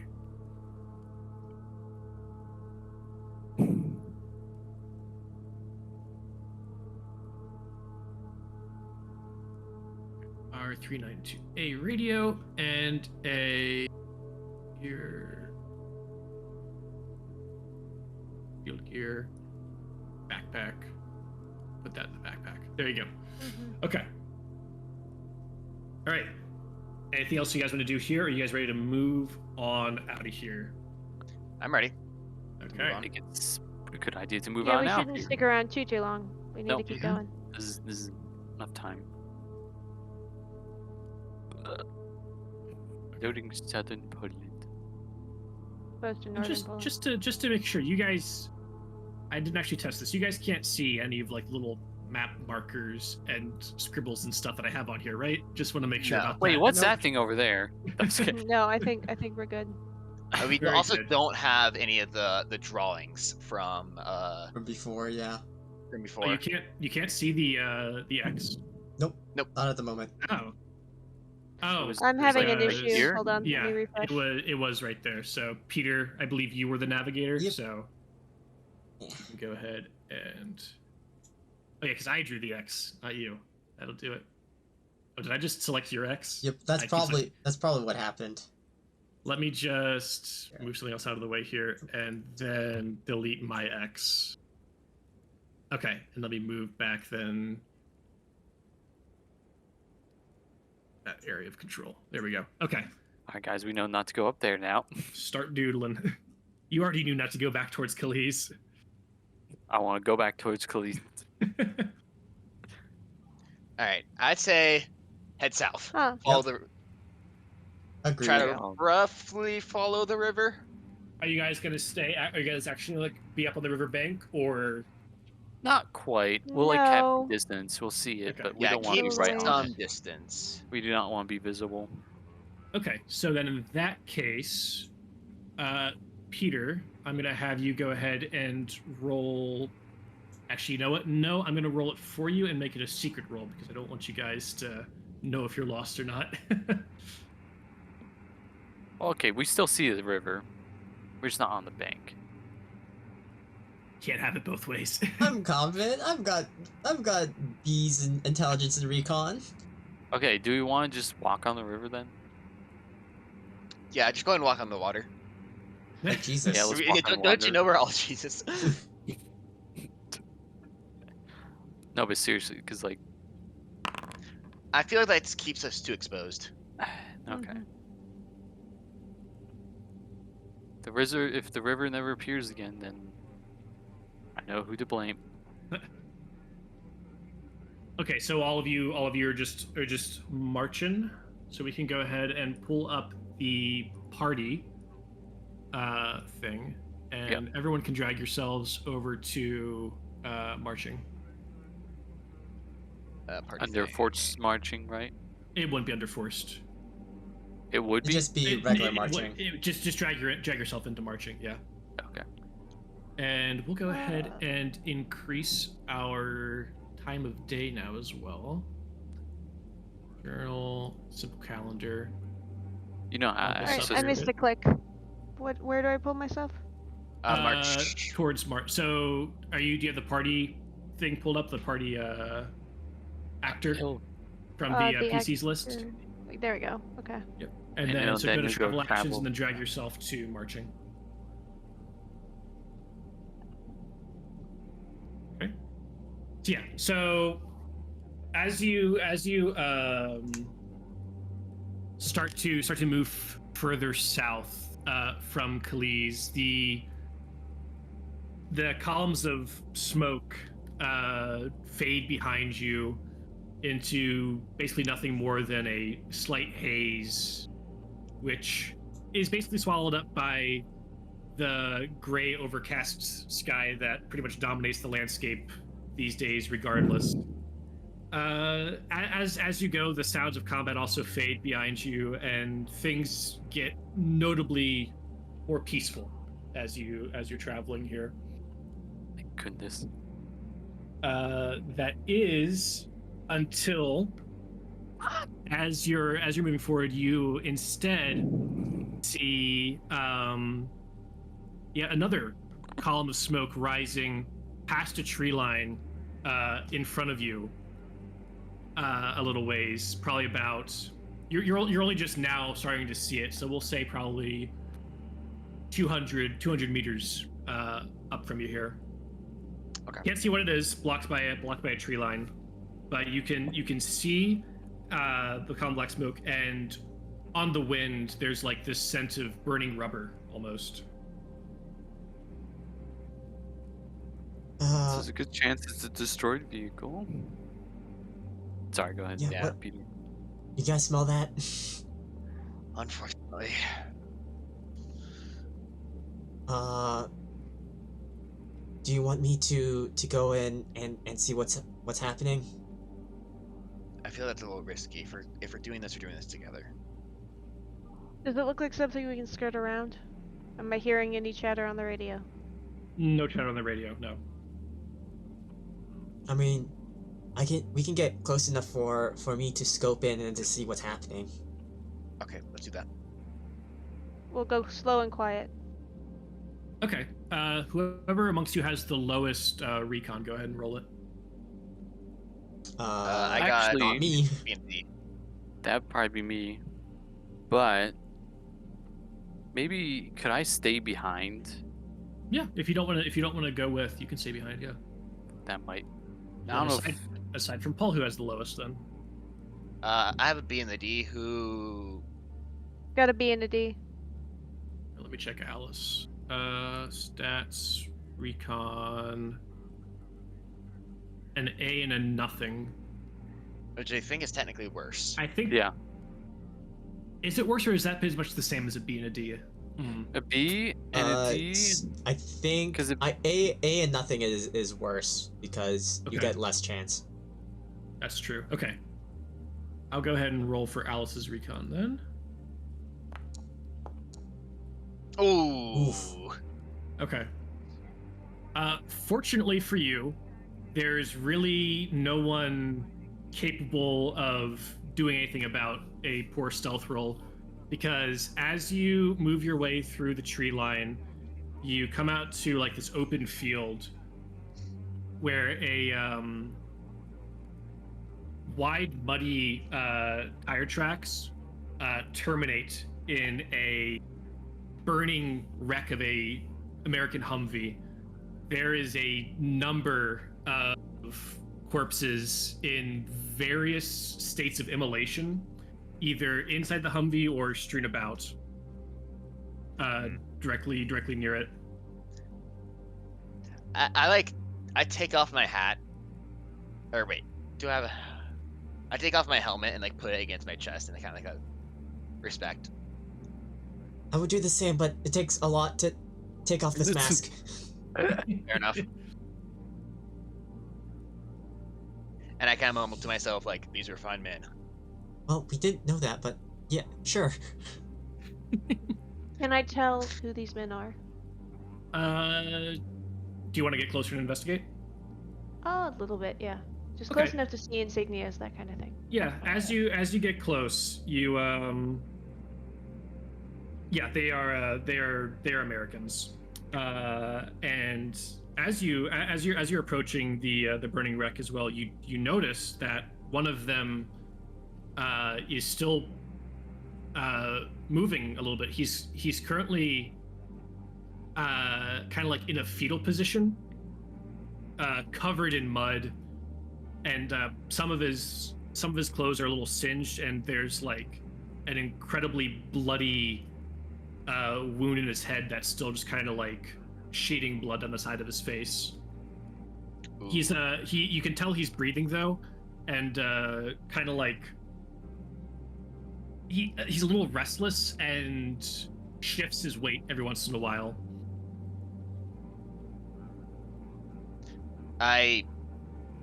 R392A radio and a gear, field gear, backpack. Put that in the backpack. There you go. Okay. All right. Anything else you guys want to do here? Or are you guys ready to move on out of here? I'm ready. Okay. I think it's a good idea to move Yeah, on we now. shouldn't stick around too long. We need No. to keep going. This is enough time. Loading southern Poland. Supposed to And northern Poland. just to make sure, you guys, I didn't actually test this. You guys can't see any of like little map markers and scribbles and stuff that I have on here, right? Just want to make sure No. about that. Wait, what's No. that thing over there? No, I think we're good. We Very also good. don't have any of the drawings from From before, yeah. before. Oh, you can't see the X. Nope. Nope. Not at the moment. Oh. Oh. was- I'm having an like, issue. here? Hold on, Yeah, let me refresh. it was right there. So Peter, I believe you were the navigator. Yep. So you can go ahead and oh yeah, because I drew the X, not you. That'll do it. Oh, did I just select your X? Yep, I keep like- that's probably what happened. Let me just move something else out of the way here, and then delete my X. Okay, and let me move back then. That area of control. There we go. Okay, All right, guys, we know not to go up there now. start doodling. You already knew not to go back towards Kalisz. I want to go back towards Kalisz. All right, I'd say head south. Huh. Follow Agreed. try to Yeah. roughly follow the river. Are you guys gonna stay? Are you guys actually like be up on the riverbank, or Not quite. We'll like have No. distance. We'll see it, Okay. but we Yeah, don't want to keep be right on some it. distance. We do not want to be visible. okay? So then, in that case, Peter, I'm gonna have you go ahead and roll. Actually, you know what? No, I'm gonna roll it for you and make it a secret roll because I don't want you guys to know if you're lost or not. Okay, we still see the river. We're just not on the bank. Can't have it both ways. I'm confident. I've got B's in intelligence and recon. Okay, do we want to just walk on the river then? Yeah, just go ahead and walk on the water. Like Jesus. Yeah, let's walk on Don't water. you know we're all Jesus? No, but seriously, because like, I feel like that keeps us too exposed. okay. Mhm. If the river never appears again, then I know who to blame. Okay, so all of you are just marching. So we can go ahead and pull up the party thing, and everyone can drag yourselves over to marching. Party Under thing. forts marching, right? It wouldn't be under forced. It would It'd be. just be It- regular it- marching. just drag yourself into marching, yeah. Okay. And we'll go ahead and increase our time of day now as well. Journal, simple calendar. You know how. Alright, Alright, it's I just- missed the click. Where do I pull myself? March. Towards March. So, do you have the party thing pulled up? The party actor Oh, from Uh, the the PCs list, There we go. Okay. and And then so then go to you go travel actions travel. and then drag yourself to marching. Okay. So yeah. So as you start to move further south from Kalisz, the columns of smoke fade behind you into basically nothing more than a slight haze, which is basically swallowed up by the gray overcast sky that pretty much dominates the landscape these days regardless. As you go, the sounds of combat also fade behind you, and things get notably more peaceful as you're traveling here. thank goodness. That is until as you're moving forward, you instead see yet another column of smoke rising past a tree line in front of you. a little ways, probably about. You're only just now starting to see it, so we'll say probably 200 meters up from you here. Okay. Can't see what it is, blocked by a tree line, but you can see the common black smoke, and on the wind there's like this scent of burning rubber almost. There's a good chance it's a destroyed vehicle. Sorry, go ahead. Yeah, what? Peter. You guys smell that? Unfortunately. Do you want me to go in and see what's happening? I feel that's a little risky. If we're doing this together. Does it look like something we can skirt around? Am I hearing any chatter on the radio? No chatter on the radio, no. I mean, we can get close enough for me to scope in and to see what's happening. Okay, let's do that. We'll go slow and quiet. Okay. Whoever amongst you has the lowest recon, go ahead and roll it. I got actually- not me. B&D. That'd probably be me. But maybe could I stay behind? Yeah, if you don't want to go with, you can stay behind. Yeah. That might. I don't know. Aside from Paul, who has the lowest, then. I have a B and the D. Who? Gotta be in a D. Let me check Alice. Stats, recon, an A and a nothing. Which I think is technically worse. I think. Yeah. Is it worse, or is that pretty much the same as a B and a D? A B and a D. I think 'Cause A and nothing is worse because you Okay. get less chance. That's true. Okay. I'll go ahead and roll for Alice's recon then. Ooh. Okay. Fortunately for you, there's really no one capable of doing anything about a poor stealth roll, because as you move your way through the tree line, you come out to like this open field where a wide, muddy tire tracks terminate in a burning wreck of a American Humvee. There is a number of corpses in various states of immolation, either inside the Humvee or strewn about, directly near it. I take off my hat. Or wait, do I have a? I take off my helmet and like put it against my chest and kind of like a respect. I would do the same, but it takes a lot to take off this mask. Fair enough. And I kind of mumble to myself like, "These are fine men." Well, we didn't know that, but yeah, sure. Can I tell who these men are? Do you want to get closer and investigate? Oh, a little bit, yeah. Just Okay. close enough to see insignias, that kind of thing. Yeah, as you get close, you yeah, they are Americans, and as you're approaching the burning wreck as well, you notice that one of them is still moving a little bit. He's currently kind of like in a fetal position, covered in mud, and some of his clothes are a little singed, and there's like an incredibly bloody wound in his head that's still just kind of like sheeting blood down the side of his face. Ooh. He's you can tell he's breathing though, and kind of like he's a little restless and shifts his weight every once in a while.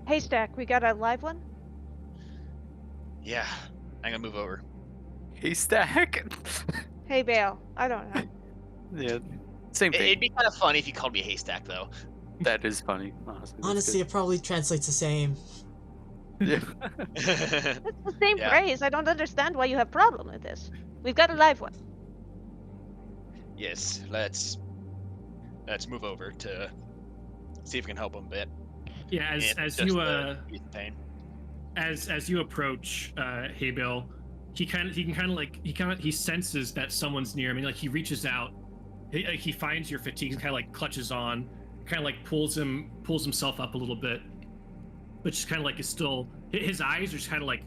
Haystack, we got a live one? Yeah, I'm gonna move over. Haystack. Hey, Bale. I don't know. Yeah. Same thing. It'd be kind of funny if you called me Haystack though. That is funny. Honestly. That's Honestly, it probably translates the same. good. Yeah. It's the same Yeah. phrase. I don't understand why you have problem with this. We've got a live one. Yes, let's move over to see if we can help him a bit. Yeah, And as just you the pain. as you approach Haybill, he senses that someone's near him. Like he reaches out, he finds your fatigue, and kind of like clutches on, kind of like pulls himself up a little bit, but just kind of like is still. His eyes are just kind of like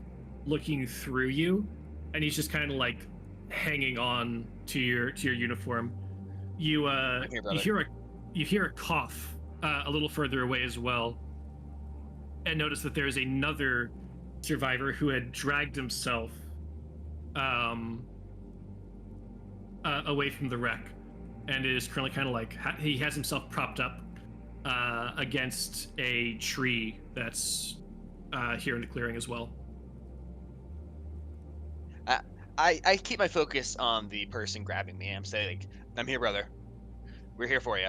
looking through you, and he's just kind of like hanging on to your uniform. You hear a cough a little further away as well, and notice that there is another survivor who had dragged himself away from the wreck, and is currently kind of like he has himself propped up against a tree that's here in the clearing as well. I keep my focus on the person grabbing me. I'm saying, like, I'm here, brother. We're here for you.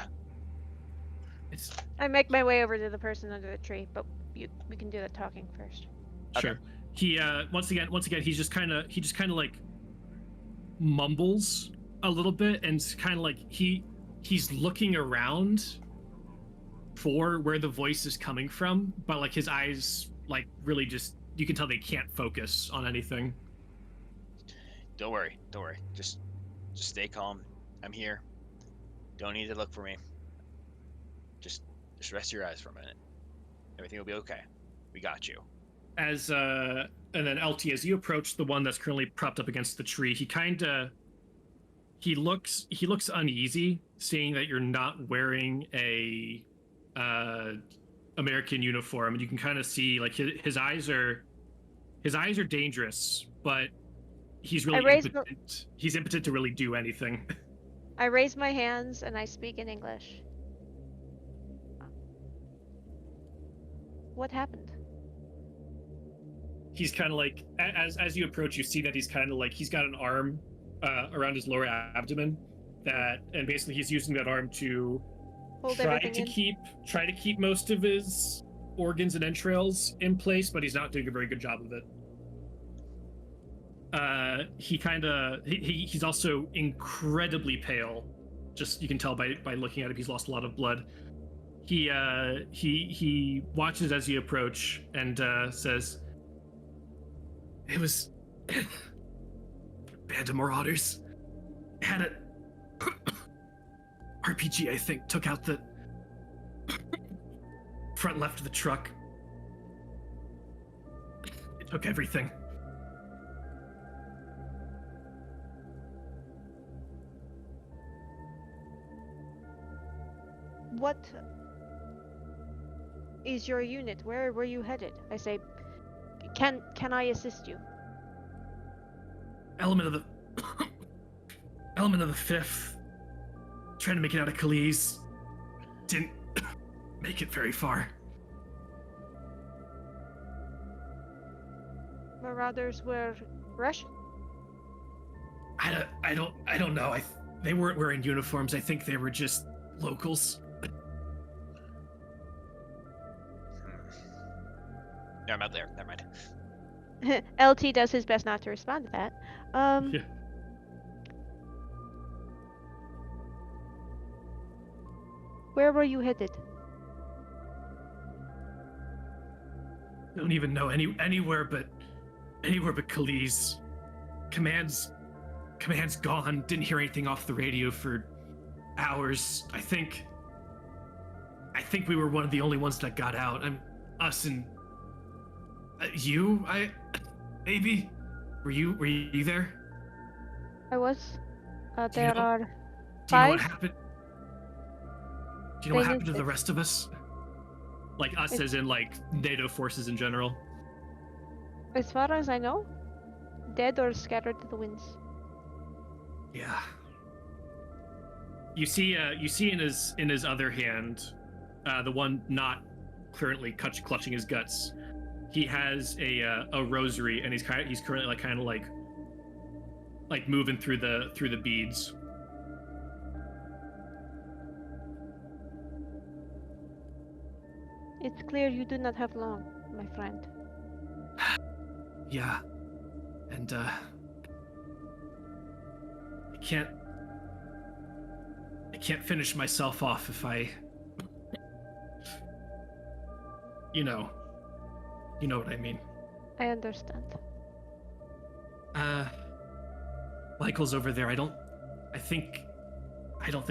I make my way over to the person under the tree, but we can do the talking first. Sure. He once again he just kind of like mumbles a little bit, and kind of like he's looking around for where the voice is coming from, but like his eyes like really just, you can tell they can't focus on anything. Don't worry. Just stay calm. I'm here. Don't need to look for me. Just rest your eyes for a minute. Everything will be okay. We got you. And then LT, as you approach the one that's currently propped up against the tree, he looks uneasy, seeing that you're not wearing a American uniform, and you can kind of see like his eyes are dangerous, but he's really impotent. He's impotent to really do anything. I raise my hands and I speak in English. What happened? He's kind of like, as you approach, you see that he's kind of like, he's got an arm around his lower abdomen, and basically he's using that arm to Hold try everything to keep most of his organs and entrails in place, but he's not doing a very good job of it. He's also incredibly pale. Just, you can tell by looking at him, he's lost a lot of blood. He watches as you approach and says, "It was a band of marauders. Had a RPG, I think, took out the front left of the truck. It took everything." What is your unit? Where were you headed? I say, can I assist you? Element of the 5th. Trying to make it out of Kalisz. Didn't make it very far. Marauders were Russian? I don't know. They weren't wearing uniforms. I think they were just locals. No, I'm out there. Never mind. LT does his best not to respond to that. Yeah. Where were you headed? Don't even know anywhere but Kalisz. Command's gone. Didn't hear anything off the radio for hours. I think we were one of the only ones that got out. Us and you. Maybe. Were you there? I was. Do you know what happened? Do you know what happened to the rest of us? Like us, as in like NATO forces in general. As far as I know, dead or scattered to the winds. Yeah. You see in his other hand, the one not currently clutching his guts, he has a rosary, and he's currently kind of moving through the beads. It's clear you do not have long, my friend. Yeah. And I can't finish myself off if I you know what I mean. I understand. Michael's over there. I don't think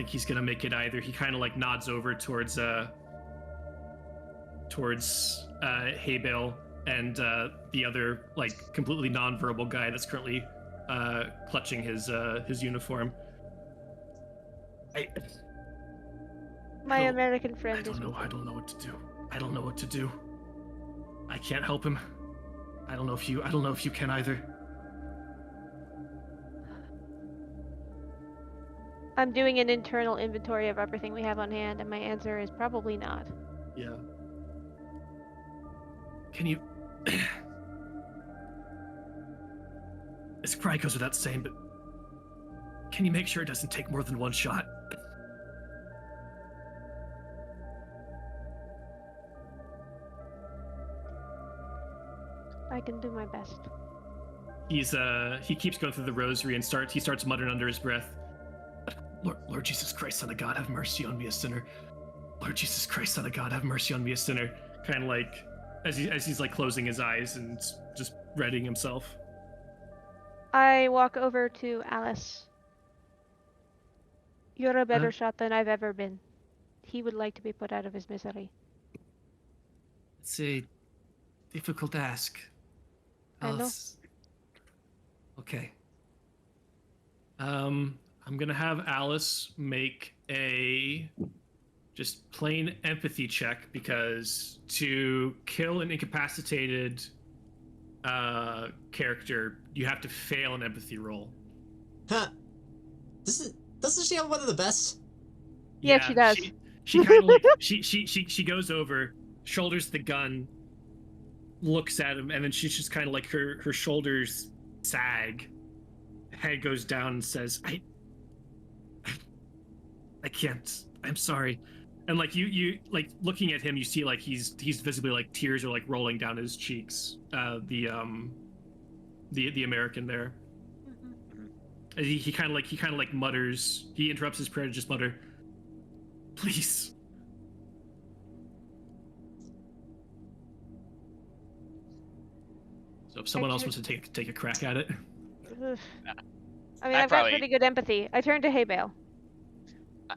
he's gonna make it either. He kind of like nods over towards hay bale and the other like completely non-verbal guy that's currently clutching his uniform. My don't- American friend I is don't know. with I him. don't know what to do. I don't know what to do. I can't help him. I don't know if you can either. I'm doing an internal inventory of everything we have on hand, and my answer is probably not. Yeah. Can you? This probably goes without saying, but can you make sure it doesn't take more than one shot? I can do my best. He keeps going through the rosary and starts muttering under his breath. Lord Jesus Christ, Son of God, have mercy on me, a sinner. Lord Jesus Christ, Son of God, have mercy on me, a sinner. Kind of like as he's like closing his eyes and just readying himself. I walk over to Alice. You're a better Huh? shot than I've ever been. He would like to be put out of his misery. It's a difficult ask. I know. Okay. I'm gonna have Alice make a just plain empathy check because to kill an incapacitated character, you have to fail an empathy roll. Huh. Doesn't she have one of the best? Yeah, she does. She kind of like she goes over, shoulders the gun, looks at him, and then she's just kind of like her shoulders sag, head goes down, and says, I can't. I'm sorry. And like you like looking at him, you see like he's visibly like tears are like rolling down his cheeks. The American there. And he kind of like mutters. He interrupts his prayer to just mutter, "Please." So if someone else wants to take a crack at it. Ugh. I mean, I I've probably- got pretty good empathy. I turn to Haybale.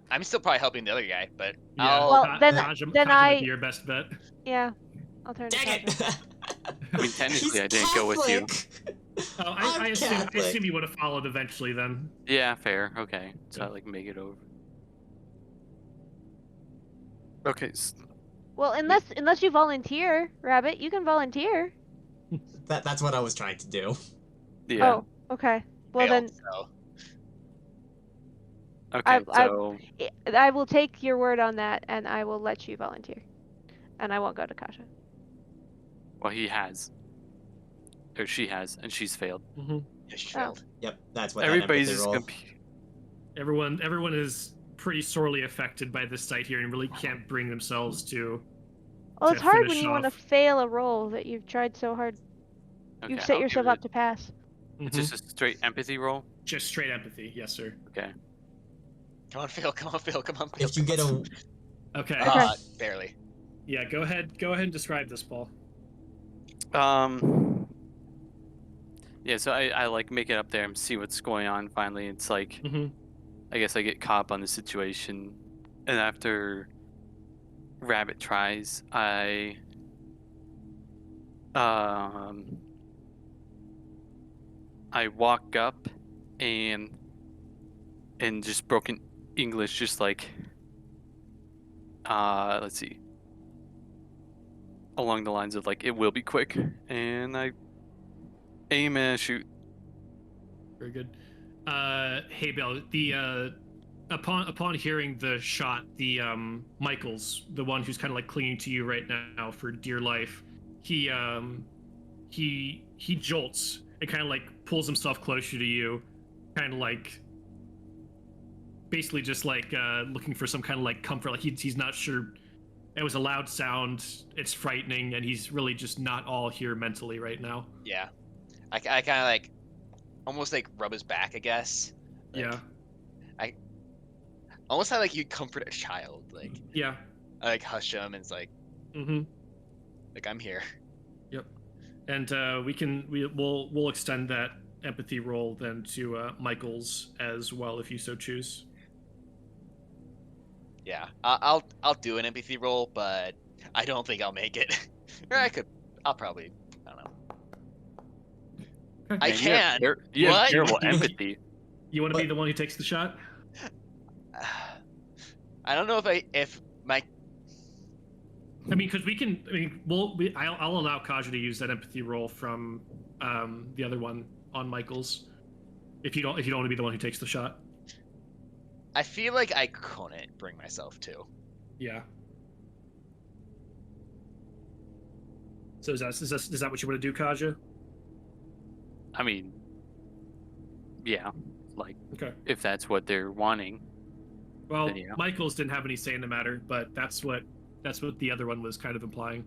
I'm still probably helping the other guy, but Yeah. I'll. Well, then Kaja I- might be your best bet. Yeah, I'll turn to Dang Kaja. it! I mean, technically, He's I didn't go with you. Catholic! Oh, I'm I Catholic. assume you would have followed eventually then. Yeah, fair. Okay, so I like make it over. Okay. Well, unless you volunteer, Rabbit, you can volunteer. That's what I was trying to do. Yeah. Oh, okay. Well failed, then, so. Okay. I- So I will take your word on that, and I will let you volunteer. And I won't go to Kasha. well, he has, or she has, and she's failed. Mm-hmm. Yeah, she Oh. failed. Yep, that's what Everybody's that just empathy roll. Everyone is pretty sorely affected by this sight here and really can't bring themselves to. Well, To it's hard when finish you want to off. fail a roll that you've tried so hard. Okay, You've set I'll yourself give up it- to pass. It's just a straight empathy roll. Just straight empathy, yes, sir. Okay. Come on, Phil. Come on, Phil. Come on, Phil. If you get a Okay. Okay. Barely. Yeah, go ahead and describe this, Paul. Yeah, so I like make it up there and see what's going on. Finally, it's like Mm-hmm. I guess I get caught up on the situation, and after Rabbit tries, I walk up and just broken English, just like let's see, along the lines of like it will be quick, and I aim and shoot. Very good. Hey, Bill. The upon hearing the shot, the Michaels, the one who's kind of like clinging to you right now for dear life, he jolts and kind of like pulls himself closer to you, kind of like basically just like looking for some kind of like comfort. Like he's not sure. It was a loud sound. It's frightening, and he's really just not all here mentally right now. Yeah. I kind of like almost like rub his back, I guess. Like, Yeah. Almost how like you comfort a child. Like Yeah. I like hush him and it's like Mm-hmm. I'm here. Yep. And we'll extend that empathy roll then to Michael's as well if you so choose. Yeah, I'll do an empathy roll, but I don't think I'll make it. Or I'll probably, I don't know. I Man, can. You have What? terrible empathy. You want to be the one who takes the shot? I don't know if my I mean, because I'll allow Kaja to use that empathy roll from the other one on Michael's. If you don't want to be the one who takes the shot. I feel like I couldn't bring myself to. Yeah. So is that what you want to do, Kaja? I mean, yeah, like Okay. if that's what they're wanting. Well, Then yeah. Michael's didn't have any say in the matter, but that's what the other one was kind of implying.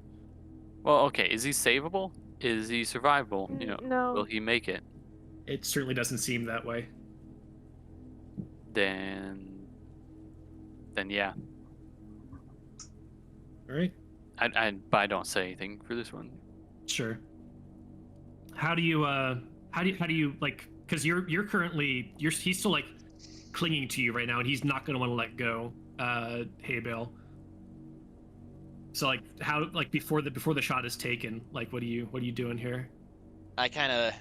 Well, okay, is he savable? Is he survivable? You know, No. will he make it? It certainly doesn't seem that way. Then yeah. All right. But I don't say anything for this one. Sure. How do you like? Because you're currently he's still like clinging to you right now, and he's not going to want to let go. Hey, Bale. So like, how like before the shot is taken, like what are you doing here? I kind of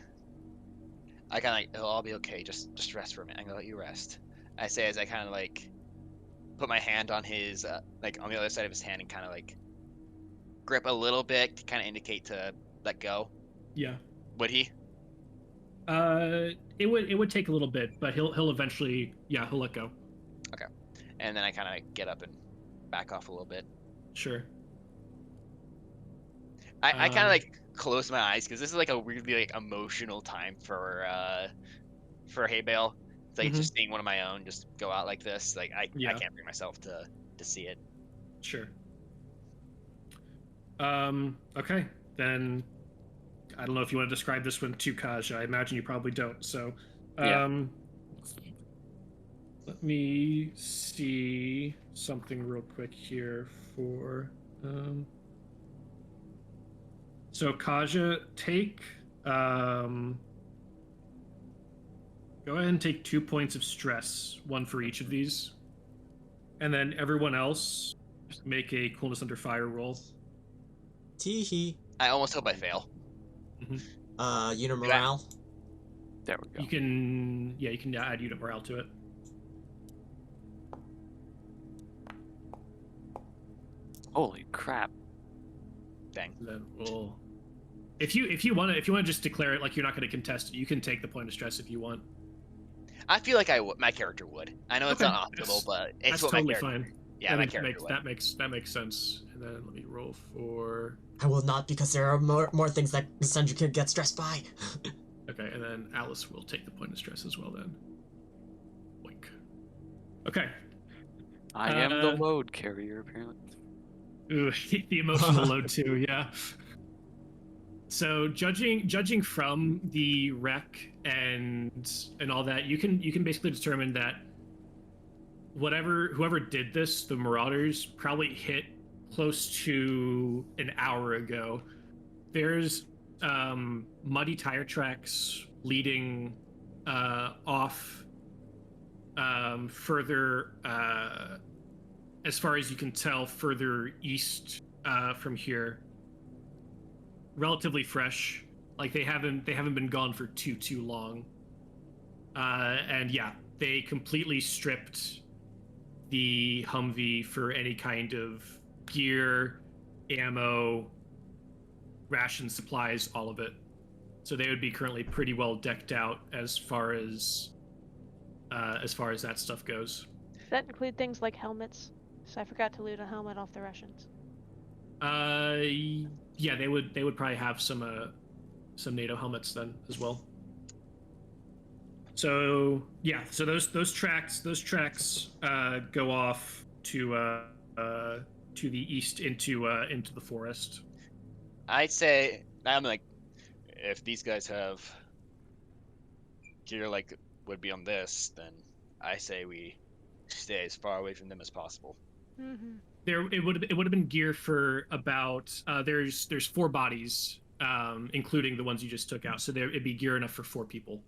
like, oh, I'll be okay. Just rest for a minute. I'm gonna let you rest. I say as I kind of like put my hand on his like on the other side of his hand and kind of like grip a little bit to kind of indicate to let go. Yeah. Would he? It would take a little bit, but he'll eventually, yeah, he'll let go. Okay. And then I kind of get up and back off a little bit. Sure. I kind of like close my eyes because this is like a weirdly like emotional time for Hay Bale. It's like just seeing one of my own just go out like this. Like I can't bring myself to see it. Sure. Okay, then I don't know if you want to describe this one to Kaja. I imagine you probably don't. So, let me see something real quick here for. So Kaja, take. Go ahead and take 2 points of stress, one for each of these, and then everyone else make a coolness under fire roll. Teehee. I almost hope I fail. Unit morale. There we go. You can add unit morale to it. Holy crap! Dang. And then we'll. If you want to just declare it like you're not going to contest it, you can take the point of stress if you want. I feel like my character would. I know it's Okay, not optimal, but it's That's what totally my character. fine. Yeah, my character would. That makes sense. And then let me roll for. I will not, because there are more things that Sandra could get stressed by. Okay, and then Alice will take the point of stress as well then. Wink. Okay. I am the load carrier, apparently. Ooh, the emotional load too, yeah. So judging from the wreck and all that, you can basically determine that whoever did this, the Marauders, probably hit close to an hour ago. There's muddy tire tracks leading off further, as far as you can tell, further east from here. Relatively fresh, like they haven't been gone for too long. And yeah, they completely stripped the Humvee for any kind of gear, ammo, ration supplies, all of it. So they would be currently pretty well decked out as far as that stuff goes. Does that include things like helmets? So I forgot to loot a helmet off the Russians. Yeah, they would probably have some NATO helmets then as well. So yeah, so those tracks go off to the east into the forest. I'd say I'm like, if these guys have gear like would be on this, then I say we stay as far away from them as possible. Mm-hmm. It would have been gear for about there's 4 bodies including the ones you just took out. So it'd be gear enough for 4 people.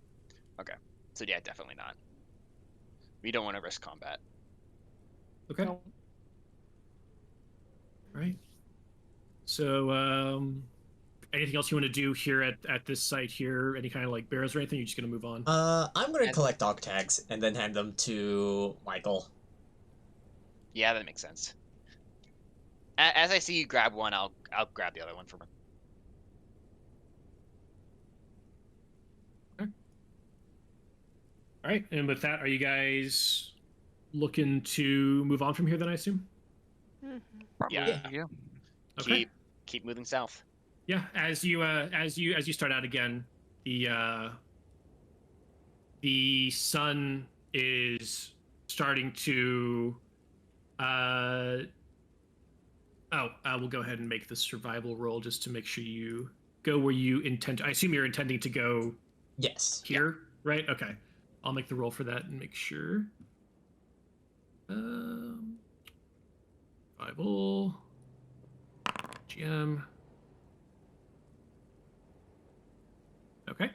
So yeah, definitely not. We don't want to risk combat. Okay. No. Right. So, anything else you want to do here at this site here? Any kind of like bears or anything? You're just gonna move on. I'm gonna collect dog tags and then hand them to Michael. Yeah, that makes sense. As I see you grab one, I'll grab the other one from her. All right. And with that, are you guys looking to move on from here? Then I assume. Mhm. Yeah. Yeah. Okay. Keep moving south. Yeah. As you start out again, the sun is starting to. We'll go ahead and make the survival roll just to make sure you go where you intend. I assume you're intending to go Yes. here, right? Okay. I'll make the roll for that and make sure. Survival. GM. Okay.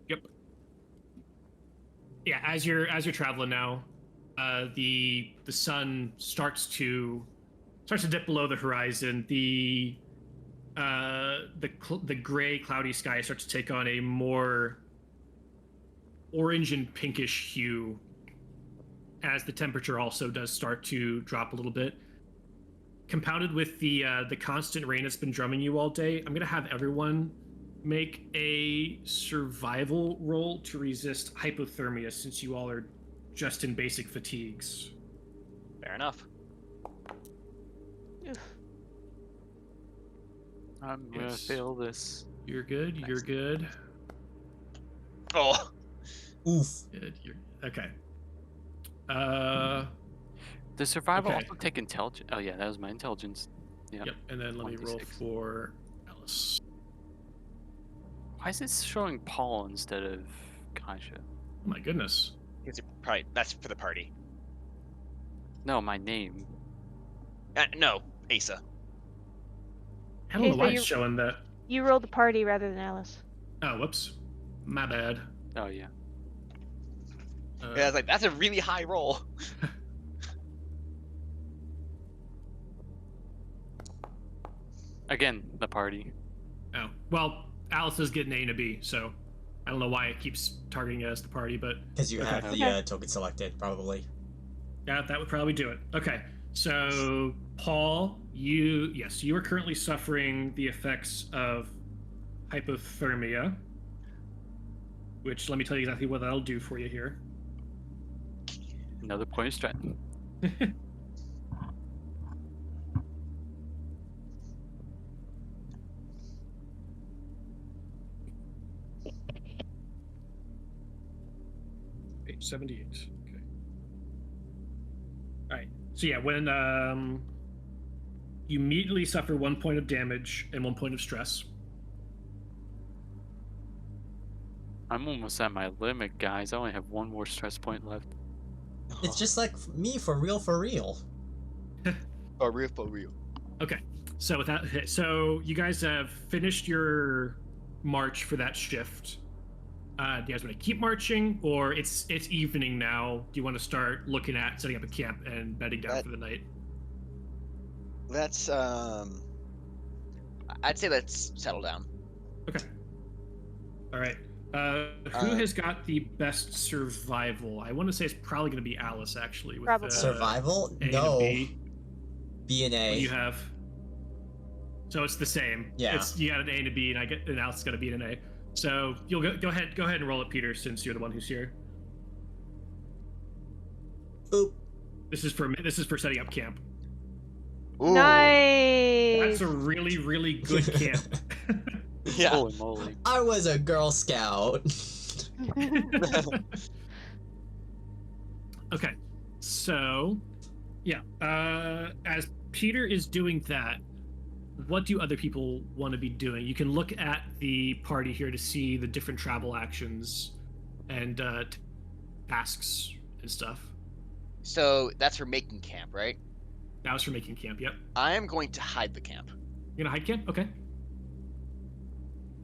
Yep. Yeah, as you're traveling now, the sun starts to dip below the horizon. The gray, cloudy sky starts to take on a more orange and pinkish hue as the temperature also does start to drop a little bit. Compounded with the constant rain that's been drumming you all day, I'm gonna have everyone make a survival roll to resist hypothermia, since you all are just in basic fatigues. Fair enough. I'm gonna Yes. fail this. You're good. You're good. Oh, Oof. Good. You're okay. Does survival Okay. also take intelligence? Oh yeah, that was my intelligence. Yeah. Yep. And then let me roll 26. for Alice. Why is it showing Paul instead of Kaisha? Oh my goodness. that's for the party. No, my name. No, Asa. I don't know Okay, why so it's showing that. You rolled the party rather than Alice. Oh, whoops. My bad. Oh yeah. Yeah, I was like, that's a really high roll. Again, the party. Oh, well, Alice is getting A and a B, so I don't know why it keeps targeting it as the party, but Because you Okay. have the Okay. token selected, probably. yeah, that would probably do it. Okay, so Paul, you are currently suffering the effects of hypothermia, which let me tell you exactly what that'll do for you here. Another point of strength. Page 78. Okay. All right. So yeah, when you immediately suffer 1 point of damage and 1 point of stress. I'm almost at my limit, guys. I only have one more stress point left. It's just like me, for real, for real. For real. Okay. So with that, so you guys have finished your march for that shift. Do you guys want to keep marching, or it's evening now? Do you want to start looking at setting up a camp and bedding down for the night? Let's I'd say let's settle down. Okay. All right. Who has got the best survival? I want to say it's probably going to be Alice, actually. With, Probably. Survival? A and No. B. B and What A. do you have? So it's the same. Yeah. You got an A and a B, and Alice got a B and an A. So you'll go ahead and roll it, Peter, since you're the one who's here. Boop. This is for setting up camp. Ooh. Nice. That's a really, really good camp. Yeah. Holy moly. I was a Girl Scout. Okay, so yeah, as Peter is doing that, what do other people want to be doing? You can look at the party here to see the different travel actions and tasks and stuff. So that's for making camp, right? That was for making camp. Yep. I am going to hide the camp. You're gonna hide camp? Okay.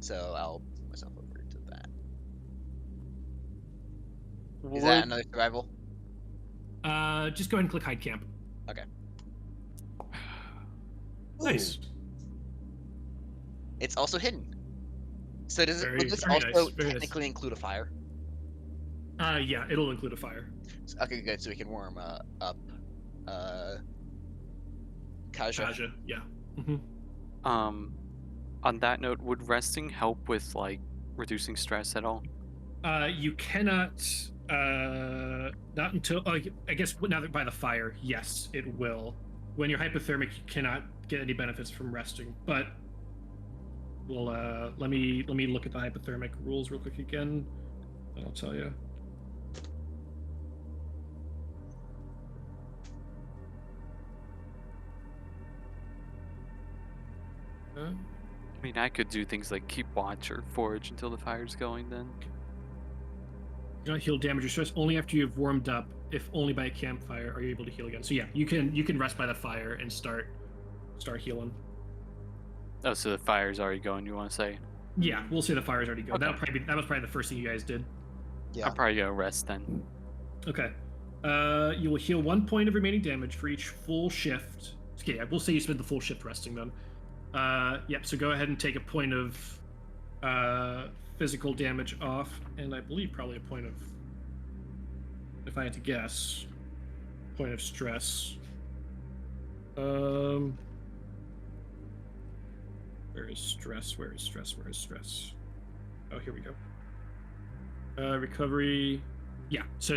So I'll move myself over to that. Is Would- that another survival? Just go ahead and click hide camp. Okay. Nice. It's also hidden. So does it? Very- Would this very also nice, very nice. technically include a fire? Yeah, it'll include a fire. Okay, good. So we can warm up. Kaja. Kaja, yeah. hmm On that note, would resting help with like reducing stress at all? You cannot. Not until. I guess now that by the fire, yes, it will. When you're hypothermic, you cannot get any benefits from resting. But we'll let me look at the hypothermic rules real quick again, and I'll tell you. I mean, I could do things like keep watch or forage until the fire's going. Then Do not heal damage or stress only after you've warmed up. If only by a campfire are you able to heal again. So yeah, you can rest by the fire and start healing. oh, so the fire's already going. You want to say? Yeah, we'll say the fire's already going. Okay. That was probably the first thing you guys did. Yeah. I'm probably gonna rest then. Okay. You will heal 1 point of remaining damage for each full shift. Okay, yeah, we'll say you spend the full shift resting then. Yep, so go ahead and take a point of physical damage off, and I believe probably a point of, if I had to guess, point of stress. Where is stress? Where is stress? Where is stress? Oh, here we go. Recovery. Yeah, so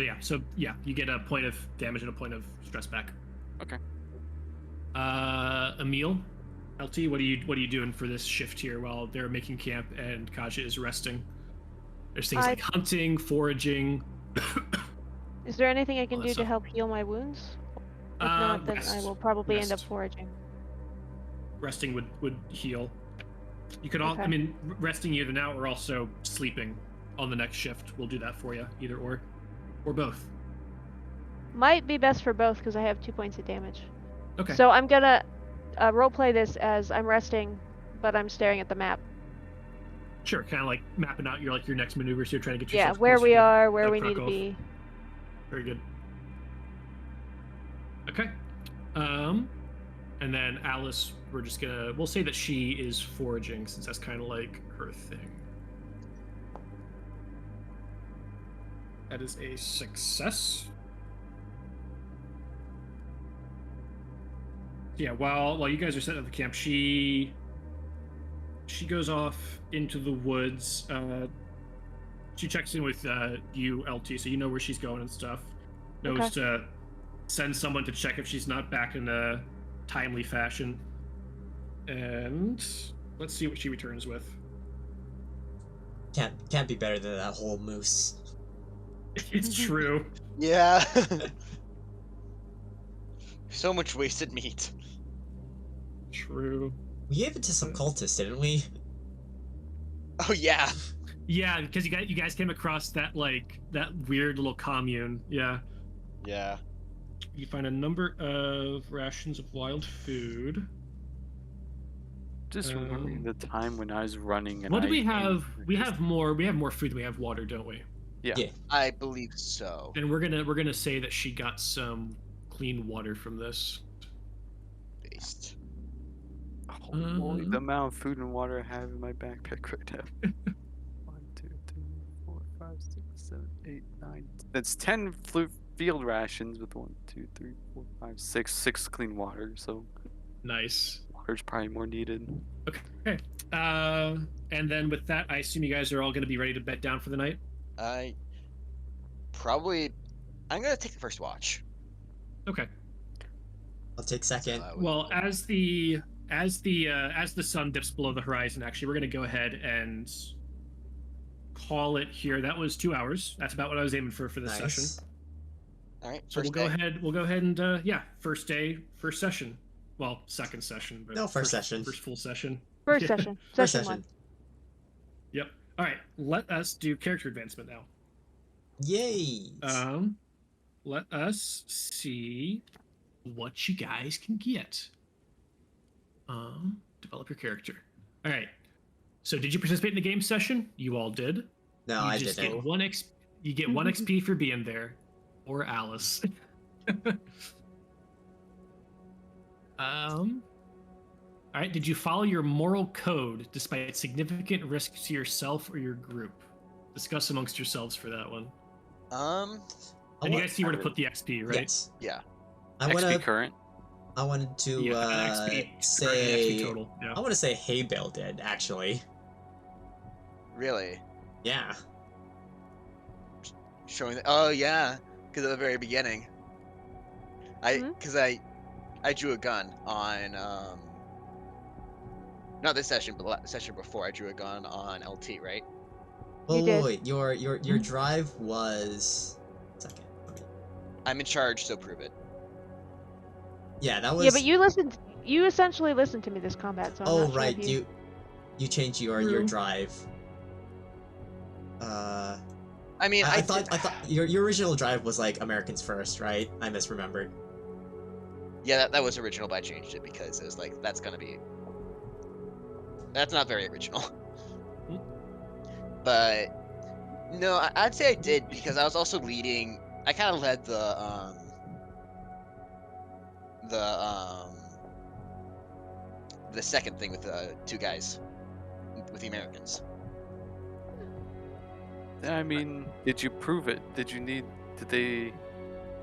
you get a point of damage and a point of stress back. Okay. Emil, LT, what are you doing for this shift here while they're making camp and Kaja is resting? There's things like hunting, foraging. Is there anything I can All that do to stuff. help heal my wounds? If not, then I Rest. will probably end up Rest. foraging. Resting would heal. You could all, Okay. I mean, resting either now or also sleeping on the next shift will do that for you, either or both. Might be best for both because I have 2 points of damage. Okay. So I'm gonna roleplay this as I'm resting, but I'm staring at the map. Sure, kind of like mapping out your next maneuvers here, trying to get Yeah, yourself where closer we to are, where that we need to Krakow. be. Very good. Okay. And then Alice, we'll say that she is foraging since that's kind of like her thing. That is a success. Yeah, while you guys are setting up the camp, she goes off into the woods. She checks in with you, LT, so you know where she's going and stuff. Knows Okay. to send someone to check if she's not back in a timely fashion. And let's see what she returns with. Can't be better than that whole moose. It's true. Yeah. So much wasted meat. True. We gave it to some cultists, didn't we? Oh yeah. Yeah, because you guys came across that weird little commune. Yeah. Yeah. You find a number of rations of wild food. Just remembering the time when I was running and What do I we ate have? for We just- have more food than we have water, don't we? Yeah. Yeah. I believe so. And we're gonna say that she got some clean water from this. Based. Holy, the amount of food and water I have in my backpack right now. 1, 2, 3, 4, 5, 6, 7, 8, 9. That's 10 field rations with 1, 2, 3, 4, 5, 6. 6 clean water, so Nice. water's probably more needed. Okay. And then with that, I assume you guys are all gonna be ready to bed down for the night. I'm gonna take the first watch. Okay. I'll take second. Well, as the sun dips below the horizon, actually, we're gonna go ahead and call it here. That was 2 hours. That's about what I was aiming for this session. Nice. All right. So we'll go ahead and first day, first session. Well, second session, but No, first session. First full session. First Yeah. session. First Session session. 1. Yep. All right. Let us do character advancement now. Yay! let us see what you guys can get. Develop your character. All right. So, did you participate in the game session? You all did. No, you I just didn't. get one XP. You get one XP for being there, or Alice. All right. Did you follow your moral code despite significant risk to yourself or your group? Discuss amongst yourselves for that one. And you guys see where to put the XP, right? Yes. Yeah. I XP wanna. current. I wanted to Yeah, XP say. XP total. Yeah. I want to say Hay Bale did actually. Really? Yeah. Showing. Oh yeah, because at the very beginning, because I drew a gun on not this session, but the session before I drew a gun on LT, right? Oh, You did. wait, your drive was. Second. Let me... I'm in charge, so prove it. Yeah, that was. Yeah, but you listened. You essentially listened to me this combat, so I'm Oh not sure right, if you changed your True. drive. I mean, I thought your original drive was like Americans First, right? I misremembered. Yeah, that was original, but I changed it because it was like that's not very original. But no, I'd say I did because I was also leading. I kind of led the second thing with the two guys with the Americans. I mean, did you prove it? Did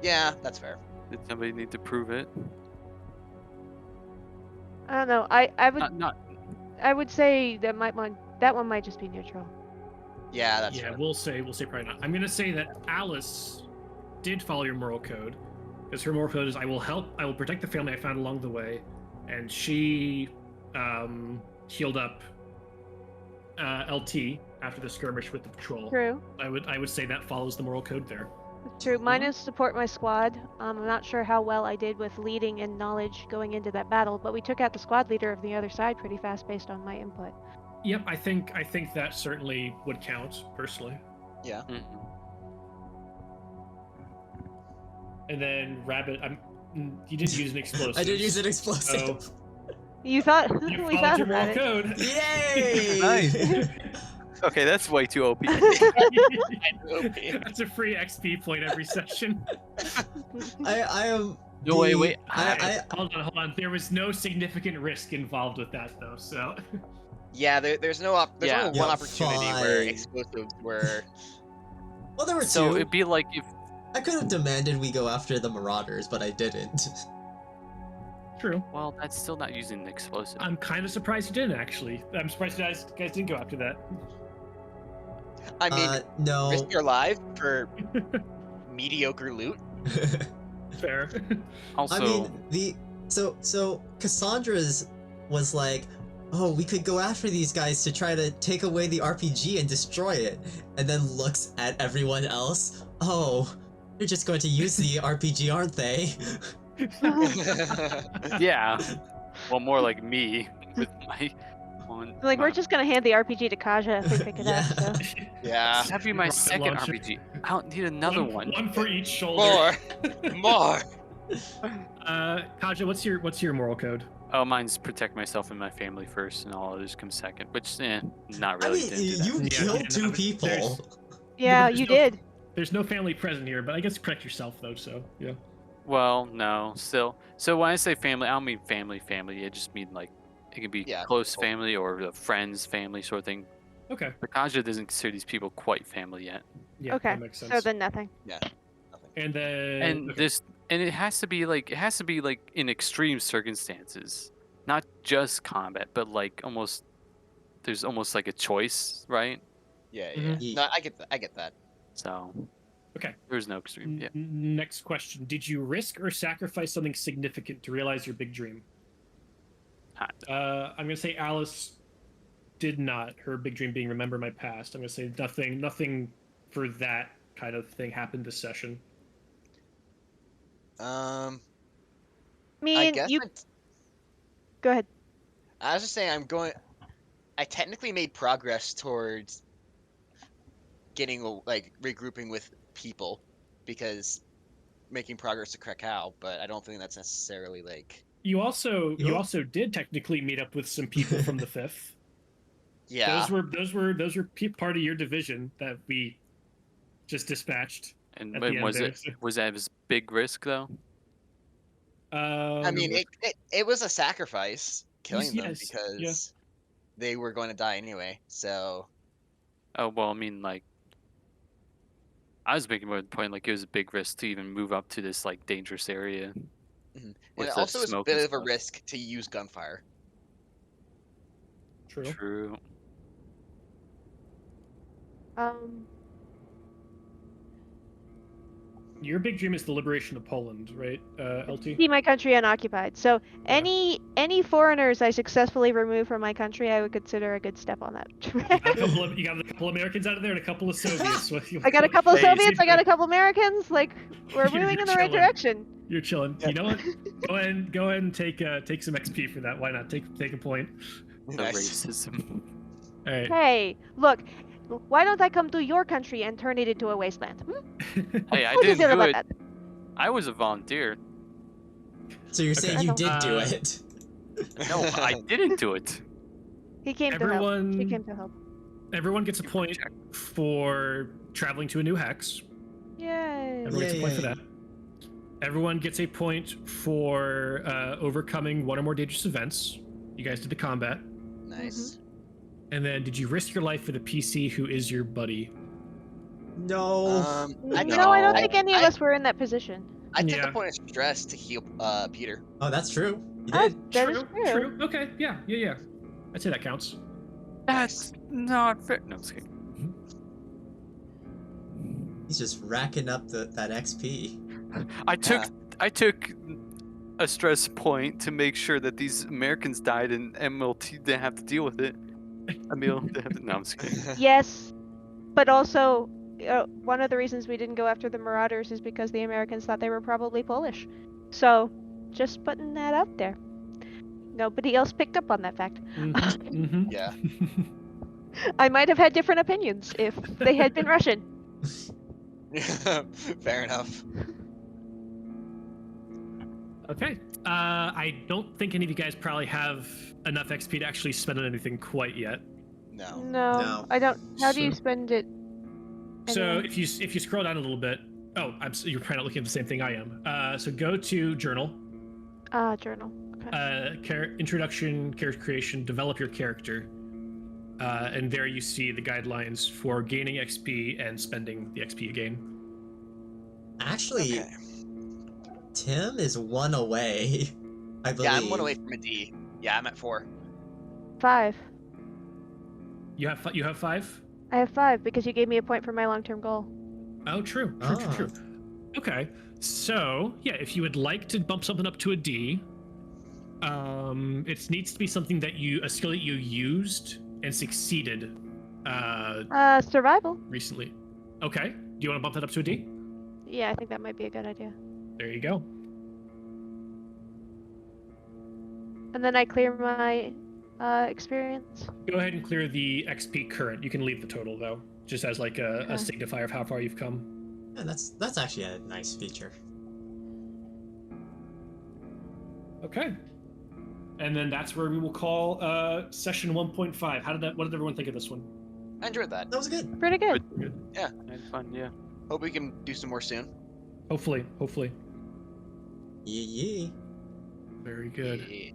Yeah, that's fair. somebody need to prove it? I don't know. I would Not I would say that one might just be neutral. Yeah, that's Yeah, fair. we'll say probably not. I'm gonna say that Alice did follow your moral code, because her moral code is I will protect the family I found along the way, and she healed up LT after the skirmish with the patrol. True. I would say that follows the moral code there. It's true. Mine is support my squad. I'm not sure how well I did with leading and knowledge going into that battle, but we took out the squad leader of the other side pretty fast based on my input. Yep, I think that certainly would count personally. Yeah. And then Rabbit, you didn't use an explosive. I did use an explosive. So You thought you we followed thought your moral about it. code. Yay! Nice. Okay, that's way too OP. That's a free XP point every session. I am. No, wait. Hold on. There was no significant risk involved with that, though. So. Yeah, there's only one Yeah, opportunity where fine. explosives were. Well, there were So two. it'd be like if I could have demanded we go after the Marauders, but I didn't. True. well, that's still not using an explosive. I'm kind of surprised you didn't, actually. I'm surprised you guys didn't go after that. I mean, No. risk your life for mediocre loot. Fair. Also, I mean, so Cassandra's was like, oh, we could go after these guys to try to take away the RPG and destroy it, and then looks at everyone else. Oh, they're just going to use the RPG, aren't they? yeah. Well, more like me with my one. Like, we're just gonna hand the RPG to Kaja if we pick it up, so. Yeah. That'd be my Rocket second launcher. RPG. I don't need another one. One for each shoulder. More. Kaja, what's your moral code? Oh, mine's protect myself and my family first, and all others come second. Which, not I really. mean, didn't do that. you Yeah, killed yeah, two no, people. Yeah, there's you no- did. There's no family present here, but I guess protect yourself though. So yeah. Well, no, still. So when I say family, I don't mean family. I just mean like it can be Yeah, close cool. family or the friends family sort of thing. Okay. But Kaja doesn't consider these people quite family yet. Yeah. Okay, That makes sense. so then nothing. And then. And okay. it has to be like in extreme circumstances, not just combat, but like there's almost like a choice, right? Yeah. Mhm. No, I get that. So Okay. there's no extreme. Yeah. Next question: did you risk or sacrifice something significant to realize your big dream? I'm gonna say Alice did not. Her big dream being remember my past. I'm gonna say nothing for that kind of thing happened this session. I mean, guess Go ahead. I was just saying I technically made progress towards getting regrouping with people because making progress to Krakow, but I don't think that's necessarily like. You also Yup. did technically meet up with some people from the Fifth. Yeah. Those were part of your division that we just dispatched. And At the end was there, it so- was that a big risk though? I mean, it was a sacrifice killing them yes, because yeah. they were going to die anyway. So Oh well, I mean like. I was making more the point like it was a big risk to even move up to this like dangerous area. and With it the also is a smoke bit and of a stuff. risk to use gunfire. True. True. Your big dream is the liberation of Poland, right, LT? See my country unoccupied. So any foreigners I successfully remove from my country, I would consider a good step on that. You got a couple Americans out of there and a couple of Soviets. I got a couple of Hey, Soviets. I got a couple Americans. Like we're You're moving in the right chilling. direction. You're chilling. You know what? Go ahead and take some XP for that. Why not? Take a point. The Nice. racism. All right. Hey, look. Why don't I come to your country and turn it into a wasteland? Hey, I What do you didn't feel do about it. that? I was a volunteer. So you're saying Okay. you did do Uh, it? No, I didn't do it. He came to help. He Everyone, came to help. everyone gets a point Check. for traveling to a new hex. Yay. Everyone gets a point for Yay. that. Everyone gets a point for overcoming one or more dangerous events. You guys did the combat. Nice. And then, did you risk your life for the PC who is your buddy? No. I No, I don't I- think any of I- us were in that position. I took Yeah. a point of stress to heal Peter. Oh, that's true. You Ah, did. that is true. Okay, yeah. I'd say that counts. That's not fair. No, I'm just kidding. He's just racking up that XP. I took a stress point to make sure that these Americans died and MLT didn't have to deal with it. Emil didn't have to. No, I'm just kidding. Yes, but also one of the reasons we didn't go after the Marauders is because the Americans thought they were probably Polish. So, just putting that out there. Nobody else picked up on that fact. Mm-hmm. Yeah. I might have had different opinions if they had been Russian. Fair enough. Okay. I don't think any of you guys probably have enough XP to actually spend on anything quite yet. No. No. I don't. How do you So- spend it? So anyway? if you scroll down a little bit, you're probably not looking at the same thing I am. So go to journal, Journal. Okay. introduction, character creation, develop your character, and there you see the guidelines for gaining XP and spending the XP you gain. Actually, Okay. Tim is 1 away. I believe. Yeah, I'm 1 away from a D. Yeah, I'm at 4. 5. You have 5? I have 5 because you gave me a point for my long-term goal. Oh, true. Okay, so yeah, if you would like to bump something up to a D, it needs to be something a skill that you used and succeeded Survival. recently. Okay, do you want to bump that up to a D? Yeah, I think that might be a good idea. There you go. And then I clear my experience. Go ahead and clear the XP current. You can leave the total though, just as like a Okay. signifier of how far you've come. Yeah, that's actually a nice feature. Okay. And then that's where we will call session 1.5. What did everyone think of this one? I enjoyed that. That was good. Pretty good. I had fun, yeah. Hope we can do some more soon. Hopefully. Yeah. Very good. Yeah.